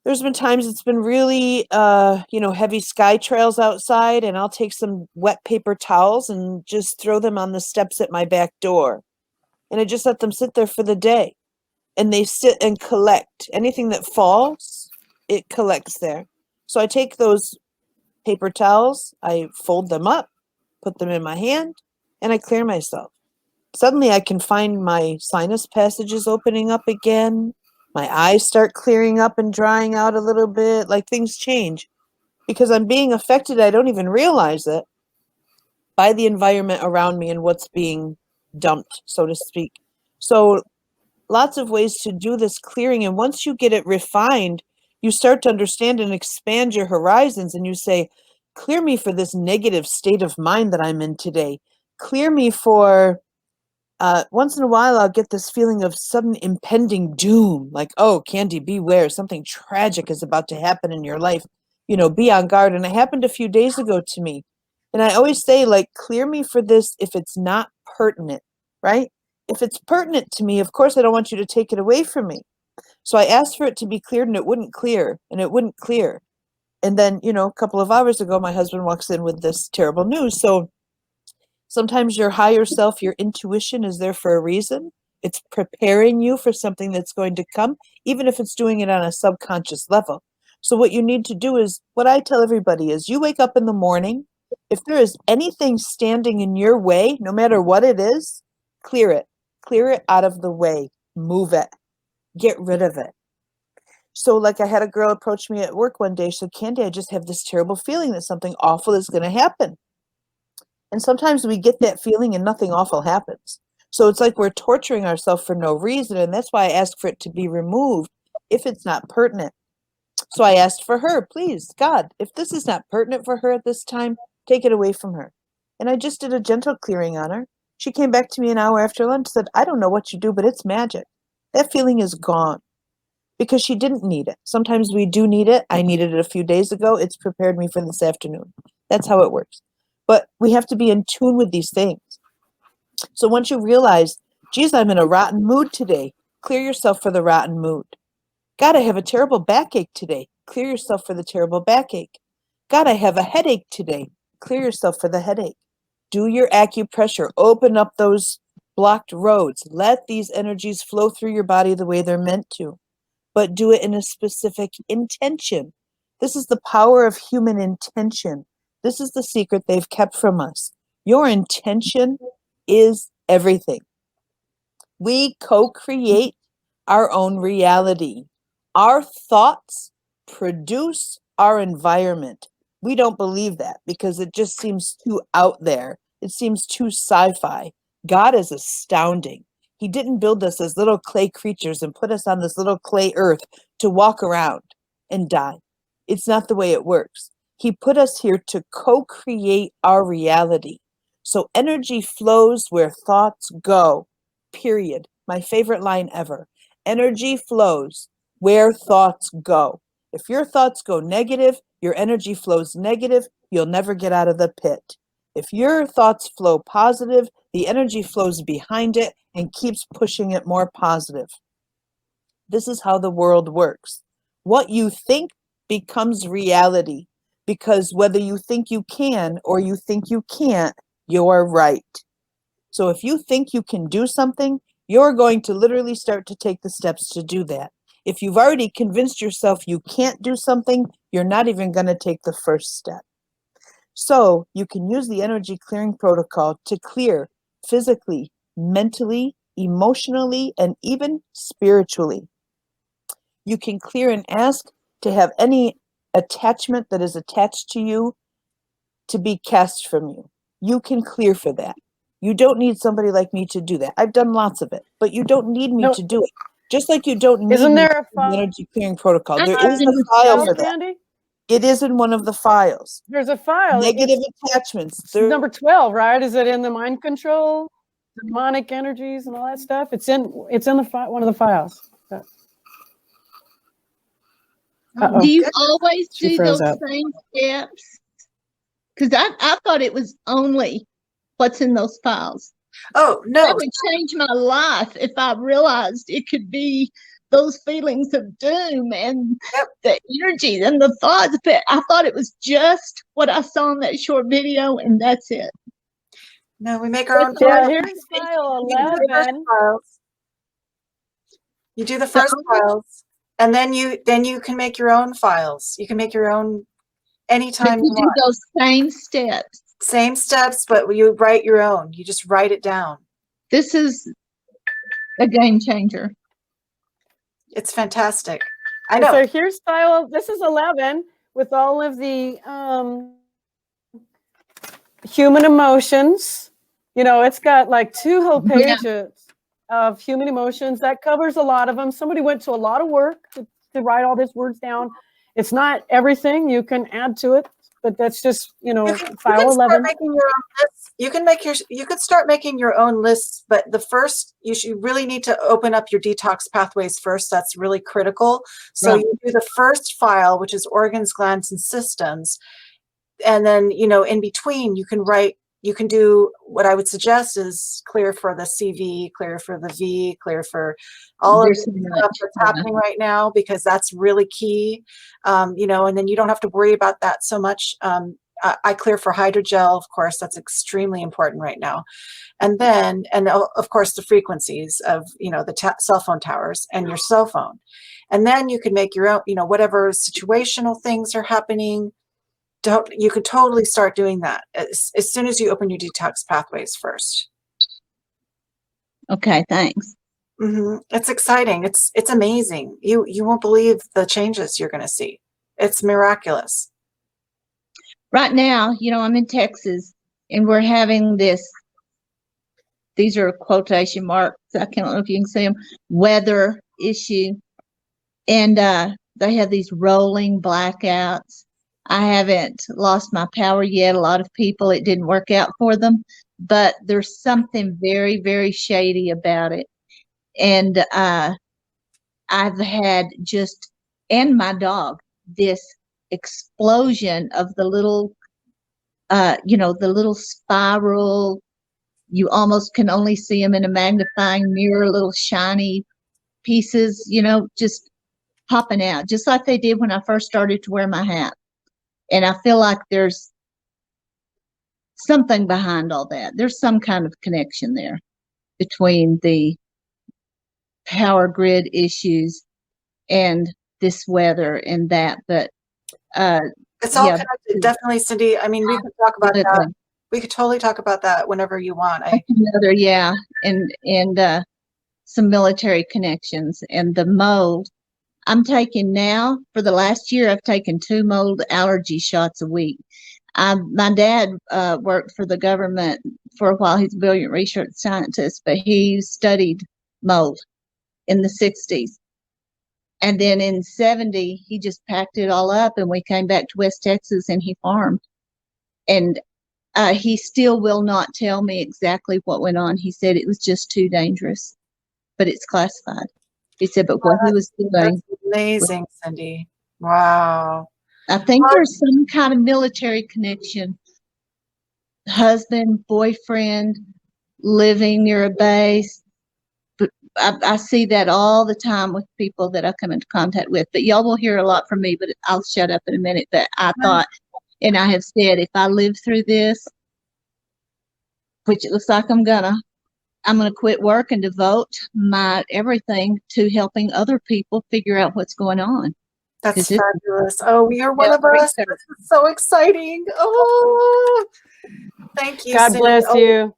Speaker 2: There's been times it's been really, heavy sky trails outside, and I'll take some wet paper towels and just throw them on the steps at my back door. And I just let them sit there for the day. And they sit and collect. Anything that falls, it collects there. So I take those paper towels, I fold them up, put them in my hand, and I clear myself. Suddenly I can find my sinus passages opening up again. My eyes start clearing up and drying out a little bit, like things change. Because I'm being affected, I don't even realize it, by the environment around me and what's being dumped, so to speak. So lots of ways to do this clearing. And once you get it refined, you start to understand and expand your horizons, and you say, clear me for this negative state of mind that I'm in today. Clear me for, once in a while, I'll get this feeling of sudden impending doom, like, oh, Candy, beware, something tragic is about to happen in your life. Be on guard. And it happened a few days ago to me. And I always say, like, clear me for this if it's not pertinent, right? If it's pertinent to me, of course, I don't want you to take it away from me. So I asked for it to be cleared, and it wouldn't clear, and it wouldn't clear. And then, a couple of hours ago, my husband walks in with this terrible news. So sometimes your higher self, your intuition is there for a reason. It's preparing you for something that's going to come, even if it's doing it on a subconscious level. So what you need to do is, what I tell everybody is, you wake up in the morning, if there is anything standing in your way, no matter what it is, clear it. Clear it out of the way. Move it. Get rid of it. So like I had a girl approach me at work one day. She said, Candy, I just have this terrible feeling that something awful is going to happen. And sometimes we get that feeling and nothing awful happens. So it's like we're torturing ourselves for no reason. And that's why I asked for it to be removed if it's not pertinent. So I asked for her, please, God, if this is not pertinent for her at this time, take it away from her. And I just did a gentle clearing on her. She came back to me an hour after lunch, said, I don't know what you do, but it's magic. That feeling is gone because she didn't need it. Sometimes we do need it. I needed it a few days ago. It's prepared me for this afternoon. That's how it works. But we have to be in tune with these things. So once you realize, geez, I'm in a rotten mood today, clear yourself for the rotten mood. God, I have a terrible backache today. Clear yourself for the terrible backache. God, I have a headache today. Clear yourself for the headache. Do your acupressure. Open up those blocked roads. Let these energies flow through your body the way they're meant to, but do it in a specific intention. This is the power of human intention. This is the secret they've kept from us. Your intention is everything. We co-create our own reality. Our thoughts produce our environment. We don't believe that because it just seems too out there. It seems too sci-fi. God is astounding. He didn't build us as little clay creatures and put us on this little clay earth to walk around and die. It's not the way it works. He put us here to co-create our reality. So energy flows where thoughts go, period. My favorite line ever. Energy flows where thoughts go. If your thoughts go negative, your energy flows negative, you'll never get out of the pit. If your thoughts flow positive, the energy flows behind it and keeps pushing it more positive. This is how the world works. What you think becomes reality, because whether you think you can or you think you can't, you're right. So if you think you can do something, you're going to literally start to take the steps to do that. If you've already convinced yourself you can't do something, you're not even going to take the first step. So you can use the energy clearing protocol to clear physically, mentally, emotionally, and even spiritually. You can clear and ask to have any attachment that is attached to you to be cast from you. You can clear for that. You don't need somebody like me to do that. I've done lots of it, but you don't need me to do it. Just like you don't need
Speaker 1: Isn't
Speaker 2: me
Speaker 1: there
Speaker 2: to
Speaker 1: a
Speaker 2: do the
Speaker 1: file?
Speaker 2: energy clearing protocol. There
Speaker 6: I
Speaker 2: is a file for that.
Speaker 1: Candy?
Speaker 2: It is in one of the files.
Speaker 1: There's a file.
Speaker 2: Negative attachments.
Speaker 1: It's number 12, right? Is it in the mind control, demonic energies, and all that stuff? It's in the one of the files. Uh-oh.
Speaker 6: Do you always
Speaker 1: She
Speaker 6: do
Speaker 1: froze
Speaker 6: those
Speaker 1: up.
Speaker 6: same steps? Because I thought it was only what's in those files.
Speaker 3: Oh, no.
Speaker 6: That would change my life if I realized it could be those feelings of doom and the energy and the thoughts. But I thought it was just what I saw in that short video, and that's it.
Speaker 3: No, we make our own
Speaker 1: Yeah,
Speaker 3: files.
Speaker 1: here's file
Speaker 3: You do the first
Speaker 1: 11.
Speaker 3: files. You do the first files, and then you can make your own files. You can make your own anytime
Speaker 6: But
Speaker 3: you
Speaker 6: you do
Speaker 3: want.
Speaker 6: those same steps.
Speaker 3: Same steps, but you write your own. You just write it down.
Speaker 6: This is a game changer.
Speaker 3: It's fantastic. I know.
Speaker 1: So here's file. This is 11 with all of the human emotions. You know, it's got like 2 whole pages of human emotions. That covers a lot of them. Somebody went to a lot of work to write all these words down. It's not everything. You can add to it, but that's just, file 11.
Speaker 3: You could start making your own lists, but the first, you really need to open up your detox pathways first. That's really critical. So you do the first file, which is organs, glands, and systems. And then, in between, you can do what I would suggest is clear for the CV, clear for the V, clear for all of the stuff that's happening right now, because that's really key. And then you don't have to worry about that so much. I clear for hydrogel, of course, that's extremely important right now. And then, of course, the frequencies of, the cell phone towers and your cell phone. And then you can make your own, whatever situational things are happening. You could totally start doing that as soon as you open your detox pathways first.
Speaker 6: Okay, thanks.
Speaker 3: It's exciting. It's amazing. You won't believe the changes you're going to see. It's miraculous.
Speaker 6: Right now, I'm in Texas, and we're having these are quotation marks, I can't know if you can see them, weather issue. And they have these rolling blackouts. I haven't lost my power yet. A lot of people, it didn't work out for them, but there's something very, very shady about it. And I've had and my dog, this explosion of the little, the little spiral. You almost can only see them in a magnifying mirror, little shiny pieces, just popping out, just like they did when I first started to wear my hat. And I feel like there's something behind all that. There's some kind of connection there between the power grid issues and this weather and that. But
Speaker 3: It's all
Speaker 6: yeah,
Speaker 3: connected, definitely, Cindy. I mean, we could talk about that.
Speaker 6: absolutely.
Speaker 3: We could totally talk about that whenever you want.
Speaker 6: Another, yeah, and some military connections and the mold. I'm taking now, for the last year, I've taken 2 mold allergy shots a week. My dad worked for the government for a while. He's a brilliant research scientist, but he studied mold in the 60s. And then in 70, he just packed it all up and we came back to West Texas and he farmed. And he still will not tell me exactly what went on. He said it was just too dangerous, but it's classified. He said, but what he was doing.
Speaker 3: That's amazing, Cindy. Wow.
Speaker 6: I think there's some kind of military connection. Husband, boyfriend, living near a base. But I see that all the time with people that I come into contact with. But y'all will hear a lot from me, but I'll shut up in a minute. But I thought, and I have said, if I live through this, which it looks like I'm gonna quit work and devote my everything to helping other people figure out what's going on.
Speaker 3: That's fabulous. Oh, you're one of us. This is so exciting. Oh, thank you,
Speaker 1: God
Speaker 3: Cindy.
Speaker 1: bless
Speaker 3: Oh,
Speaker 1: you.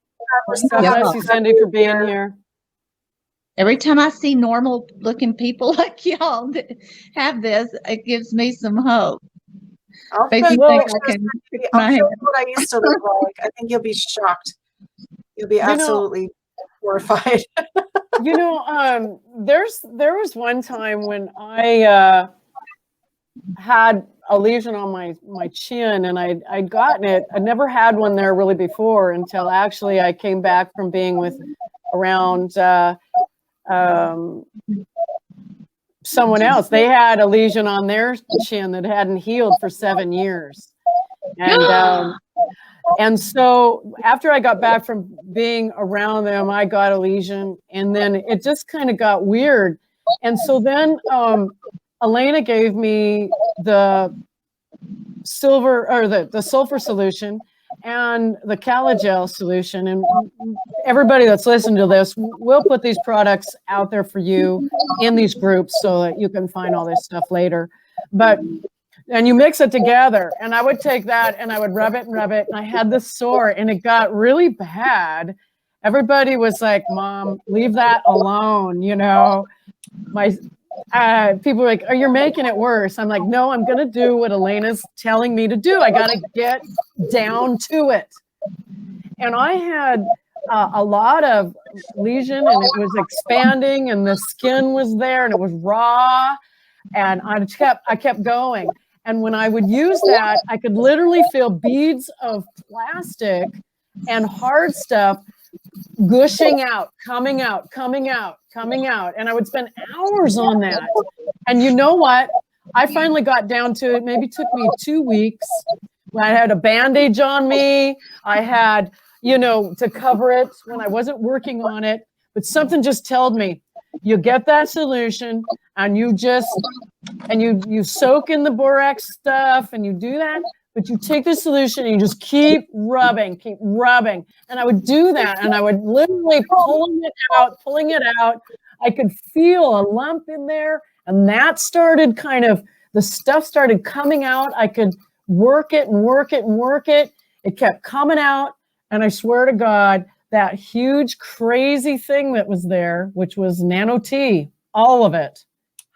Speaker 1: God
Speaker 6: Yeah.
Speaker 1: bless you, Cindy, for being here.
Speaker 6: Every time I see normal looking people like y'all that have this, it gives me some hope.
Speaker 3: I'll
Speaker 6: Makes
Speaker 3: show
Speaker 6: me
Speaker 3: you
Speaker 6: think
Speaker 3: pictures,
Speaker 6: I can
Speaker 3: Cindy.
Speaker 6: fix
Speaker 3: I'll
Speaker 6: my
Speaker 3: show
Speaker 6: hair.
Speaker 3: you what I used to look like. I think you'll be shocked. You'll be absolutely horrified.
Speaker 1: There was one time when I had a lesion on my chin, and I'd gotten it. I'd never had one there really before until actually I came back from being around someone else. They had a lesion on their chin that hadn't healed for 7 years, and so after I got back from being around them, I got a lesion, and then it just kind of got weird. And so then Elena gave me the silver or the sulfur solution and the Calogel solution. And everybody that's listened to this, we'll put these products out there for you in these groups so that you can find all this stuff later. And you mix it together, and I would take that and I would rub it, and I had this sore, and it got really bad. Everybody was like, "Mom, leave that alone." My people were like, "Oh, you're making it worse." I'm like, "No, I'm going to do what Elena's telling me to do. I got to get down to it." And I had a lot of lesion, and it was expanding, and the skin was there, and it was raw, and I kept going. And when I would use that, I could literally feel beads of plastic and hard stuff gushing out, coming out. And I would spend hours on that. And you know what? I finally got down to it. Maybe took me 2 weeks. I had a bandage on me. I had, to cover it when I wasn't working on it. But something just told me, you get that solution and you soak in the borax stuff and you do that, but you take the solution and you just keep rubbing. And I would do that, and I would literally pulling it out. I could feel a lump in there, and that started the stuff started coming out. I could work it. It kept coming out, and I swear to God, that huge, crazy thing that was there, which was Nano T, all of it,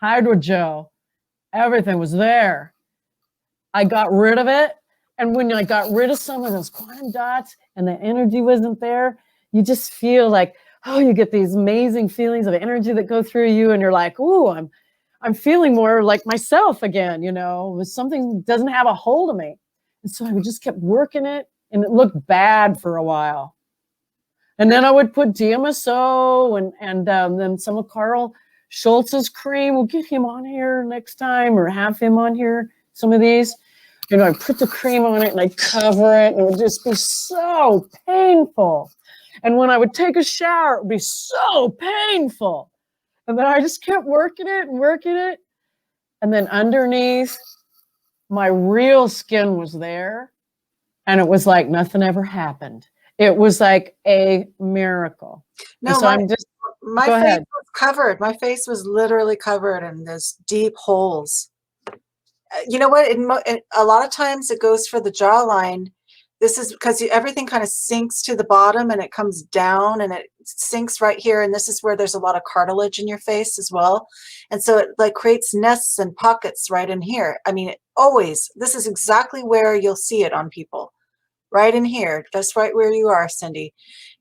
Speaker 1: hydrogel, everything was there. I got rid of it. And when I got rid of some of those quantum dots and the energy wasn't there, you just feel like, you get these amazing feelings of energy that go through you. And you're like, ooh, I'm feeling more like myself again, something doesn't have a hold of me. And so I just kept working it, and it looked bad for a while. And then I would put DMSO and then some of Carl Schultz's cream. We'll get him on here next time, or have him on here, some of these. I put the cream on it and I cover it, and it would just be so painful. And when I would take a shower, it would be so painful. And then I just kept working it. And then underneath, my real skin was there. And it was like nothing ever happened. It was like a miracle.
Speaker 3: No,
Speaker 1: and so I'm just,
Speaker 3: my
Speaker 1: go
Speaker 3: face
Speaker 1: ahead.
Speaker 3: was covered. My face was literally covered in those deep holes. You know what? A lot of times it goes for the jawline. This is because everything kind of sinks to the bottom and it comes down and it sinks right here. And this is where there's a lot of cartilage in your face as well. And so it like creates nests and pockets right in here. I mean, this is exactly where you'll see it on people. Right in here, just right where you are, Cindy.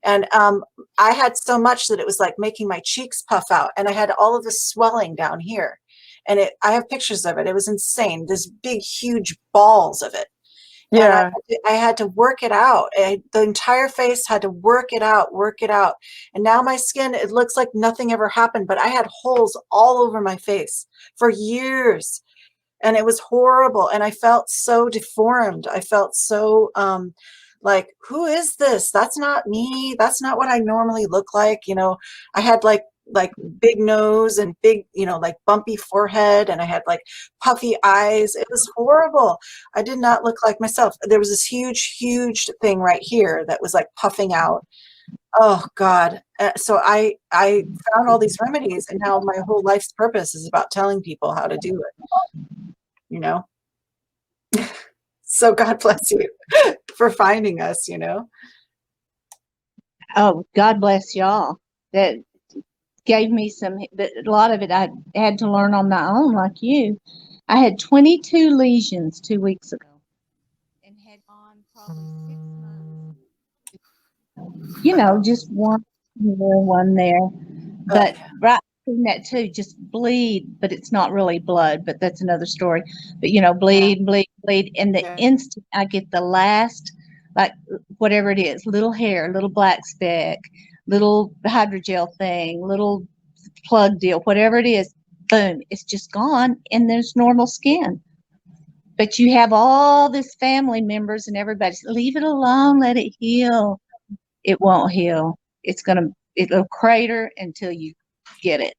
Speaker 3: And I had so much that it was like making my cheeks puff out, and I had all of this swelling down here. And I have pictures of it. It was insane. This big, huge balls of it.
Speaker 1: Yeah.
Speaker 3: And I had to work it out. The entire face had to work it out. And now my skin, it looks like nothing ever happened, but I had holes all over my face for years. And it was horrible. And I felt so deformed. I felt so like, who is this? That's not me. That's not what I normally look like. You know, I had like big nose and big, like bumpy forehead. And I had like puffy eyes. It was horrible. I did not look like myself. There was this huge, huge thing right here that was like puffing out. Oh God. So I found all these remedies, and now my whole life's purpose is about telling people how to do it. You know, so God bless you for finding us,
Speaker 6: Oh, God bless y'all. That gave me but a lot of it I had to learn on my own, like you. I had 22 lesions 2 weeks ago and had on probably 6 months. Just one here, one there. But right between that too, just bleed, but it's not really blood, but that's another story. But bleed. And the instant I get the last, like whatever it is, little hair, little black speck, little hydrogel thing, little plug deal, whatever it is, boom, it's just gone, and there's normal skin. But you have all this family members and everybody, leave it alone, let it heal. It won't heal. It'll crater until you get it.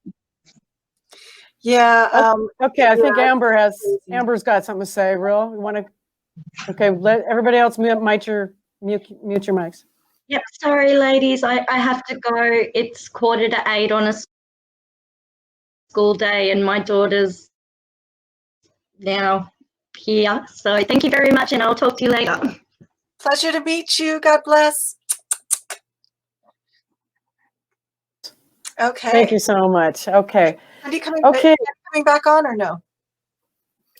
Speaker 3: Yeah.
Speaker 1: Okay, I think Amber's got something to say. Real, you want to? Okay, let everybody else mute your mics.
Speaker 7: Yep, sorry, ladies. I have to go. It's 7:45 on a school day, and my daughter's now here. So thank you very much, and I'll talk to you later.
Speaker 3: Pleasure to meet you. God bless. Okay.
Speaker 1: Thank you so much. Okay.
Speaker 3: Are coming back on or no?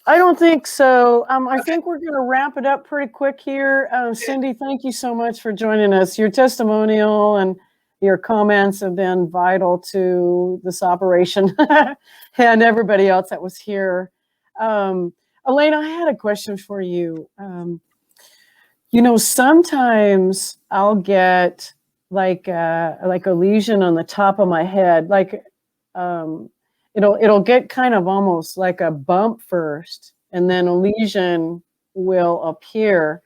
Speaker 1: I don't think so. I think we're going to wrap it up pretty quick here. Cindy, thank you so much for joining us. Your testimonial and your comments have been vital to this operation and everybody else that was here. Elaine, I had a question for you. Sometimes I'll get like a lesion on the top of my head, like it'll get kind of almost like a bump first, and then a lesion will appear.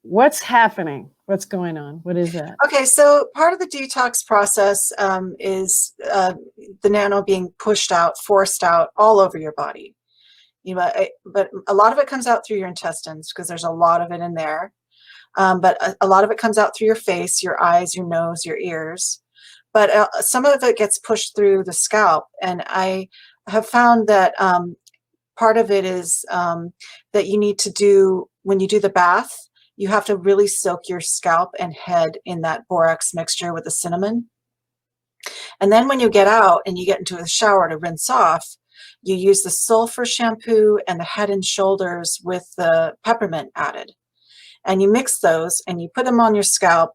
Speaker 1: What's happening? What's going on? What is that?
Speaker 3: Okay, so part of the detox process is the nano being forced out all over your body. But a lot of it comes out through your intestines because there's a lot of it in there. But a lot of it comes out through your face, your eyes, your nose, your ears. But some of it gets pushed through the scalp. And I have found that part of it is that you need to do, when you do the bath, you have to really soak your scalp and head in that borax mixture with the cinnamon. And then when you get out and you get into a shower to rinse off, you use the sulfur shampoo and the Head and Shoulders with the peppermint added. And you mix those and you put them on your scalp,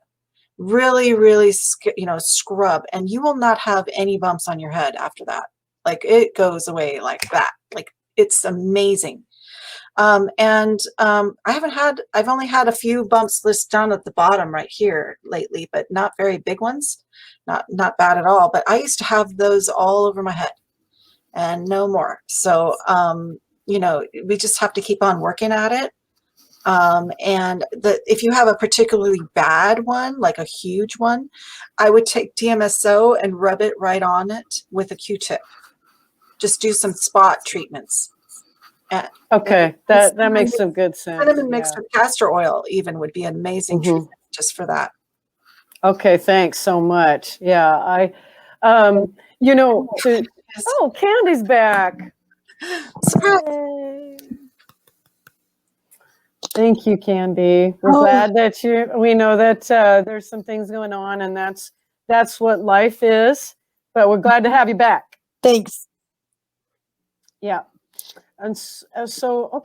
Speaker 3: really, really, scrub, and you will not have any bumps on your head after that. Like, it goes away like that. Like, it's amazing. I've only had a few bumps listed down at the bottom right here lately, but not very big ones, not bad at all. But I used to have those all over my head and no more. So, we just have to keep on working at it. And if you have a particularly bad one, like a huge one, I would take DMSO and rub it right on it with a Q-tip. Just do some spot treatments.
Speaker 1: Okay, that makes some good sense.
Speaker 3: Cinnamon mixed with castor oil even would be an amazing treatment just for that.
Speaker 1: Okay, thanks so much. Yeah, Candy's back. Yay. Thank you, Candy. We're glad that we know that there's some things going on, and that's what life is, but we're glad to have you back.
Speaker 2: Thanks.
Speaker 1: Yeah. And so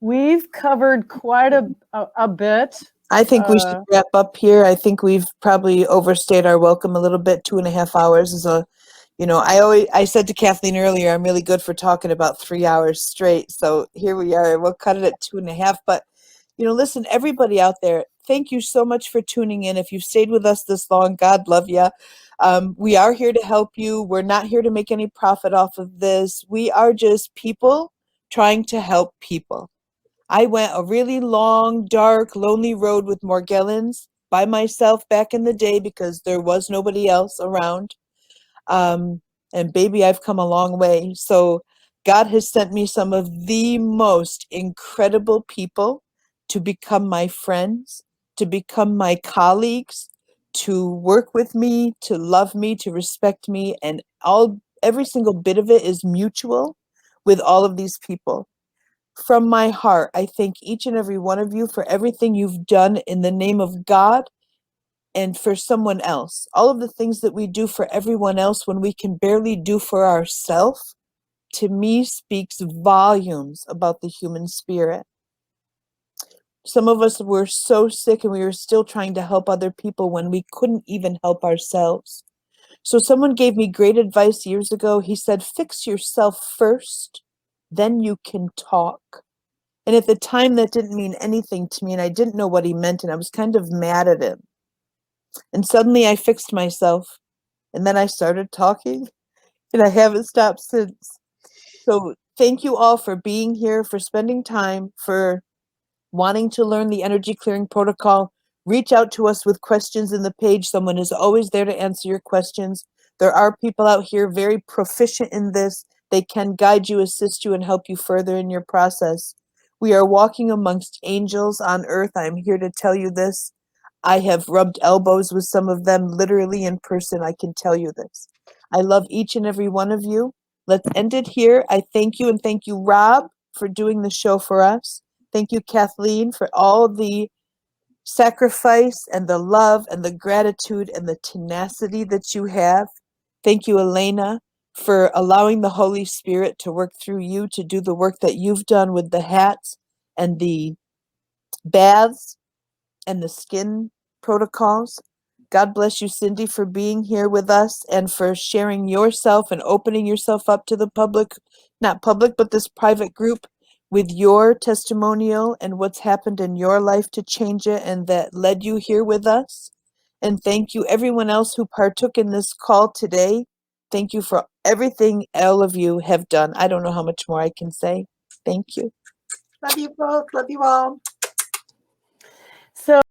Speaker 1: we've covered quite a bit.
Speaker 2: I think we should wrap up here. I think we've probably overstayed our welcome a little bit. 2.5 hours is I said to Kathleen earlier, I'm really good for talking about 3 hours straight. So here we are. We'll cut it at 2.5. But, listen, everybody out there, thank you so much for tuning in. If you've stayed with us this long, God love you. We are here to help you. We're not here to make any profit off of this. We are just people trying to help people. I went a really long, dark, lonely road with Morgellons by myself back in the day because there was nobody else around. And baby, I've come a long way. So God has sent me some of the most incredible people to become my friends, to become my colleagues, to work with me, to love me, to respect me. And every single bit of it is mutual with all of these people. From my heart, I thank each and every one of you for everything you've done in the name of God and for someone else. All of the things that we do for everyone else when we can barely do for ourselves, to me, speaks volumes about the human spirit. Some of us were so sick and we were still trying to help other people when we couldn't even help ourselves. So someone gave me great advice years ago. He said, fix yourself first, then you can talk. And at the time, that didn't mean anything to me, and I didn't know what he meant, and I was kind of mad at him. And suddenly I fixed myself, and then I started talking, and I haven't stopped since. So thank you all for being here, for spending time, for wanting to learn the energy clearing protocol. Reach out to us with questions in the page. Someone is always there to answer your questions. There are people out here very proficient in this. They can guide you, assist you, and help you further in your process. We are walking amongst angels on earth. I'm here to tell you this. I have rubbed elbows with some of them literally in person. I can tell you this. I love each and every one of you. Let's end it here. I thank you, and thank you, Rob, for doing the show for us. Thank you, Kathleen, for all the sacrifice and the love and the gratitude and the tenacity that you have. Thank you, Elena, for allowing the Holy Spirit to work through you to do the work that you've done with the hats and the baths and the skin protocols. God bless you, Cindy, for being here with us and for sharing yourself and opening yourself up to the public, not public, but this private group with your testimonial and what's happened in your life to change it and that led you here with us. And thank you, everyone else who partook in this call today. Thank you for everything all of you have done. I don't know how much more I can say. Thank you.
Speaker 3: Love you both. Love you all.
Speaker 1: So